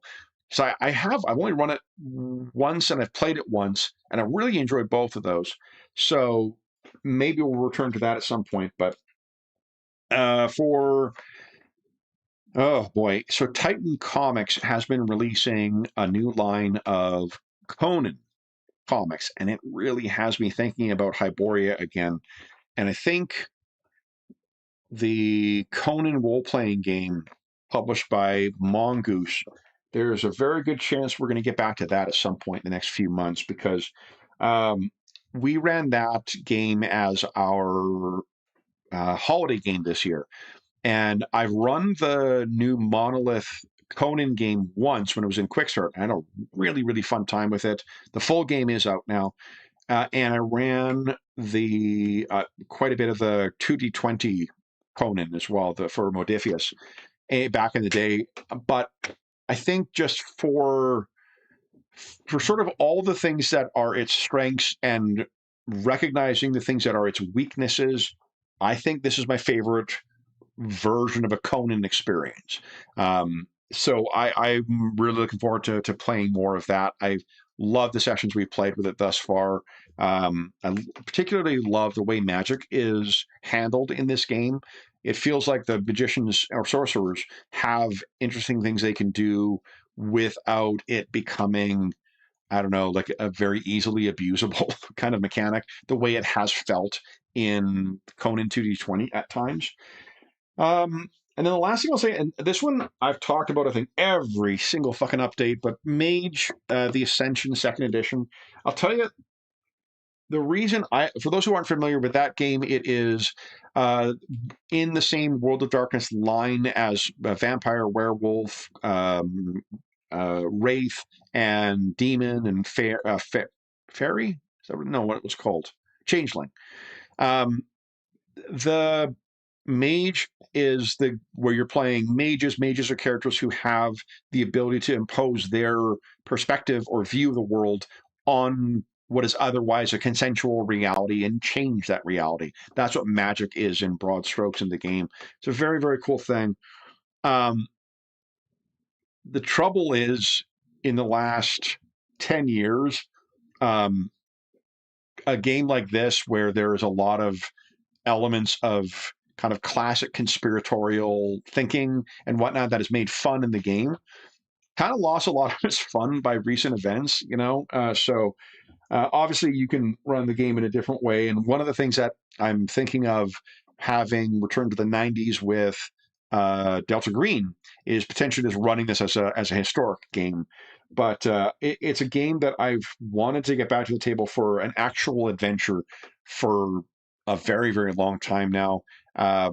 So I've only run it once and I've played it once, and I really enjoyed both of those. So maybe we'll return to that at some point. But oh boy, so Titan Comics has been releasing a new line of Conan comics, and it really has me thinking about Hyboria again. And I think the Conan role-playing game published by Mongoose, there's a very good chance we're going to get back to that at some point in the next few months, because we ran that game as our holiday game this year. And I've run the new Monolith Conan game once when it was in Quickstart. I had a really, really fun time with it. The full game is out now. And I ran the quite a bit of the 2D20 Conan as well, for Modifius back in the day. But I think just for sort of all the things that are its strengths and recognizing the things that are its weaknesses, I think this is my favorite version of a Conan experience. So I'm really looking forward to playing more of that. I love the sessions we've played with it thus far. I particularly love the way magic is handled in this game. It feels like the magicians or sorcerers have interesting things they can do without it becoming, I don't know, like a very easily abusable kind of mechanic, the way it has felt in Conan 2D20 at times. And then the last thing I'll say, and this one I've talked about, I think, every single fucking update, but Mage, the Ascension second edition, I'll tell you, the reason for those who aren't familiar with that game, it is in the same World of Darkness line as Vampire, Werewolf, Wraith, and Demon, and Fairy? Is that, no, what it was called? Changeling. The Mage is where you're playing mages. Mages are characters who have the ability to impose their perspective or view of the world on what is otherwise a consensual reality and change that reality. That's what magic is in broad strokes in the game. It's a very, very cool thing. The trouble is, in the last 10 years, a game like this, where there is a lot of elements of kind of classic conspiratorial thinking and whatnot that has made fun in the game, kind of lost a lot of its fun by recent events, so obviously you can run the game in a different way. And one of the things that I'm thinking of, having returned to the 90s with Delta Green, is potentially just running this as a historic game. But it's a game that I've wanted to get back to the table for an actual adventure for a very, very long time now. I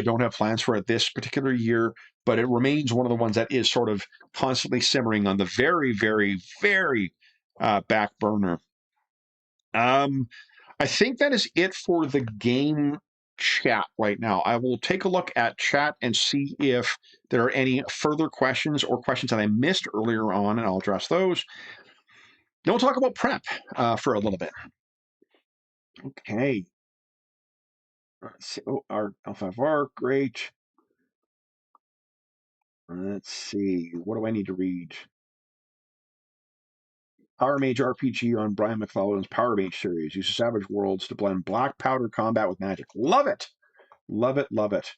don't have plans for it this particular year, but it remains one of the ones that is sort of constantly simmering on the very, very, very back burner. I think that is it for the game chat right now. I will take a look at chat and see if there are any further questions or questions that I missed earlier on, and I'll address those. Then we'll talk about prep for a little bit. Okay. Let's see. Oh, our L5R, great. Let's see. What do I need to read? Power Mage RPG on Brian MacLeod's Power Mage series uses Savage Worlds to blend black powder combat with magic. Love it. Love it. Love it.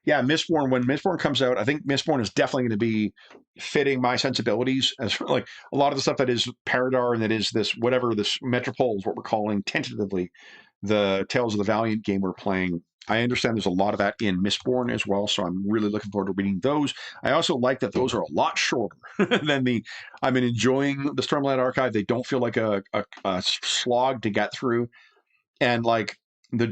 Yeah, Mistborn, when Mistborn comes out, I think Mistborn is definitely going to be fitting my sensibilities, as like a lot of the stuff that is Paradar and that is this Metropole is what we're calling tentatively the Tales of the Valiant game we're playing. I understand there's a lot of that in Mistborn as well, so I'm really looking forward to reading those. I also like that those are a lot shorter than I've been enjoying the Stormlight Archive. They don't feel like a slog to get through. And like the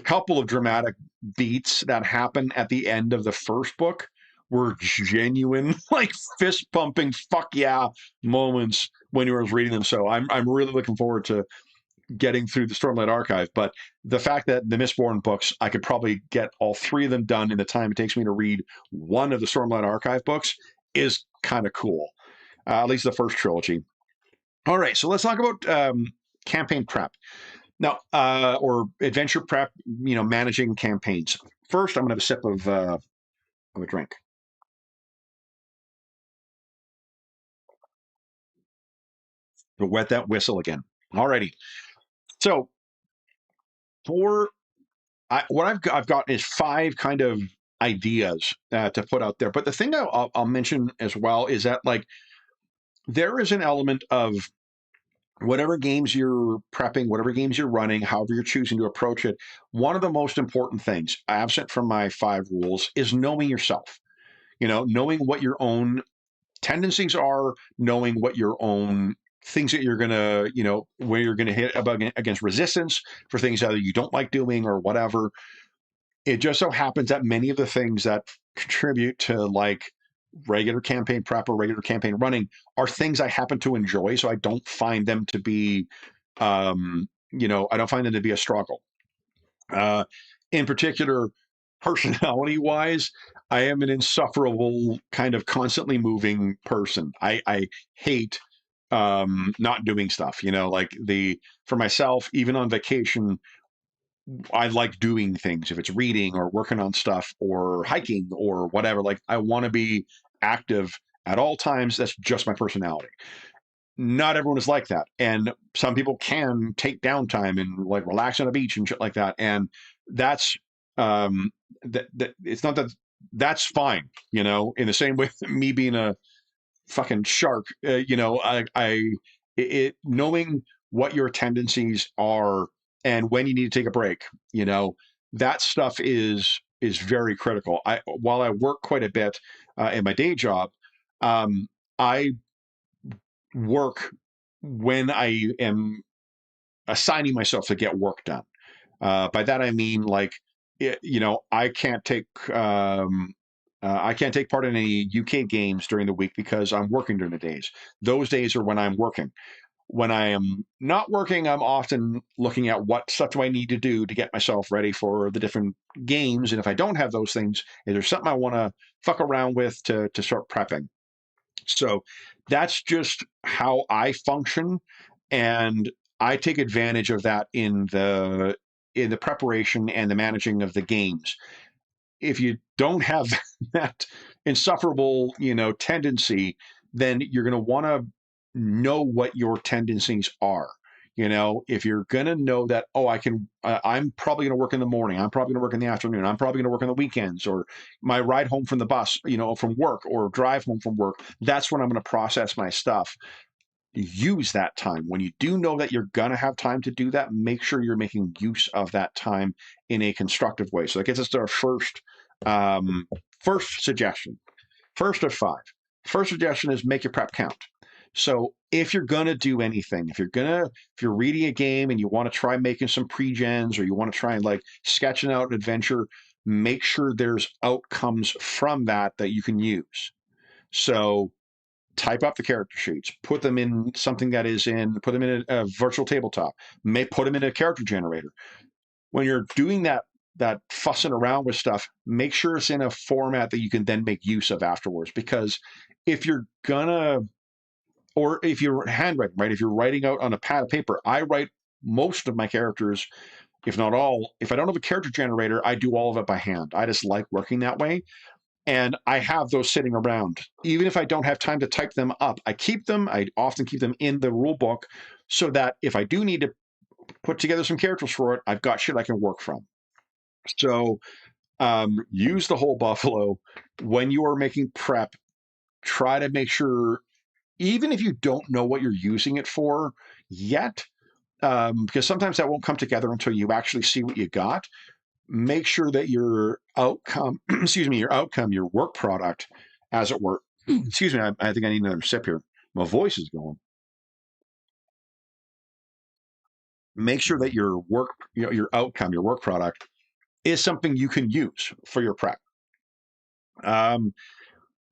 couple of dramatic beats that happen at the end of the first book were genuine, like fist pumping, fuck yeah moments when you were reading them. So I'm really looking forward to getting through the Stormlight Archive. But the fact that the Mistborn books, I could probably get all three of them done in the time it takes me to read one of the Stormlight Archive books is kind of cool. At least the first trilogy. All right, so let's talk about campaign prep. Now, or adventure prep, managing campaigns. First, I'm going to have a sip of a drink. To wet that whistle again. Alrighty. So, what I've got is 5 kind of ideas to put out there. But the thing I'll mention as well is that like there is an element of whatever games you're prepping, whatever games you're running, however you're choosing to approach it, one of the most important things, absent from my 5 rules, is knowing yourself. Knowing what your own tendencies are, knowing what your own things that you're gonna, where you're gonna hit against resistance for things either you don't like doing or whatever. It just so happens that many of the things that contribute to like regular campaign prep or regular campaign running are things I happen to enjoy. So I don't find them to be, I don't find them to be a struggle. In particular, personality wise, I am an insufferable kind of constantly moving person. I hate not doing stuff, for myself, even on vacation, I like doing things. If it's reading or working on stuff or hiking or whatever, like I want to be active at all times. That's just my personality. Not everyone is like that. And some people can take downtime and like relax on a beach and shit like that. And that's that it's not that that's fine, in the same way me being a fucking shark, knowing what your tendencies are and when you need to take a break, that stuff is very critical. While I work quite a bit in my day job, I work when I am assigning myself to get work done. By that I mean like, I can't take part in any UK games during the week because I'm working during the days. Those days are when I'm working. When I am not working, I'm often looking at what stuff do I need to do to get myself ready for the different games. And if I don't have those things, is there something I want to fuck around with to start prepping? So that's just how I function. And I take advantage of that in the preparation and the managing of the games. If you don't have that insufferable, tendency, then you're going to want to know what your tendencies are. If you're going to know that, oh, I'm probably going to work in the morning. I'm probably going to work in the afternoon. I'm probably going to work on the weekends or my ride home from the bus, from work or drive home from work. That's when I'm going to process my stuff. Use that time. When you do know that you're going to have time to do that, make sure you're making use of that time in a constructive way. So that gets us to our first suggestion. First of 5. First suggestion is make your prep count. So if you're going to do anything, if you're reading a game and you want to try making some pre-gens or you want to try and like sketching out an adventure, make sure there's outcomes from that you can use. So type up the character sheets, put them in something put them in a virtual tabletop, put them in a character generator. When you're doing that fussing around with stuff, make sure it's in a format that you can then make use of afterwards. Because if you're handwriting, right? If you're writing out on a pad of paper, I write most of my characters, if not all. If I don't have a character generator, I do all of it by hand. I just like working that way. And I have those sitting around. Even if I don't have time to type them up, I keep them. I often keep them in the rule book so that if I do need to put together some characters for it, I've got shit I can work from. So use the whole buffalo. When you are making prep, try to make sure, even if you don't know what you're using it for yet, because sometimes that won't come together until you actually see what you got, make sure that your outcome, your work product, as it were, excuse me, I think I need another sip here. My voice is going. Make sure that your work, your outcome, your work product is something you can use for your prep.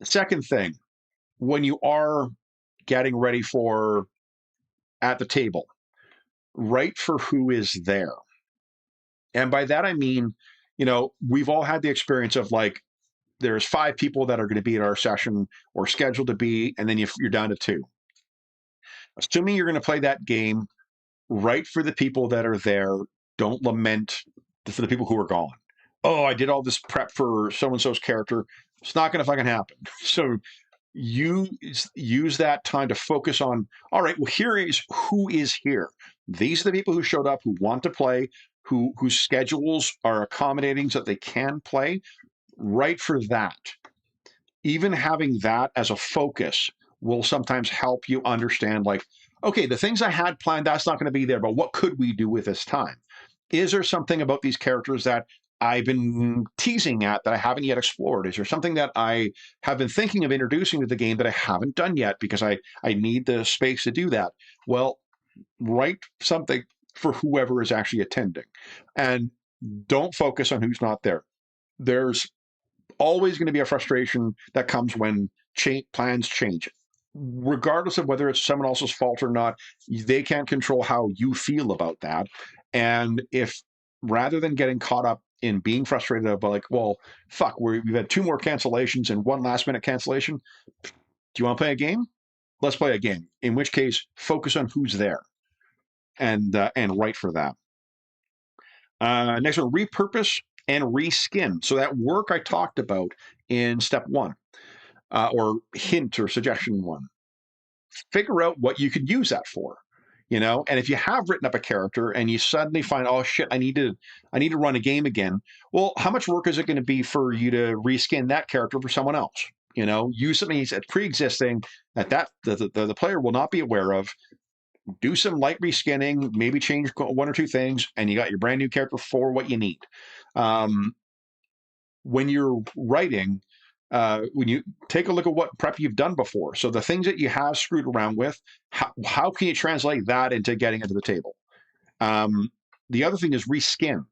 Second thing, when you are getting ready for at the table, write for who is there. And by that, I mean, we've all had the experience of like, there's 5 people that are going to be at our session or scheduled to be, and then you're down to 2. Assuming you're going to play that game, write for the people that are there. Don't lament for the people who are gone. Oh, I did all this prep for so-and-so's character. It's not going to fucking happen. So use that time to focus on, all right, well, here is who is here. These are the people who showed up, who want to play, whose schedules are accommodating so that they can play. Right for that. Even having that as a focus will sometimes help you understand, like, okay, the things I had planned, that's not going to be there, but what could we do with this time? Is there something about these characters that I've been teasing at that I haven't yet explored? Is there something that I have been thinking of introducing to the game that I haven't done yet because I need the space to do that? Well, write something for whoever is actually attending, and don't focus on who's not there. There's always going to be a frustration that comes when plans change. Regardless of whether it's someone else's fault or not, they can't control how you feel about that. And if rather than getting caught up in being frustrated about, like, well, fuck, we've had 2 more cancellations and 1 last minute cancellation. Do you want to play a game? Let's play a game. In which case, focus on who's there and write for that. Next one, repurpose and reskin. So that work I talked about in step 1, or hint or suggestion 1, figure out what you could use that for. And if you have written up a character and you suddenly find, oh shit, I need to run a game again. Well, how much work is it going to be for you to reskin that character for someone else? Use something that's pre-existing that the player will not be aware of. Do some light reskinning, maybe change 1 or 2 things, and you got your brand new character for what you need. When you're writing, when you take a look at what prep you've done before, so the things that you have screwed around with, how can you translate that into getting into the table? The other thing is reskin.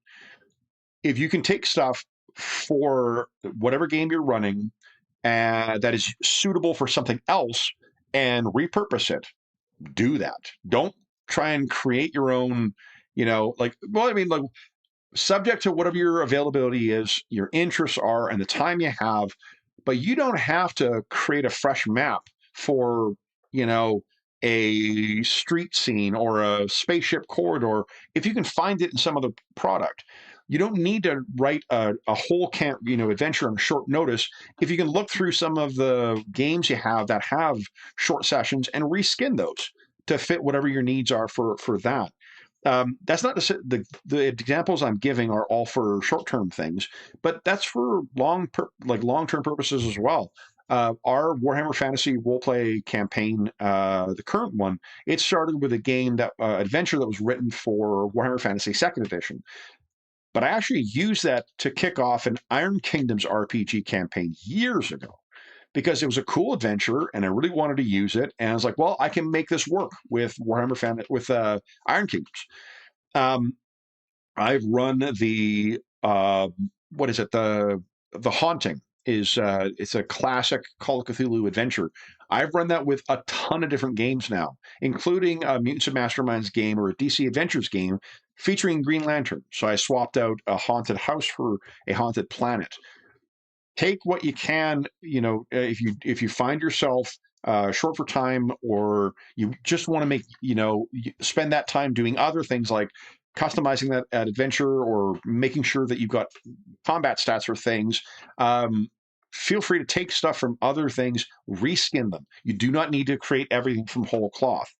If you can take stuff for whatever game you're running that is suitable for something else and repurpose it, do that. Don't try and create your own, subject to whatever your availability is, your interests are, and the time you have. But you don't have to create a fresh map for, a street scene or a spaceship corridor if you can find it in some other product. You don't need to write a whole adventure on short notice if you can look through some of the games you have that have short sessions and reskin those to fit whatever your needs are for that. That's not to say the examples I'm giving are all for short-term things, but that's for long-term purposes as well. Our Warhammer Fantasy roleplay campaign, the current one, it started with a game adventure that was written for Warhammer Fantasy 2nd Edition. But I actually used that to kick off an Iron Kingdoms RPG campaign years ago because it was a cool adventure and I really wanted to use it. And I was like, well, I can make this work with Warhammer Fantasy, with Iron Kingdoms. I've run the what is it? The Haunting is it's a classic Call of Cthulhu adventure. I've run that with a ton of different games now, including a Mutants and Masterminds game or a DC Adventures game featuring Green Lantern. So I swapped out a haunted house for a haunted planet. Take what you can, if you find yourself short for time, or you just want to spend that time doing other things like customizing that adventure or making sure that you've got combat stats for things. Feel free to take stuff from other things, reskin them. You do not need to create everything from whole cloth.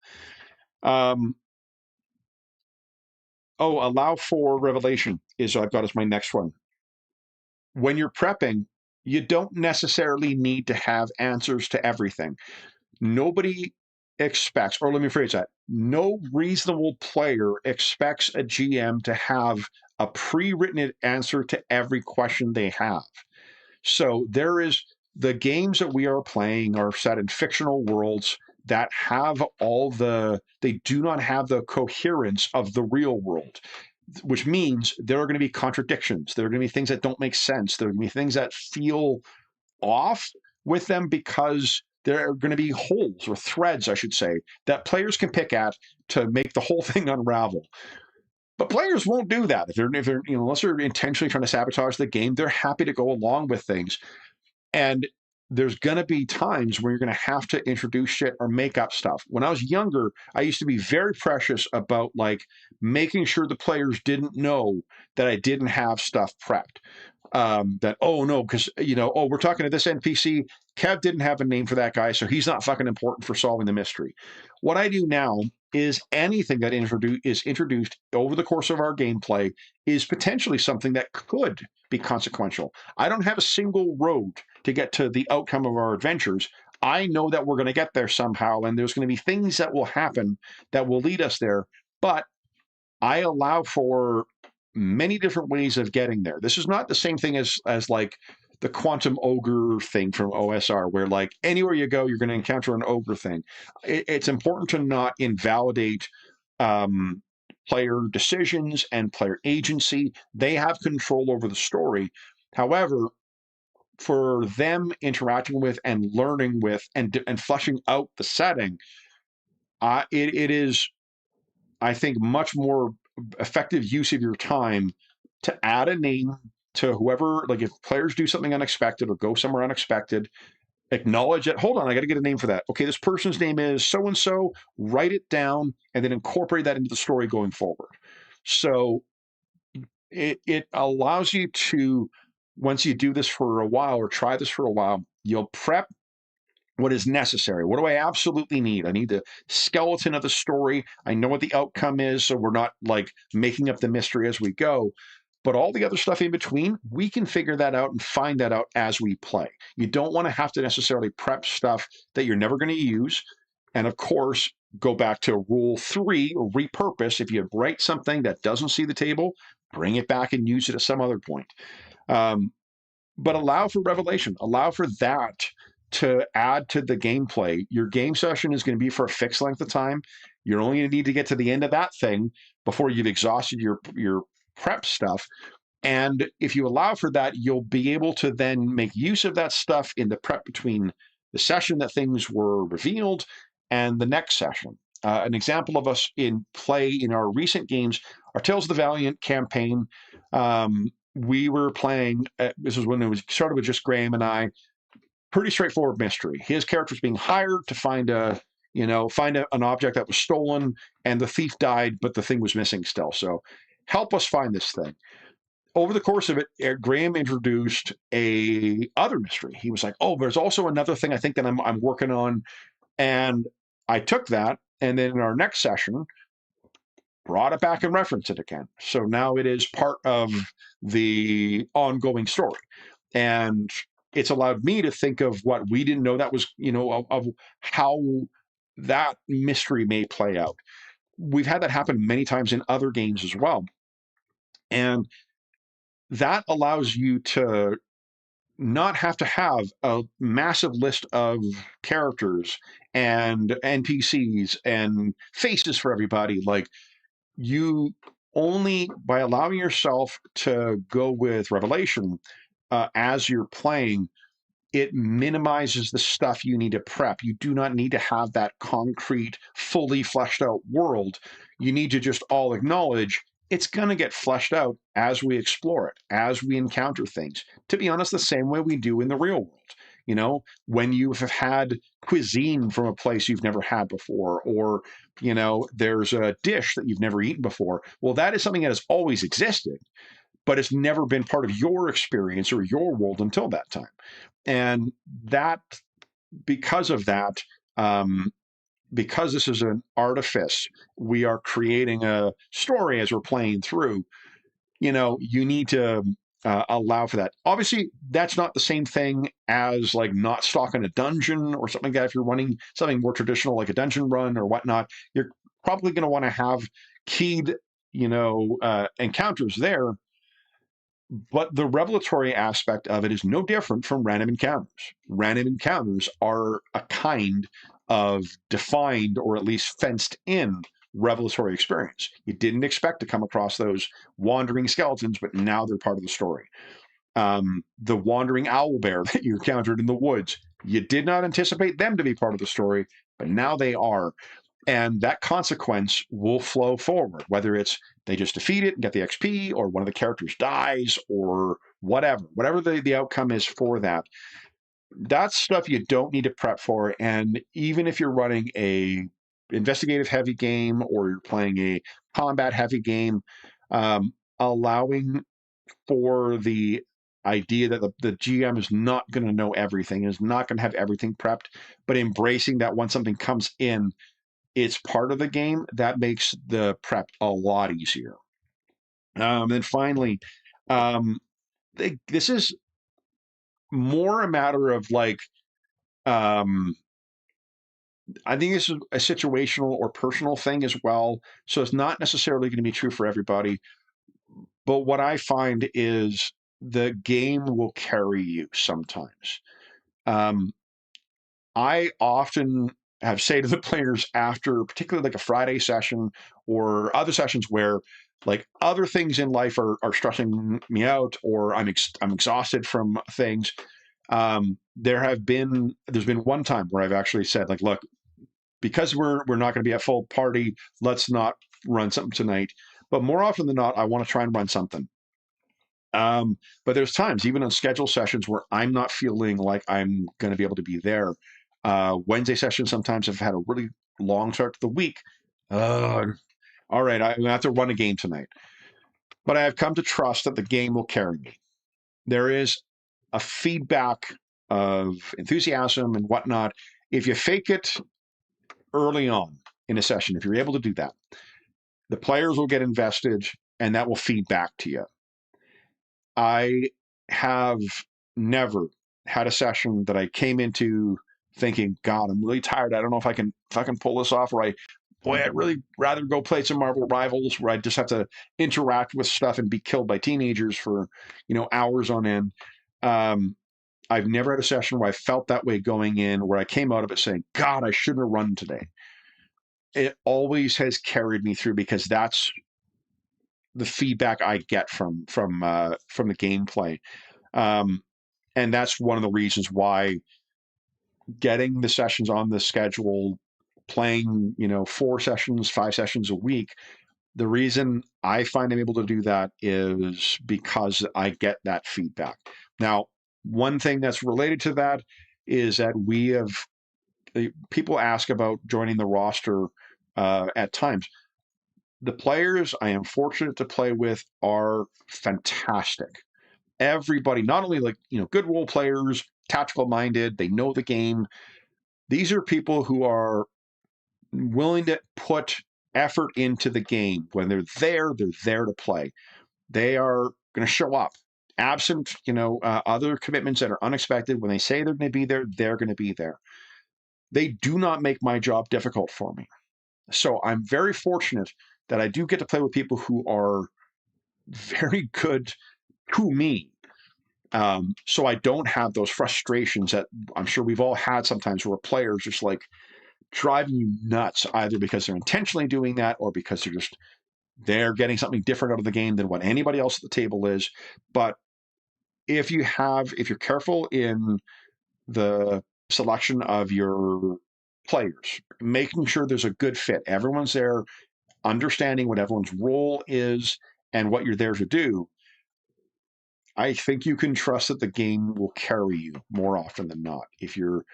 Allow for revelation I've got as my next one. When you're prepping, you don't necessarily need to have answers to everything. Nobody expects, or let me phrase that, no reasonable player expects a GM to have a pre-written answer to every question they have. So the games that we are playing are set in fictional worlds that have they do not have the coherence of the real world, which means there are going to be contradictions. There are going to be things that don't make sense. There are going to be things that feel off with them because there are going to be holes or threads, I should say, that players can pick at to make the whole thing unravel. But players won't do that. If they're unless they're intentionally trying to sabotage the game, they're happy to go along with things. And there's going to be times where you're going to have to introduce shit or make up stuff. When I was younger, I used to be very precious about making sure the players didn't know that I didn't have stuff prepped. That, oh no, because we're talking to this NPC. Kev didn't have a name for that guy, so he's not fucking important for solving the mystery. What I do now is anything that is introduced over the course of our gameplay is potentially something that could be consequential. I don't have a single road to get to the outcome of our adventures. I know that we're going to get there somehow, and there's going to be things that will happen that will lead us there, but I allow for many different ways of getting there. This is not the same thing as like the quantum ogre thing from OSR, where like anywhere you go, you're going to encounter an ogre thing. It's important to not invalidate player decisions and player agency. They have control over the story. However, for them interacting with and learning with and fleshing out the setting, it is, I think, much more effective use of your time to add a name to whoever, like if players do something unexpected or go somewhere unexpected, acknowledge it. Hold on, I got to get a name for that. Okay, this person's name is so and so. Write it down and then incorporate that into the story going forward. So it allows you to, once you do this for a while or try this for a while, you'll prep what is necessary. What do I absolutely need? I need the skeleton of the story. I know what the outcome is, so we're not like making up the mystery as we go. But all the other stuff in between, we can figure that out and find that out as we play. You don't want to have to necessarily prep stuff that you're never going to use. And of course, go back to rule 3, repurpose. If you write something that doesn't see the table, bring it back and use it at some other point. But allow for revelation. Allow for that to add to the gameplay. Your game session is going to be for a fixed length of time. You're only going to need to get to the end of that thing before you've exhausted your prep stuff. And if you allow for that, you'll be able to then make use of that stuff in the prep between the session that things were revealed and the next session. An example of us in play in our recent games, our Tales of the Valiant campaign, we were playing, this was when it was started with just Graham and I, pretty straightforward mystery. His character was being hired to find an object that was stolen, and the thief died, but the thing was missing still. So help us find this thing. Over the course of it, Graham introduced a other mystery. He was like, "Oh, there's also another thing I think that I'm working on," and I took that, and then in our next session, brought it back and referenced it again. So now it is part of the ongoing story, and it's allowed me to think of what we didn't know that was, of how that mystery may play out. We've had that happen many times in other games as well. And that allows you to not have to have a massive list of characters and NPCs and faces for everybody. Like, you only, by allowing yourself to go with revelation as you're playing, it minimizes the stuff you need to prep. You do not need to have that concrete, fully fleshed out world. You need to just all acknowledge it's going to get fleshed out as we explore it, as we encounter things. To be honest, the same way we do in the real world. When you have had cuisine from a place you've never had before, or, there's a dish that you've never eaten before. Well, that is something that has always existed, but it's never been part of your experience or your world until that time. And that, because of that, because this is an artifice, we are creating a story as we're playing through. You need to allow for that. Obviously, that's not the same thing as like not stocking a dungeon or something like that. If you're running something more traditional like a dungeon run or whatnot, you're probably going to want to have keyed, encounters there. But the revelatory aspect of it is no different from random encounters. Random encounters are a kind of defined or at least fenced in revelatory experience. You didn't expect to come across those wandering skeletons, but now they're part of the story. The wandering owl bear that you encountered in the woods, you did not anticipate them to be part of the story, but now they are. And that consequence will flow forward, whether it's they just defeat it and get the XP, or one of the characters dies, or whatever the outcome is for that. That's stuff you don't need to prep for. And even if you're running a investigative heavy game or you're playing a combat heavy game, allowing for the idea that the GM is not going to know everything, is not going to have everything prepped, but embracing that when something comes in, it's part of the game, that makes the prep a lot easier. And finally, um, this is more a matter of like, um, I think this is a situational or personal thing as well. So it's not necessarily going to be true for everybody. But what I find is the game will carry you sometimes. Um, I often have say to the players after, particularly like a Friday session or other sessions where like other things in life are stressing me out, or I'm exhausted from things. There's been one time where I've actually said like, look, because we're not going to be at full party, let's not run something tonight. But more often than not, I want to try and run something. But there's times, even on scheduled sessions, where I'm not feeling like I'm going to be able to be there. Wednesday sessions sometimes have had a really long start to the week. All right, I'm going to have to run a game tonight. But I have come to trust that the game will carry me. There is a feedback of enthusiasm and whatnot. If you fake it early on in a session, if you're able to do that, the players will get invested and that will feed back to you. I have never had a session that I came into thinking, God, I'm really tired. I don't know if I can pull this off, or I'd really rather go play some Marvel Rivals where I just have to interact with stuff and be killed by teenagers for, hours on end. I've never had a session where I felt that way going in, where I came out of it saying, God, I shouldn't have run today. It always has carried me through because that's the feedback I get from the gameplay. And that's one of the reasons why getting the sessions on the schedule, playing, 4 sessions, 5 sessions a week, the reason I find I'm able to do that is because I get that feedback. Now, one thing that's related to that is that people ask about joining the roster at times. The players I am fortunate to play with are fantastic. Everybody, not only good role players, tactical minded, they know the game. These are people who are willing to put effort into the game. When they're there to play. They are going to show up. Absent, other commitments that are unexpected, when they say they're going to be there, they're going to be there. They do not make my job difficult for me. So I'm very fortunate that I do get to play with people who are very good to me. So I don't have those frustrations that I'm sure we've all had sometimes, where players just like driving you nuts, either because they're intentionally doing that or because they're getting something different out of the game than what anybody else at the table is. But if you're careful in the selection of your players, making sure there's a good fit, everyone's there understanding what everyone's role is and what you're there to do, I think you can trust that the game will carry you more often than not. If you're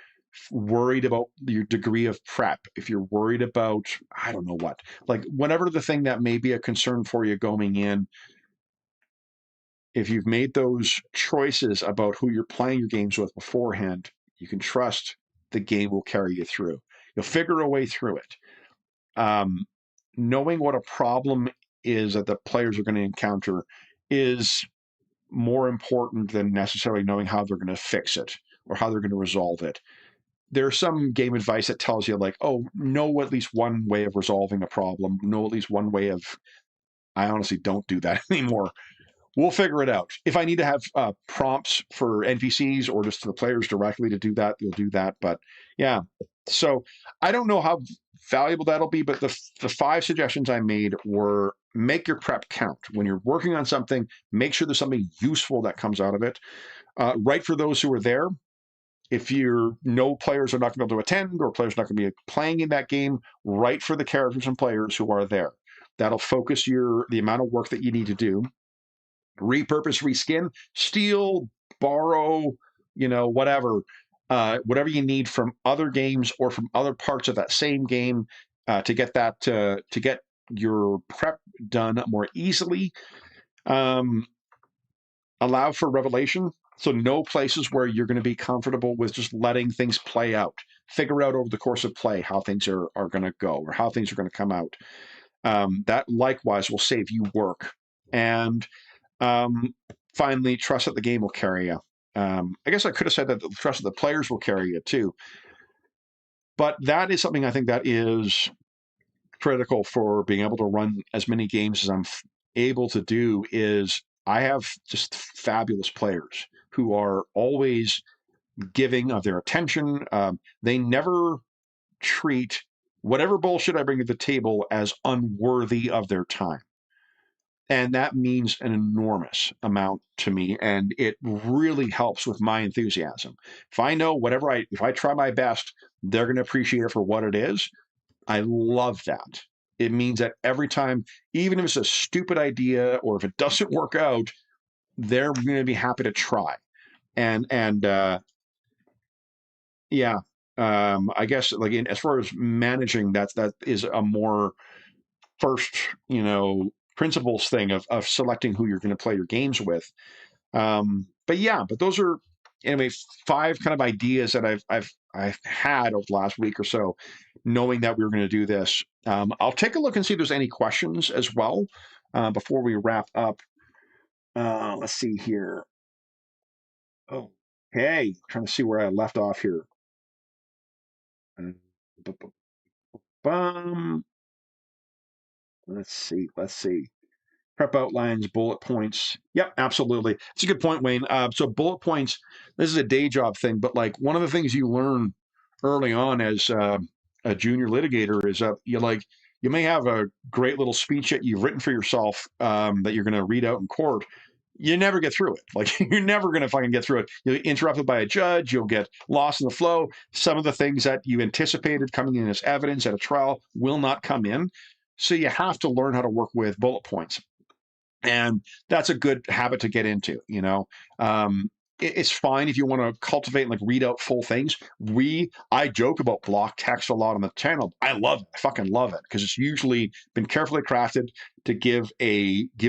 worried about your degree of prep, if you're worried about, I don't know what, like whatever the thing that may be a concern for you going in, if you've made those choices about who you're playing your games with beforehand, you can trust the game will carry you through. You'll figure a way through it. Knowing what a problem is that the players are going to encounter is more important than necessarily knowing how they're going to fix it or how they're going to resolve it. There's some game advice that tells you like, oh, know at least one way of resolving a problem. Know at least one way of, I honestly don't do that anymore. We'll figure it out. If I need to have prompts for NPCs or just to the players directly to do that, we'll do that. But yeah, so I don't know how valuable that'll be, but the 5 suggestions I made were: make your prep count. When you're working on something, make sure there's something useful that comes out of it. Write for those who are there. If players are not going to be able to attend, or players are not going to be playing in that game, write for the characters and players who are there. That'll focus the amount of work that you need to do. Repurpose, reskin, steal, borrow, whatever you need from other games or from other parts of that same game to get your prep done more easily. Allow for revelation. So know places where you're going to be comfortable with just letting things play out. figure out over the course of play how things are going to go or how things are going to come out. That likewise will save you work. And finally, trust that the game will carry you. I guess I could have said that the trust that the players will carry you too. But that is something I think that is critical for being able to run as many games as I'm able to do. Is I have just fabulous players who are always giving of their attention. They never treat whatever bullshit I bring to the table as unworthy of their time. And that means an enormous amount to me, and it really helps with my enthusiasm. If I know if I try my best, they're going to appreciate it for what it is. I love that. It means that every time, even if it's a stupid idea or if it doesn't work out, they're going to be happy to try. Yeah, I guess like as far as managing, that is a more first, principles thing of selecting who you're going to play your games with. But those are anyway 5 kind of ideas that I've had over the last week or so, knowing that we were going to do this. I'll take a look and see if there's any questions as well before we wrap up. Let's see here. Okay, trying to see where I left off here. Let's see. Prep outlines, bullet points. Yep, absolutely. It's a good point, Wayne. So bullet points, this is a day job thing, but like one of the things you learn early on as a junior litigator is you may have a great little speech that you've written for yourself that you're going to read out in court. You never get through it. Like you're never going to fucking get through it. You'll get interrupted by a judge. You'll get lost in the flow. Some of the things that you anticipated coming in as evidence at a trial will not come in. So you have to learn how to work with bullet points. And that's a good habit to get into, it's fine if you want to cultivate and like read out full things. I joke about block text a lot on the channel. I fucking love it because it's usually been carefully crafted to give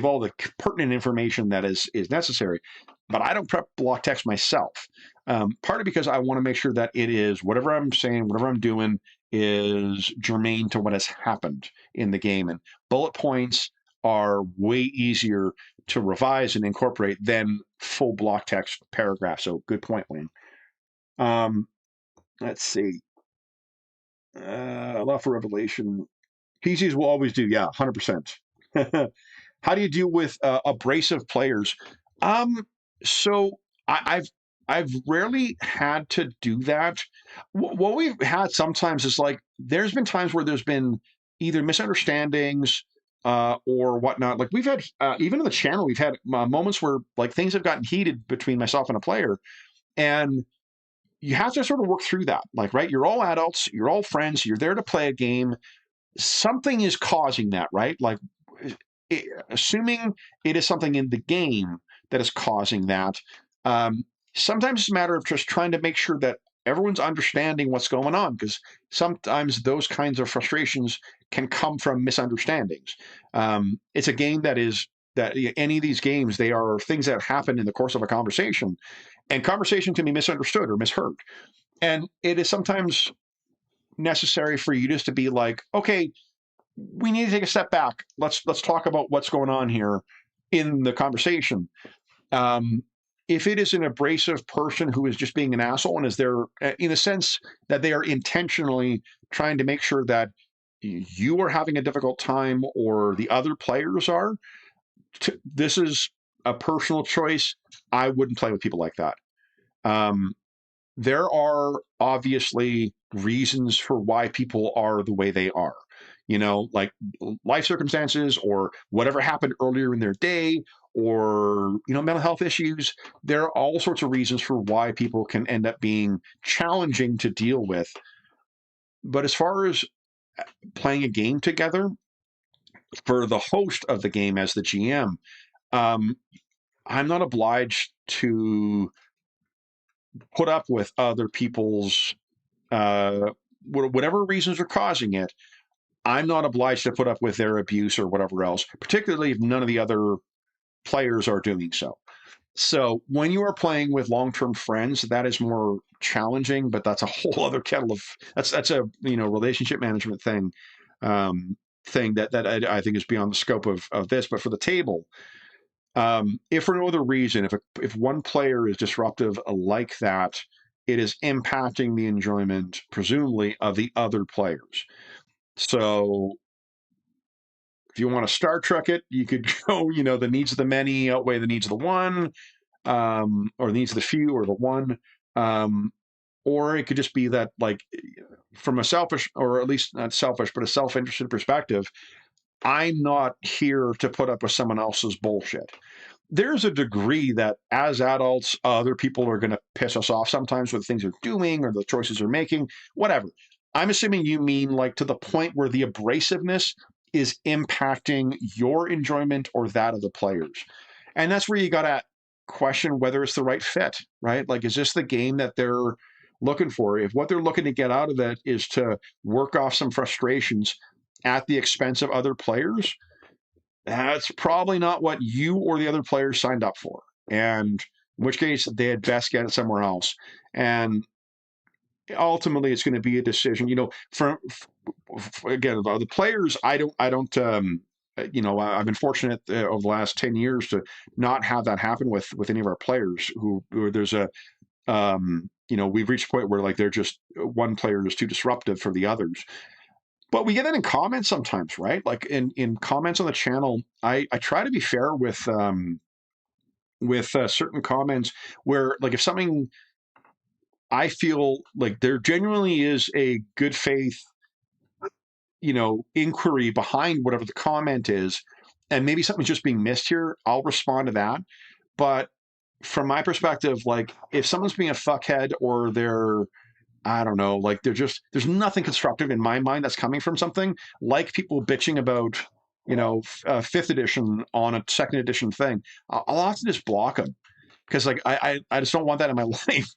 all the pertinent information that is necessary. But I don't prep block text myself. Partly because I want to make sure that it is whatever I'm saying, whatever I'm doing is germane to what has happened in the game. And bullet points are way easier to revise and incorporate than full block text paragraphs. So good point, Wayne. Let's see. Allow for revelation. PCs will always do, 100%. How do you deal with abrasive players? So I've rarely had to do that. What we've had sometimes is like there's been times where there's been either misunderstandings or whatnot. Like we've had, even on the channel, we've had moments where like things have gotten heated between myself and a player, and you have to sort of work through that. Like, right, you're all adults, you're all friends, you're there to play a game. Something is causing that, right? Like, assuming it is something in the game that is causing that. Sometimes it's a matter of just trying to make sure that everyone's understanding what's going on, because sometimes those kinds of frustrations can come from misunderstandings. It's a game that any of these games, they are things that happen in the course of a conversation, and conversation can be misunderstood or misheard. And it is sometimes necessary for you just to be like, okay, we need to take a step back. Let's talk about what's going on here in the conversation. If it is an abrasive person who is just being an asshole and is there in a sense that they are intentionally trying to make sure that you are having a difficult time or the other players are, this is a personal choice. I wouldn't play with people like that. There are obviously reasons for why people are the way they are, like life circumstances or whatever happened earlier in their day, or mental health issues. There are all sorts of reasons for why people can end up being challenging to deal with. But as far as playing a game together, for the host of the game as the GM, I'm not obliged to put up with other people's whatever reasons are causing it. I'm not obliged to put up with their abuse or whatever else, particularly if none of the other players are doing so. So when you are playing with long-term friends, that is more challenging, but that's a whole other kettle of that's a relationship management um, thing that I think is beyond the scope of this. But for the table, if for no other reason, if one player is disruptive like that, it is impacting the enjoyment, presumably, of the other players. So if you want to Star Trek it, you could go, the needs of the many outweigh the needs of the one, or the needs of the few or the one. Or it could just be that, like, from a selfish, or at least not selfish, but a self-interested perspective, I'm not here to put up with someone else's bullshit. There's a degree that as adults, other people are going to piss us off sometimes with things they're doing or the choices they're making, whatever. I'm assuming you mean like to the point where the abrasiveness is impacting your enjoyment or that of the players. And that's where you got to question whether it's the right fit, right? Like, is this the game that they're looking for? If what they're looking to get out of it is to work off some frustrations at the expense of other players, that's probably not what you or the other players signed up for. And in which case, they had best get it somewhere else. And ultimately, it's going to be a decision. Again, the players, I don't. I've been fortunate over the last 10 years to not have that happen with any of our players who there's we've reached a point where, like, they're just one player is too disruptive for the others. But we get that in comments sometimes, right? Like in comments on the channel, I try to be fair with certain comments where, like, if something, I feel like there genuinely is a good faith, inquiry behind whatever the comment is, and maybe something's just being missed here, I'll respond to that. But from my perspective, like, if someone's being a fuckhead or they're, I don't know, like, there's nothing constructive in my mind that's coming from something, like people bitching about, fifth edition on a second edition thing. I'll often just block them because, like, I just don't want that in my life.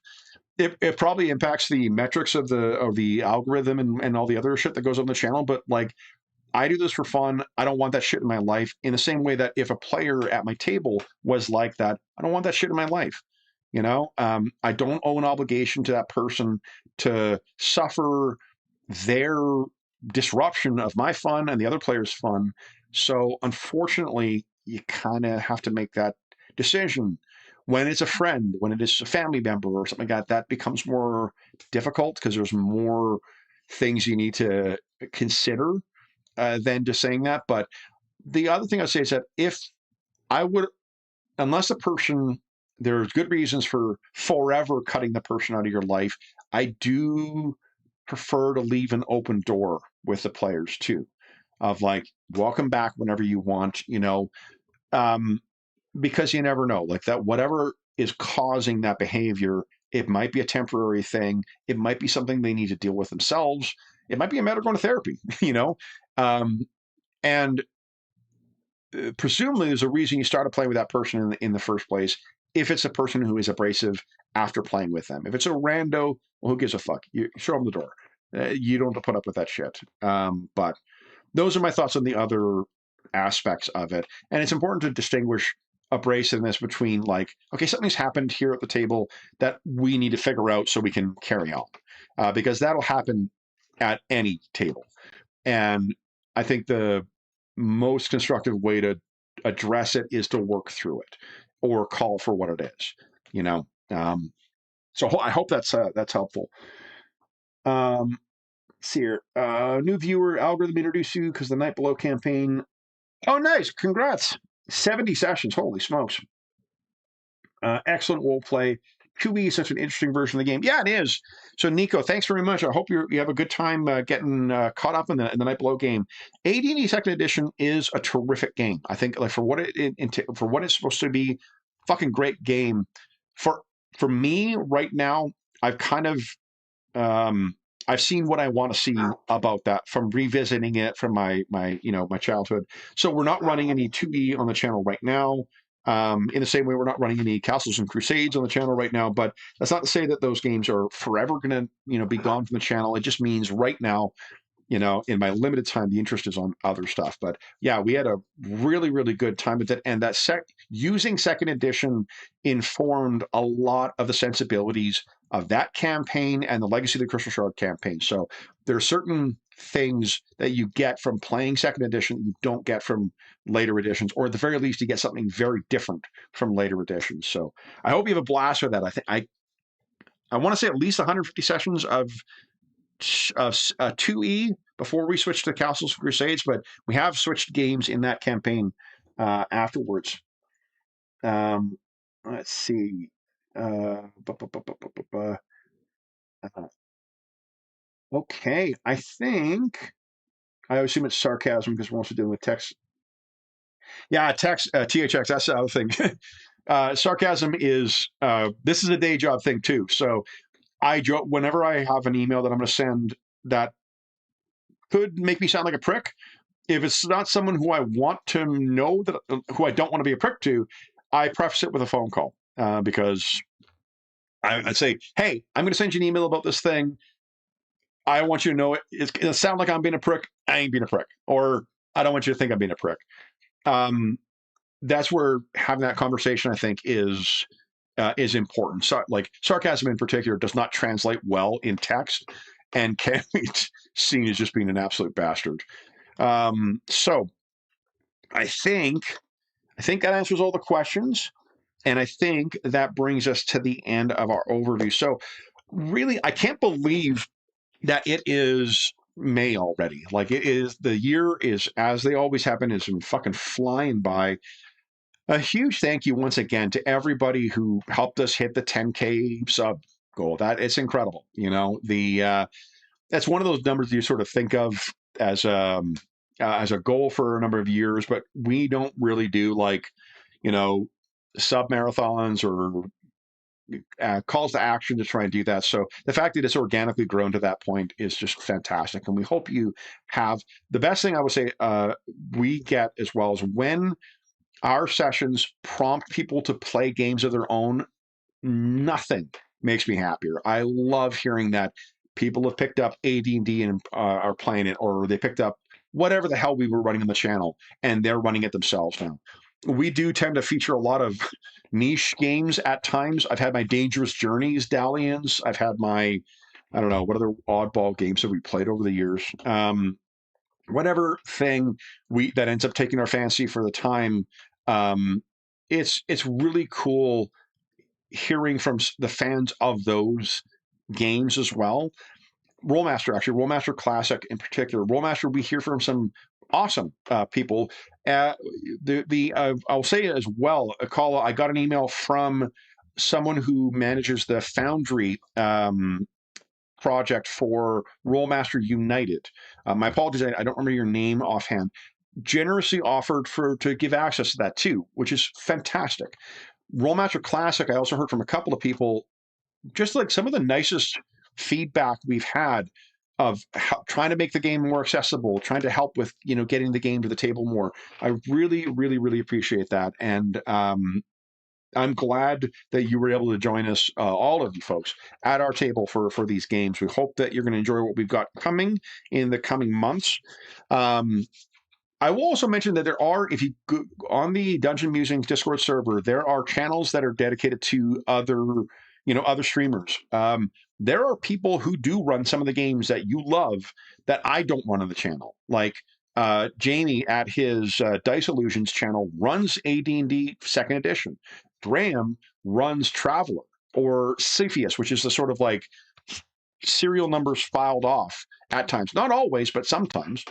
It probably impacts the metrics of the algorithm and all the other shit that goes on the channel, but, like, I do this for fun. I don't want that shit in my life. In the same way that if a player at my table was like that, I don't want that shit in my life. I don't owe an obligation to that person to suffer their disruption of my fun and the other player's fun. So unfortunately, you kind of have to make that decision. When it's a friend, when it is a family member or something like that, that becomes more difficult because there's more things you need to consider than just saying that. But the other thing I'd say is that if I would, unless a person, there's good reasons for forever cutting the person out of your life, I do prefer to leave an open door with the players too, of, like, welcome back whenever you want, because you never know, like, that whatever is causing that behavior, it might be a temporary thing. It might be something they need to deal with themselves. It might be a matter of going to therapy, and presumably there's a reason you started playing with that person in the first place, if it's a person who is abrasive after playing with them. If it's a rando, well, who gives a fuck? You show them the door. You don't have to put up with that shit. But those are my thoughts on the other aspects of it. And it's important to distinguish abrasiveness between, like, okay, something's happened here at the table that we need to figure out so we can carry on. Because that'll happen at any table. And I think the most constructive way to address it is to work through it or call for what it is, so I hope that's helpful. See here, new viewer algorithm introduced you because the Night Below campaign. Oh, nice, congrats. 70 sessions, holy smokes. Excellent role play. 2E is such an interesting version of the game. Yeah, it is. So, Nico, thanks very much. I hope you have a good time getting caught up in the Night Below game. AD&D Second Edition is a terrific game. I think, like, for what it's supposed to be, fucking great game. For me right now, I've kind of I've seen what I want to see about that from revisiting it from my childhood. So we're not running any 2E on the channel right now. In the same way, we're not running any Castles and Crusades on the channel right now, but that's not to say that those games are forever going to, be gone from the channel. It just means right now, in my limited time, the interest is on other stuff. But yeah, we had a really, really good time with it. And that using second edition informed a lot of the sensibilities of that campaign and the Legacy of the Crystal Shard campaign. So there are certain things that you get from playing second edition you don't get from later editions, or at the very least, you get something very different from later editions. So I hope you have a blast with that. I think I want to say at least 150 sessions of 2E before we switched to Castles and Crusades, but we have switched games in that campaign afterwards. Let's see. Okay, I think I assume it's sarcasm because we're also dealing with text. Yeah, text, THX, that's the other thing. Sarcasm is, this is a day job thing too. So whenever I have an email that I'm going to send that could make me sound like a prick, if it's not someone who I want to know, that who I don't want to be a prick to, I preface it with a phone call because I'd say, hey, I'm going to send you an email about this thing. I want you to know it's going to sound like I'm being a prick. I ain't being a prick. Or I don't want you to think I'm being a prick. That's where having that conversation, I think, is important. So, like sarcasm in particular does not translate well in text and can be seen as just being an absolute bastard. So I think that answers all the questions. And I think that brings us to the end of our overview. So really, I can't believe that it is May already. Like the year is, as they always happen, is fucking flying by. A huge thank you once again to everybody who helped us hit the 10K sub goal. It's incredible. That's one of those numbers you sort of think of as a goal for a number of years, but we don't really do sub marathons or calls to action to try and do that. So the fact that it's organically grown to that point is just fantastic. And we hope you have the best thing I would say we get as well as when our sessions prompt people to play games of their own. Nothing makes me happier. I love hearing that people have picked up AD&D and are playing it, or they picked up whatever the hell we were running on the channel and they're running it themselves now. We do tend to feature a lot of niche games at times. I've had my Dangerous Journeys dalliance. I've had my, I don't know, what other oddball games have we played over the years? Whatever thing that ends up taking our fancy for the time. It's really cool hearing from the fans of those games as well. Rollmaster Classic in particular. Rollmaster, we hear from some awesome people. I'll say as well, I got an email from someone who manages the Foundry project for Rollmaster United. My apologies, I don't remember your name offhand. Generously offered to give access to that too, which is fantastic. Rollmaster Classic, I also heard from a couple of people, just like some of the nicest feedback we've had of trying to make the game more accessible, trying to help with getting the game to the table more. I really, really, really appreciate that, and I'm glad that you were able to join us, all of you folks, at our table for these games. We hope that you're going to enjoy what we've got coming in the coming months. I will also mention that there are, if you go on the Dungeon Musings Discord server, there are channels that are dedicated to other streamers. There are people who do run some of the games that you love that I don't run on the channel. Like Jamie at his Dice Illusions channel runs AD&D 2nd edition. Graham runs Traveler, or Cepheus, which is the sort of like serial numbers filed off at times. Not always, but sometimes.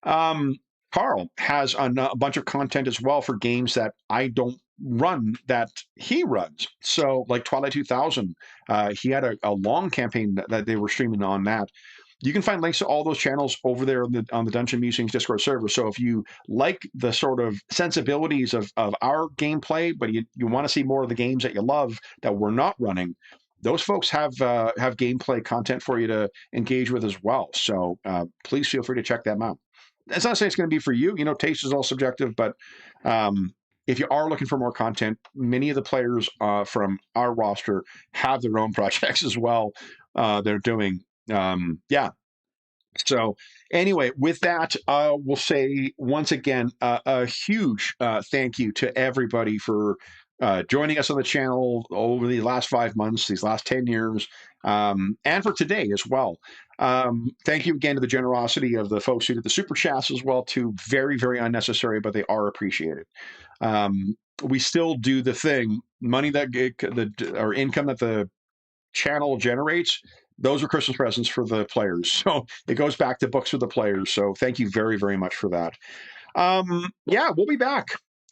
Carl has a bunch of content as well for games that I don't run that he runs. So like Twilight 2000, he had a long campaign that they were streaming on that. You can find links to all those channels over there on the Dungeon Musings Discord server. So if you like the sort of sensibilities of our gameplay, but you want to see more of the games that you love that we're not running, those folks have gameplay content for you to engage with as well. So please feel free to check them out. That's not to say it's going to be for you. Taste is all subjective, but if you are looking for more content, many of the players from our roster have their own projects as well they're doing. Yeah. So anyway, with that, we'll say once again a huge thank you to everybody for joining us on the channel over the last 5 months, these last 10 years, and for today as well. Thank you again to the generosity of the folks who did the super chats as well, too. Very, very unnecessary, but they are appreciated. We still do the thing, money or income that the channel generates. Those are Christmas presents for the players. So it goes back to books for the players. So thank you very, very much for that. Yeah, we'll be back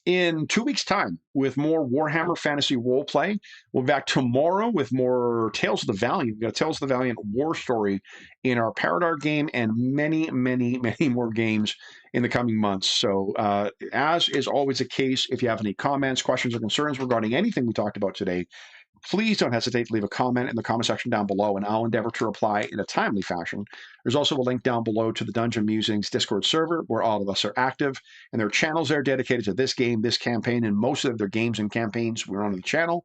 in 2 weeks' time with more Warhammer Fantasy Roleplay. We'll be back tomorrow with more Tales of the Valiant. We've got a Tales of the Valiant war story in our Paradar game and many, many, many more games in the coming months. So as is always the case, if you have any comments, questions, or concerns regarding anything we talked about today, please don't hesitate to leave a comment in the comment section down below, and I'll endeavor to reply in a timely fashion. There's also a link down below to the Dungeon Musings Discord server, where all of us are active, and there are channels there dedicated to this game, this campaign, and most of their games and campaigns we're on the channel.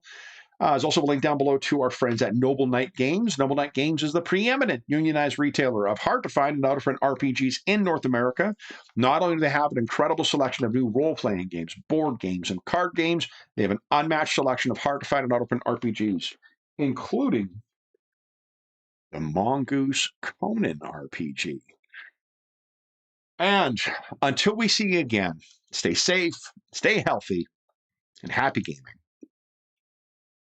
There's also a link down below to our friends at Noble Knight Games. Noble Knight Games is the preeminent unionized retailer of hard-to-find and out-of-print RPGs in North America. Not only do they have an incredible selection of new role-playing games, board games, and card games, they have an unmatched selection of hard-to-find and out-of-print RPGs, including the Mongoose Conan RPG. And until we see you again, stay safe, stay healthy, and happy gaming.